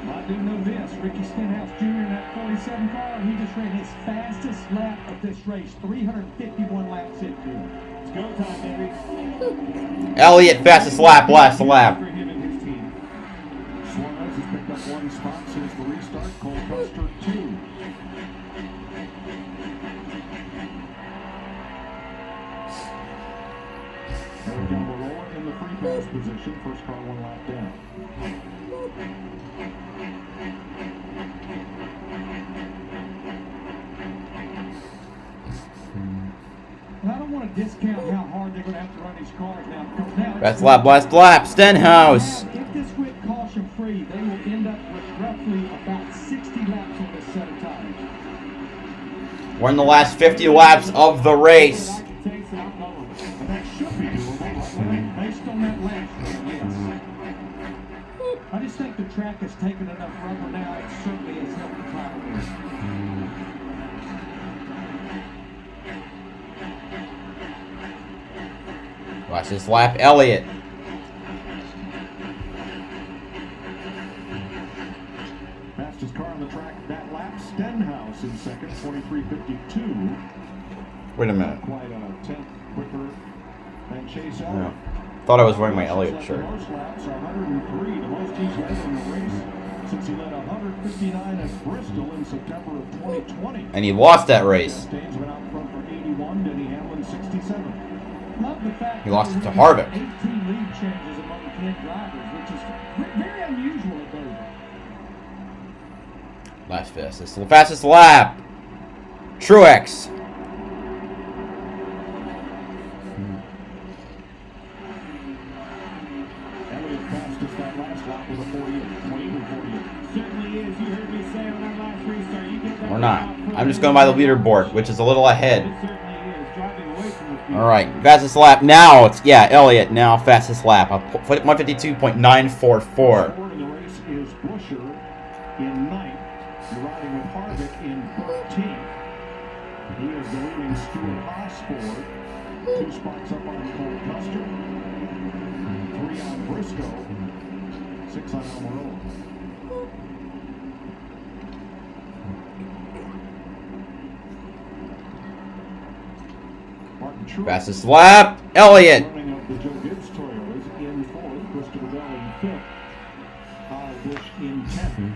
I do know this. Ricky Stenhouse Jr. in that 47 car, he just ran his fastest lap of this race. 351 laps into it. It's go time, baby. Elliott fastest lap, last lap. Suarez has picked up 1 spot since the restart. Cole Custer 2. Eric Almirola in the free pass position. First car 1 lap down. And I don't want to discount how hard they're going to have to run these cars now. Because now Best lap, last lap, Stenhouse. if this went caution free, they will end up with roughly about 60 laps on this set of tires. We're in the last 50 laps of the race. And that should be doable based on that last run, yes. I just think the track has taken enough rubber now. It certainly has helped the tire race. Watch this lap, Elliott. Fastest car on the track that lap, Stenhouse in second, 23.52. Wait a minute. Quite a tenth quicker than Chase Elliott. Thought I was wearing my Elliott shirt. Most laps, 103, the most he's led in the race since he led 159 at Bristol in September of 2020. And he lost that race. Chastain's been out front for 81, Denny Hamlin 67. Love the fact He lost it to that Harvick. 18 lead changes among 10 drivers, which is very unusual at Dover. Last fastest. The fastest lap. Truex. Elliott fastest that last lap with a 48, 20-48. Certainly is. You heard me say on our last restart, you get that Or not. I'm just going by the leaderboard, which is a little ahead. Alright, fastest lap. Now it's, yeah, Elliott now fastest lap. 152.944. Forward in the race is Busher in 9th. You're riding with Harvick in 13th. He is the leading Stuart Haas forward. 2 spots up on Cole Custer. 3 on Briscoe. 6 on Almirola. Fastest lap. Elliott. Running up the Joe Gibbs Toyotas in 4th. Christopher Bell in 5th. Kyle Busch in 10th.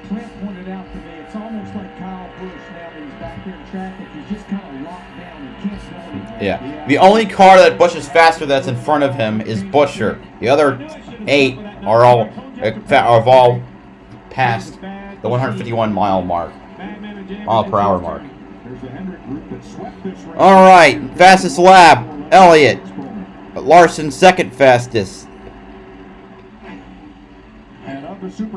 Clint pointed out to me, it's almost like Kyle Busch now that he's back there in traffic. He's just kind of locked down and can't go anywhere. Yeah. The only car that Busch is faster that's in front of him is Buscher. The other 8 are all past the 151 mile per hour mark. All right, fastest lap, Elliott. But Larson second fastest.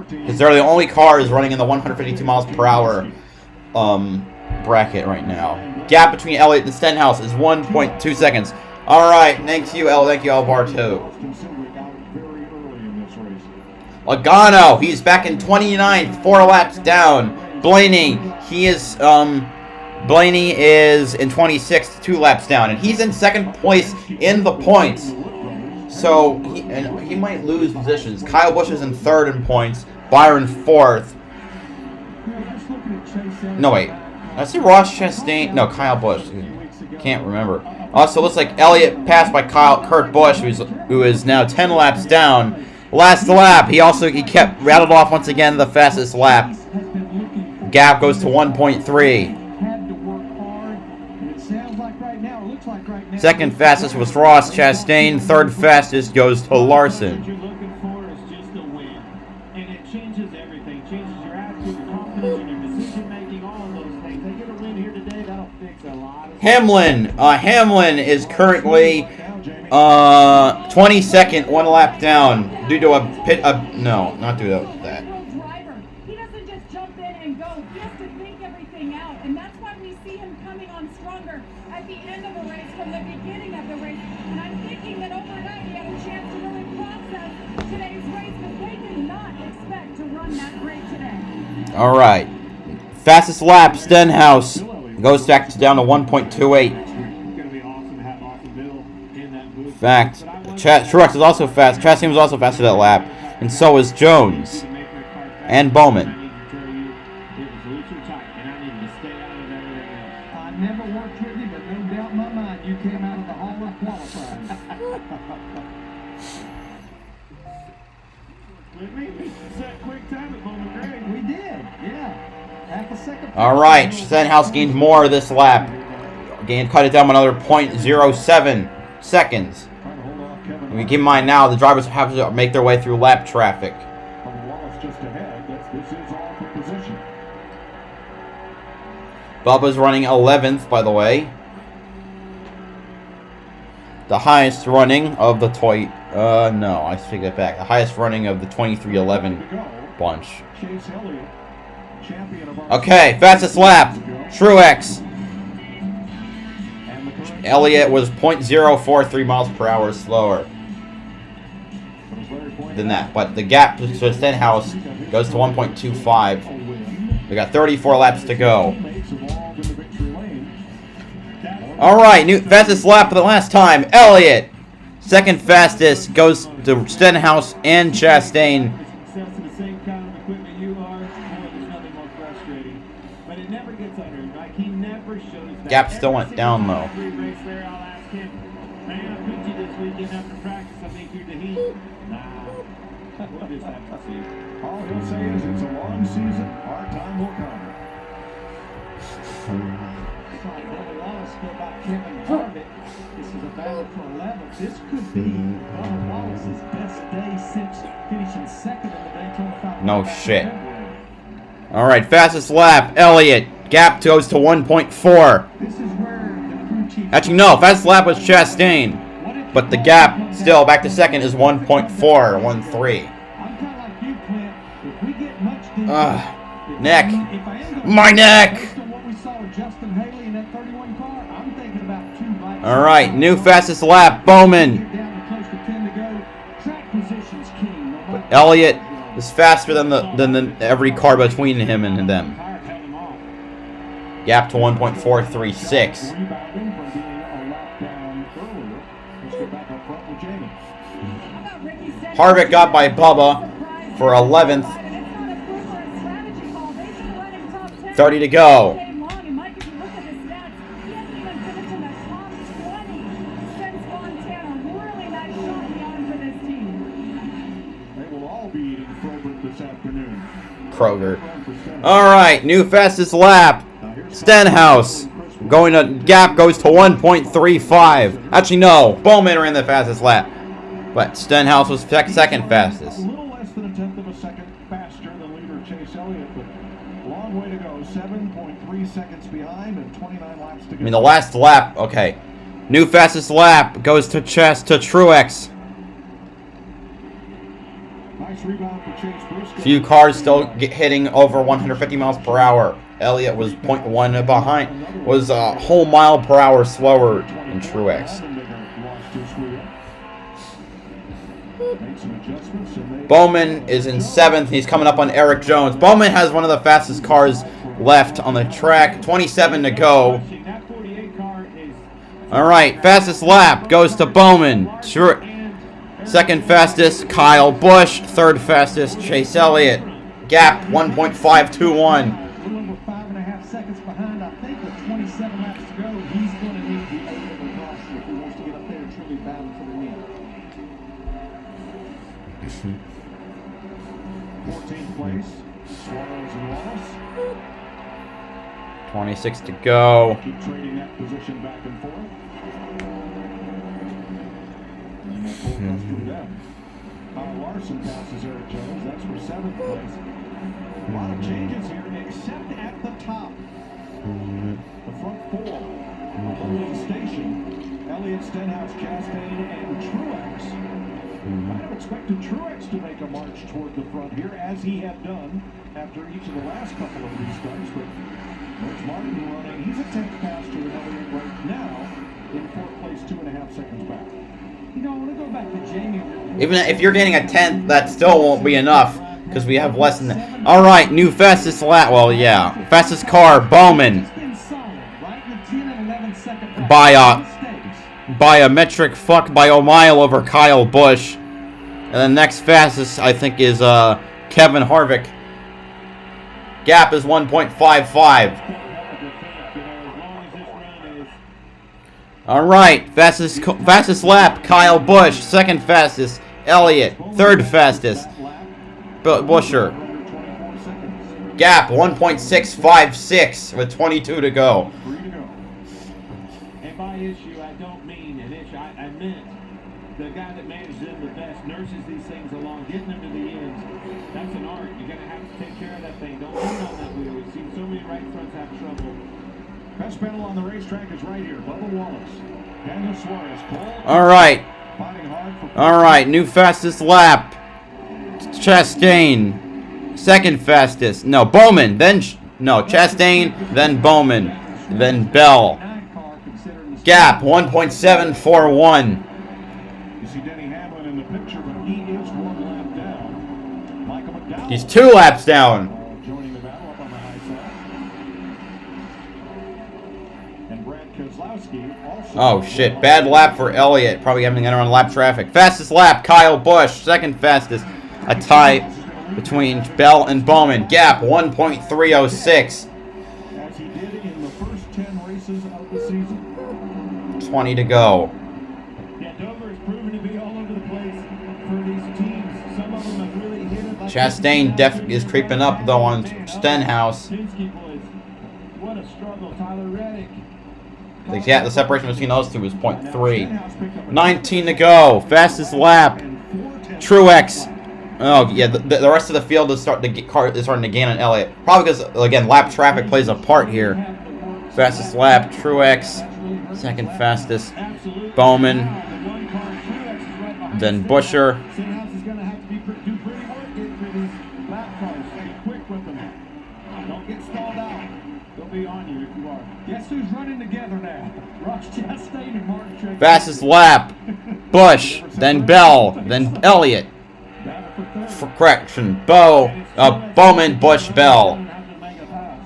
Because they're the only cars running in the 152 miles per hour bracket right now. Gap between Elliott and Stenhouse is 1.2 seconds. All right, thank you, Alberto. Logano, he's back in 29th, 4 laps down. Blaney, Blaney is in 26th, 2 laps down, and he's in second place in the points. So he might lose positions. Kyle Busch is in 3rd in points. Byron 4th. No wait, I see Ross Chastain. No, Kyle Busch. Can't remember. Also, looks like Elliott passed by Kurt Busch, who is now 10 laps down. Last lap, he kept rattled off once again the fastest lap. Gap goes to 1.3. Second fastest was Ross Chastain. 3rd fastest goes to Larson. What you're looking for is just a win. And it changes everything. Changes your attitude, your confidence, and your decision making, all of those things. They get a win here today, that'll fix a lot of Hamlin is currently 22nd, 1 lap down due to a pit. No, not due to that. He doesn't just jump in and go. He has to think everything out, and that's why we see him coming on stronger at the end of the race from the beginning of the race. And I'm thinking that overnight he had a chance to really process today's race because they did not expect to run that great today. All right, fastest lap, Stenhouse goes back down to 1.28. Fact, Truex is also fast. Chastain was also fast for that lap, and so is Jones and Bowman. I never worked with you, but no doubt in my mind you came out of the Hall of Qualifying. We did, yeah. Half a second. All right, Stenhouse gained more this lap. Cut it down by another 0.07 seconds. We keep in mind now the drivers have to make their way through lap traffic. Bubba's running 11th, by the way. The highest running of the no, I take that back. The highest running of the 23-11 bunch. Okay, fastest lap, Truex. Elliott was 0.043 miles per hour slower than that, but the gap to Stenhouse goes to 1.25. We got 34 laps to go. All right, new fastest lap for the last time. Elliott, second fastest, goes to Stenhouse and Chastain. Gap still went down though. weekend after practice, I think through the heat. Nah, we'll just have to see. All he'll say is it's a long season. Our time will come. Saw Bubba Wallace go by Kevin Harvick. This is a battle for 11th. This could be Bubba Wallace's best day since finishing second in the Daytona 500. No shit. Alright, fastest lap, Elliott. Gap goes to 1.4. This is where the crew chief. Actually, no, fastest lap was Chastain. But the gap still back to second is 1.4, 1.3. I'm kind of like you, Clint. If we get much deeper, Neck. My neck! based on what we saw with Justin Haley in that 31 car, I'm thinking about 2 laps. Alright, new fastest lap, Bowman. Down to close to 10 to go. Track position's king. No matter Elliott is faster than every car between him and them. Gap to 1.436. Rebounding from being a lap down earlier. Let's go back up front with Jamie. Harvick got by Bubba for 11th. 30 to go. They will all be eating Frobert this afternoon. Kroger. Alright, new fastest lap. Stenhouse. Going to gap goes to 1.35. Actually, no. Bowman ran the fastest lap. But Stenhouse was second fastest. A little less than a tenth of a second faster than leader Chase Elliott, but long way to go. 7.3 seconds behind and 29 laps to go. I mean, the last lap. Okay. New fastest lap goes to Truex. Nice rebound for Chase Briscoe. Few cars still hitting over 150 miles per hour. Elliott was 0.1 behind. Was a whole mile per hour slower than Truex. Bowman is in 7th. He's coming up on Eric Jones. Bowman has one of the fastest cars left on the track. 27 to go. Alright, fastest lap goes to Bowman. Second fastest, Kyle Busch. Third fastest, Chase Elliott. Gap 1.521. a little over 5.5 seconds behind. I think with 27 laps to go, he's going to need the 8 of the caution if he wants to get up there and truly battle for the win. 14th place, Suarez and Wallace. 26 to go. Keep trading that position back and forth. And that pole comes from them. Larson passes Eric Jones. That's for 7th place. A lot of changes here, except at the top. The front 4 holding station. Elliott, Stenhouse, Chastain, and Truex. Might have expected Truex to make a march toward the front here, as he had done after each of the last couple of restarts, but George Martin running. He's a 10th faster than Elliott right now in 4th place, 2.5 seconds back. You know, I want to go back to Jamie. Even if you're getting a 10th, that still won't be enough. Because we have less than that. Alright, new fastest lap. Well, yeah. Fastest car, Bowman. By a metric fuck by a mile over Kyle Busch. And the next fastest, I think, is Kevin Harvick. Gap is 1.55. Alright, fastest lap, Kyle Busch. Second fastest, Elliott. Third fastest, Buescher. Gap 1.656 with 22 to go. And by issue, I don't mean an issue. I meant the guy that manages them the best, nurses these things along, getting them to the ends. That's an art. You're going to have to take care of that thing. Don't lean on that wheel. We've seen so many right fronts have trouble. Best battle on the racetrack is right here. Bubba Wallace. Daniel Suarez. Alright. Alright, new fastest lap. Chastain. Second fastest. No, Bowman. Then, no, Chastain. Then Bowman. Then Bell. Gap 1.741. You see Denny Hamlin in the picture, but he is 1 lap down. Michael McDowell. He's 2 laps down. Joining the battle up on the high side. And Brad Keselowski also. Oh shit, bad lap for Elliott. Probably having to enter on lap traffic. Fastest lap, Kyle Busch. Second fastest. A tie between Bell and Bowman. Gap 1.306. As he did in the first 10 races of the season. 20 to go. Yeah, Dover has proven Chastain is creeping up though on Stenhouse. What a struggle, Tyler Reddick. Yeah, the separation between those two is 0.3. 19 to go. Fastest lap. Truex. Oh yeah, the rest of the field is starting to gain on Elliott. Probably because again lap traffic plays a part here. Fastest lap. Truex. Second fastest. Bowman. Then Busher. Stenhouse is going to have to do pretty work with his lap cars. Be quick with them. Don't get stalled out. They'll be on you if you are. Guess who's running together now? Ross Chastain and Martin Truex. Fastest lap. Busch. Then Bell. Then Elliott. Correction. Bowman, Busch, Bell.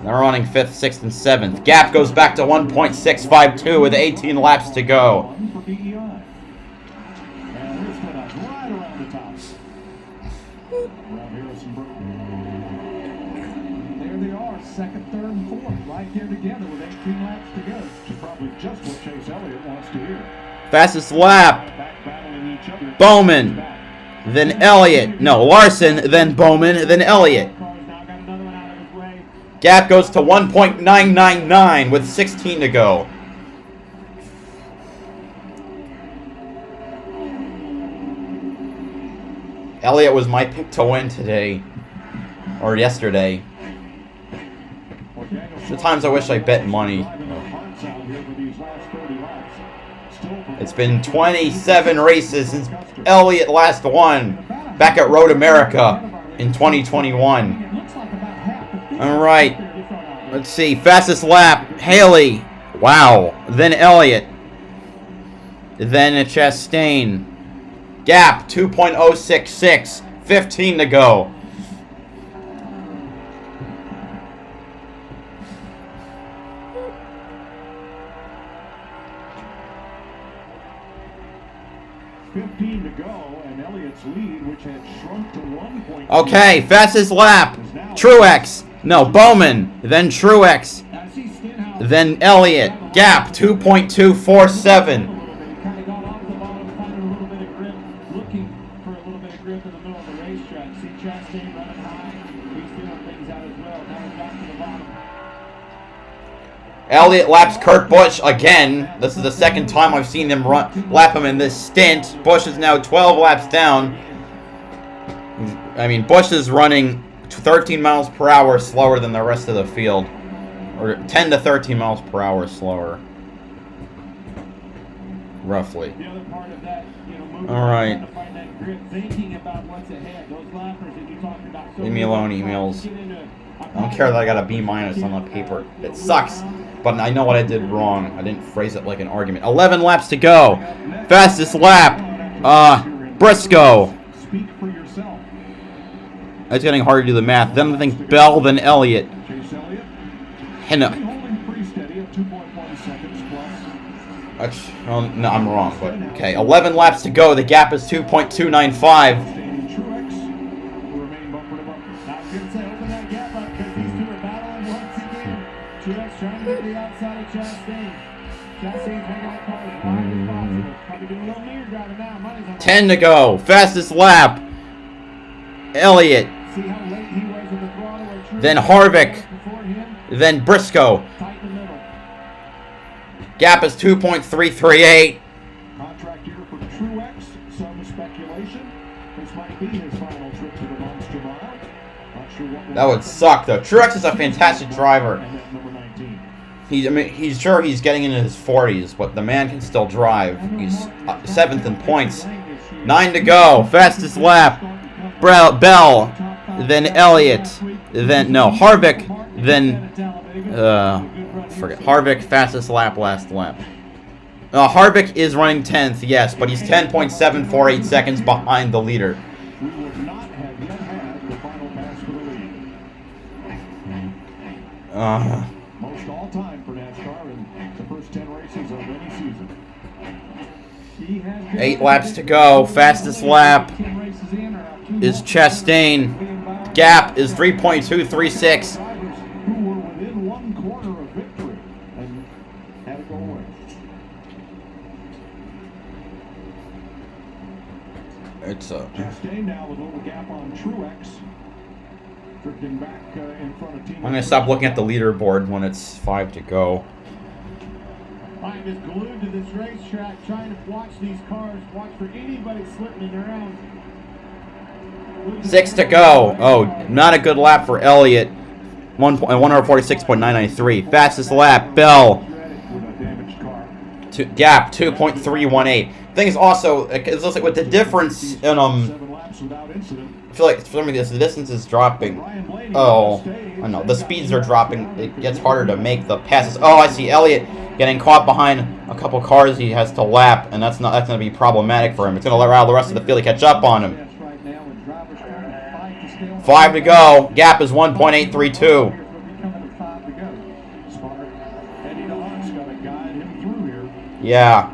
They're running 5th, 6th, and 7th. Gap goes back to 1.652 with 18 laps to go. There they are, second, third, and fourth, right there together with 18 laps to go. It's probably just what Chase Elliott wants to hear. Fastest lap. Bowman. Then Elliott. No, Larson. Then Bowman. Then Elliott. Gap goes to 1.999 with 16 to go. Elliott was my pick to win today. Or yesterday. The times I wish I bet money. It's been 27 races since Elliott last won. Back at Road America in 2021. Alright. Let's see. Fastest lap. Haley. Wow. Then Elliott. Then Chastain. Gap 2.066. 15 to go. Okay, fastest lap. Truex. No, Bowman. Then Truex. Then Elliott. Gap 2.247. Elliott laps Kurt Busch again. This is the second time I've seen him lap him in this stint. Busch is now 12 laps down. I mean, Busch is running 13 miles per hour slower than the rest of the field. Or 10 to 13 miles per hour slower. Roughly. Alright. Leave me alone, emails. I don't care that I got a B- on the paper. It sucks. But I know what I did wrong. I didn't phrase it like an argument. 11 laps to go. Fastest lap. Briscoe. It's getting hard to do the math. Then I think Bell, then Elliott. No, I'm wrong. But okay, 11 laps to go. The gap is 2.295. Truex trying to get the outside of Chastain. Chastain's making that car as wide as possible. Probably doing a little mirror driving now. Money's on 10 to go. Fastest lap. Elliott. See how late he was in the throttle or Truex. Then Harvick. Then Briscoe. Tight in the middle. Gap is 2.338. Contract year for Truex. Some speculation. This might be his final trip to the Monster Mile. Not sure what That would suck though. Truex is a fantastic driver. He's sure he's getting into his 40s, but the man can still drive. He's 7th in points. 9 to go. Fastest lap. Bell. Then Elliott. Then Harvick. Then forget Harvick. Fastest lap. Last lap. Harvick is running 10th, yes, but he's 10.748 seconds behind the leader. We would not have yet had the final pass for the lead. Most all-time for NASCAR in the first 10 races of any season. 8 laps to go. Fastest lap is Chastain. Gap is 3.236. Who were within one corner of victory and had to go away. It's a. Chastain now with a little gap on Truex. Drifting back in front of team. I'm gonna stop looking at the leaderboard when it's 5 to go. I'm just glued to this racetrack trying to watch these cars, watch for anybody slipping around. 6 to go. Oh, not a good lap for Elliott. 1:46.993. Fastest lap, Bell. Gap 2.318. Thing is also, it looks like with the difference in I feel like for me the distance is dropping. Oh, I know the speeds are dropping. It gets harder to make the passes. Oh, I see Elliott getting caught behind a couple cars he has to lap, and that's going to be problematic for him. It's going to allow the rest of the field to catch up on him. 5 to go. Gap is 1.832. Yeah.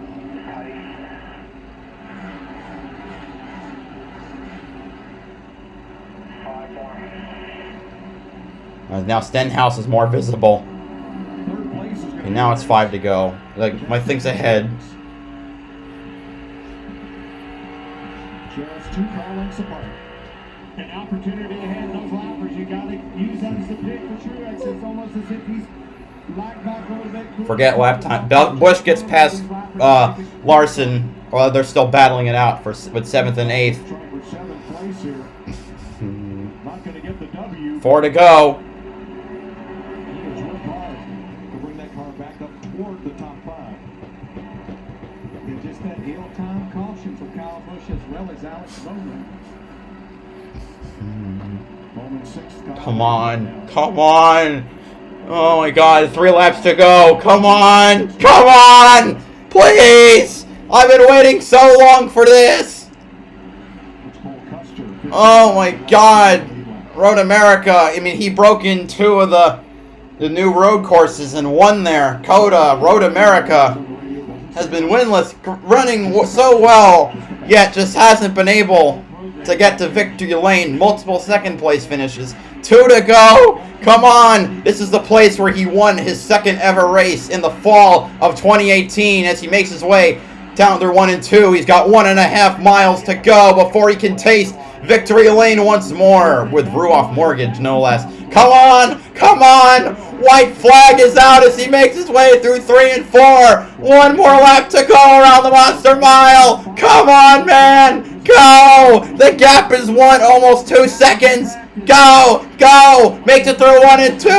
Now Stenhouse is more visible. And now it's 5 to go. Like, my thing's ahead. Just 2 car lengths apart. An opportunity ahead, those lappers. You got to use that as a pick for Truex. It's almost as if he's locked back a little bit. Forget lap time. Busch gets past Larson. Well, they're still battling it out with 7th and 8th. 4 to go. The top 5. And just that ill-timed caution for Kyle Busch as well as Alex Bowman. Bowman 6th. Come on. Come on. Oh my god, 3 laps to go. Come on. Come on. Please. I've been waiting so long for this. Oh my god. Road America. I mean, he broke in 2 of the new road courses and won there. Coda, Road America, has been winless, running so well, yet just hasn't been able to get to victory lane. Multiple second place finishes. 2 to go. Come on. This is the place where he won his 2nd ever race in the fall of 2018 as he makes his way down through 1 and 2. He's got 1.5 miles to go before he can taste victory lane once more with Ruoff Mortgage, no less. Come on! Come on! White flag is out as he makes his way through 3 and 4. 1 more lap to go around the Monster Mile. Come on, man! Go! The gap is 1, almost 2 seconds. Go! Go! Makes it through 1 and 2.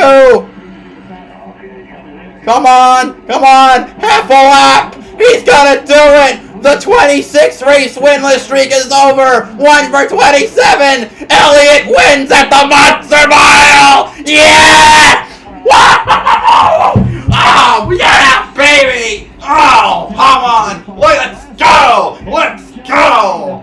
Come on! Come on! Half a lap! He's gonna do it! The 26 race winless streak is over! 1 for 27! Elliott wins at the Monster Mile! Yeah! Oh, yeah, baby! Oh, come on! Let's go! Let's go!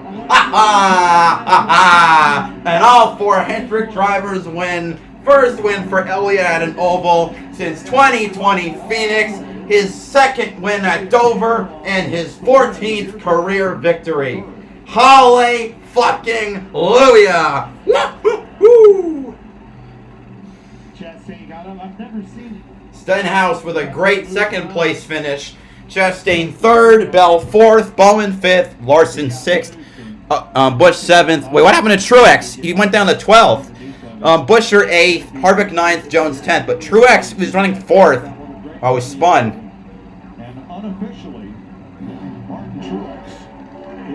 And all 4 Hendrick drivers win. First win for Elliott at an oval since 2020 Phoenix. His 2nd win at Dover, and his 14th career victory. Holly fucking Luya! Woo! Chastain got him. I've never seen Stenhouse with a great 2nd place finish. Chastain 3rd, Bell 4th, Bowman 5th, Larson 6th, Busch 7th. Wait, what happened to Truex? He went down to 12th. Buescher 8th, Harvick 9th, Jones 10th, but Truex was running 4th. I was spun. And unofficially, Martin Truex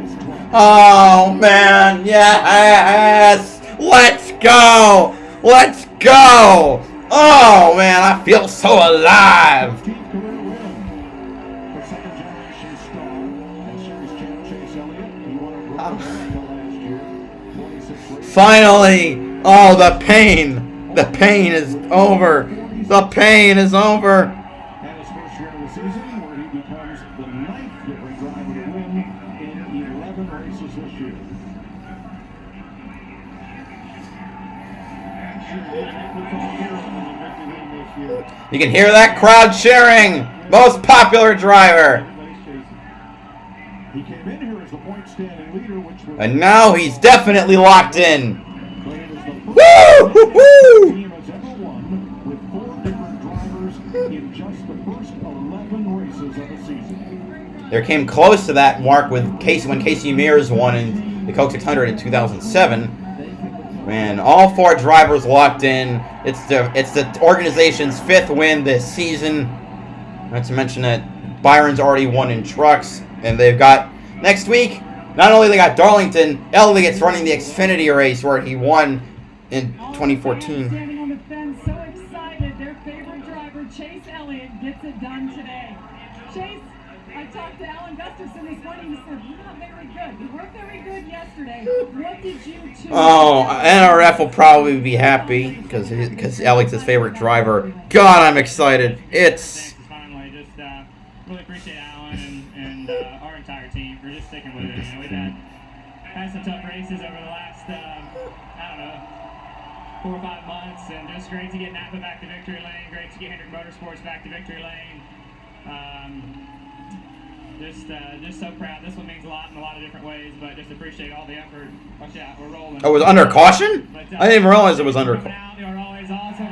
is 12th. Oh, man. Yes. Let's go. Let's go. Oh, man. I feel so alive. 15th career win for 2nd generation star and series champ Chase Elliott. He won at Road America last year. 26 races. Finally. Oh, the pain. The pain is over. The pain is over. Season where he becomes the 9th different driver to win in 11 races this year. You can hear that crowd cheering. Most popular driver. He came in here as the point standing leader, which was And now he's definitely locked in. Woo! Woo! team has ever won with 4 different drivers in just the first 11 races of the season. There came close to that mark with Casey when Casey Mears won in the Coke 600 in 2007. And all 4 drivers locked in. It's the organization's 5th win this season. Not to mention that Byron's already won in trucks, and they've got next week. Not only they got Darlington, Elliott's running the Xfinity race where he won in 2014. Standing on the fence, so excited. Their favorite driver, Chase Elliott, gets it done today. Chase, I talked to Alan Gustafson this morning. He said, "We're not very good. We weren't very good yesterday." What did you do? Oh, NRF will probably be happy because Elliott's his favorite driver. God, I'm excited. It's Finally, just really appreciate Alan and our entire team for just sticking with it. You know, we've had some tough races over the last, I don't know, 4 or 5 months, and just great to get Napa back to victory lane. Great to get Hendrick Motorsports back to victory lane. Just so proud. This one means a lot in a lot of different ways, but just appreciate all the effort. Watch out, we're rolling. Oh, it was under caution? I didn't even realize it was under caution. You're always awesome.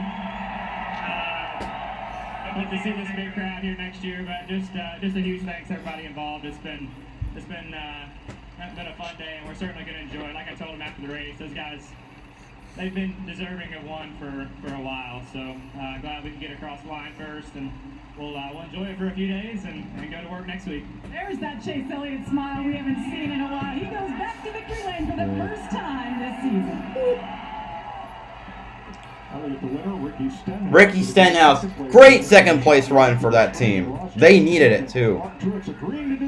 Hope to see this big crowd here next year, but just a huge thanks to everybody involved. It's been a fun day, and we're certainly going to enjoy it. Like I told them after the race, those guys, they've been deserving of one for a while. So glad we can get across the line first, and we'll enjoy it for a few days and go to work next week. There's that Chase Elliott smile we haven't seen in a while. He goes back to victory lane for the first time this season. Ricky Stenhouse. Great second place run for that team. They needed it too. Like it was a great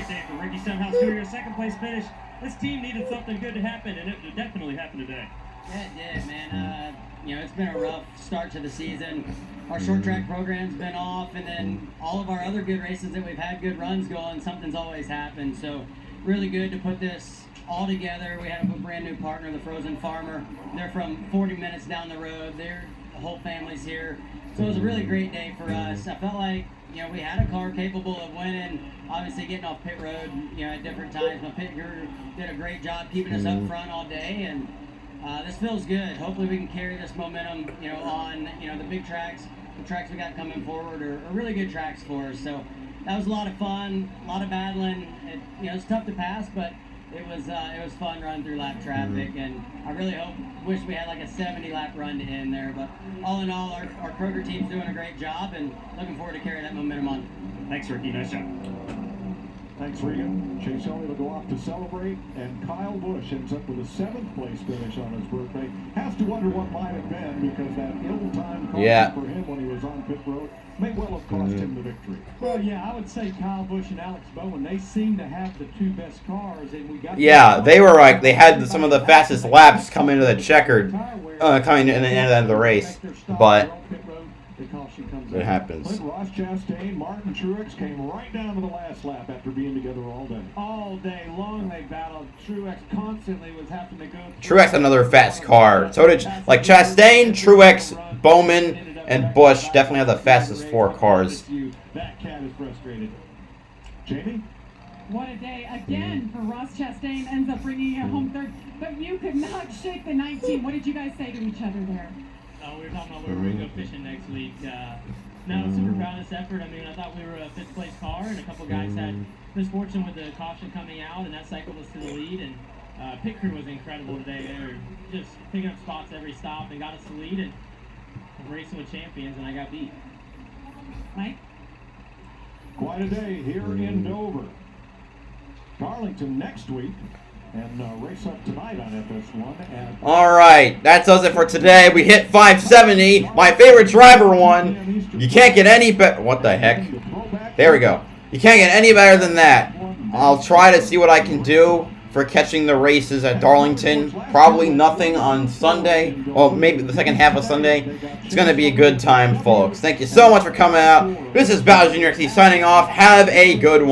day for Ricky Stenhouse Jr. Second place finish. This team needed something good to happen, and it definitely happened today. Yeah, it did, man. You know, it's been a rough start to the season. Our short track program's been off, and then all of our other good races that we've had good runs going, something's always happened. So really good to put this all together. We have a brand new partner, the Frozen Farmer. They're from 40 minutes down the road. The whole family's here. So it was a really great day for us. I felt like, you know, we had a car capable of winning, obviously getting off pit road, you know, at different times. My pit crew did a great job keeping us up front all day, and this feels good. Hopefully we can carry this momentum, you know, on, you know, the big tracks. The tracks we got coming forward are really good tracks for us. So that was a lot of fun, a lot of battling. You know, it's tough to pass, but it was fun running through lap traffic, and I really wish we had like a 70-lap run to end there. But all in all, our Kroger team's doing a great job, and looking forward to carrying that momentum on. Thanks, Ricky. Nice job. Thanks, Regan. Chase Elliott will go off to celebrate, and Kyle Busch ends up with a 7th place finish on his birthday. Has to wonder what might have been, because that ill-timed caution for him when he was on pit road may well have cost him the victory. Well, yeah, I would say Kyle Busch and Alex Bowman, they seem to have the 2 best cars, and we got. Yeah, they were like, they had some of the fastest laps come into the checkered, coming in the end of the race, but it happens. Clint Ross Chastain, Martin Truex came right down to the last lap after being together all day. All day long they battled. Truex constantly was having to go. Truex had another fast car. So did like Chastain, Truex, Bowman, and Busch definitely have the fastest 4 cars. That cat is frustrated. Jamie? What a day again for Ross Chastain. Ends up bringing it home third. But you could not shake the 19. What did you guys say to each other there? We were talking about where we're going to go fishing next week. No, super proud of this effort. I mean, I thought we were a 5th place car, and a couple guys had misfortune with the caution coming out, and that cycled us to the lead. And pit crew was incredible today. They were just picking up spots every stop and got us the lead, and racing with champions, and I got beat. Mike? Quite a day here in Dover. Darlington next week. And race up tonight on FS1. Alright, that does it for today. We hit 570. My favorite driver won. You can't get any better. What the heck? There we go. You can't get any better than that. I'll try to see what I can do for catching the races at Darlington. Probably nothing on Sunday. Well, maybe the second half of Sunday. It's going to be a good time, folks. Thank you so much for coming out. This is BowserJrXD signing off. Have a good one.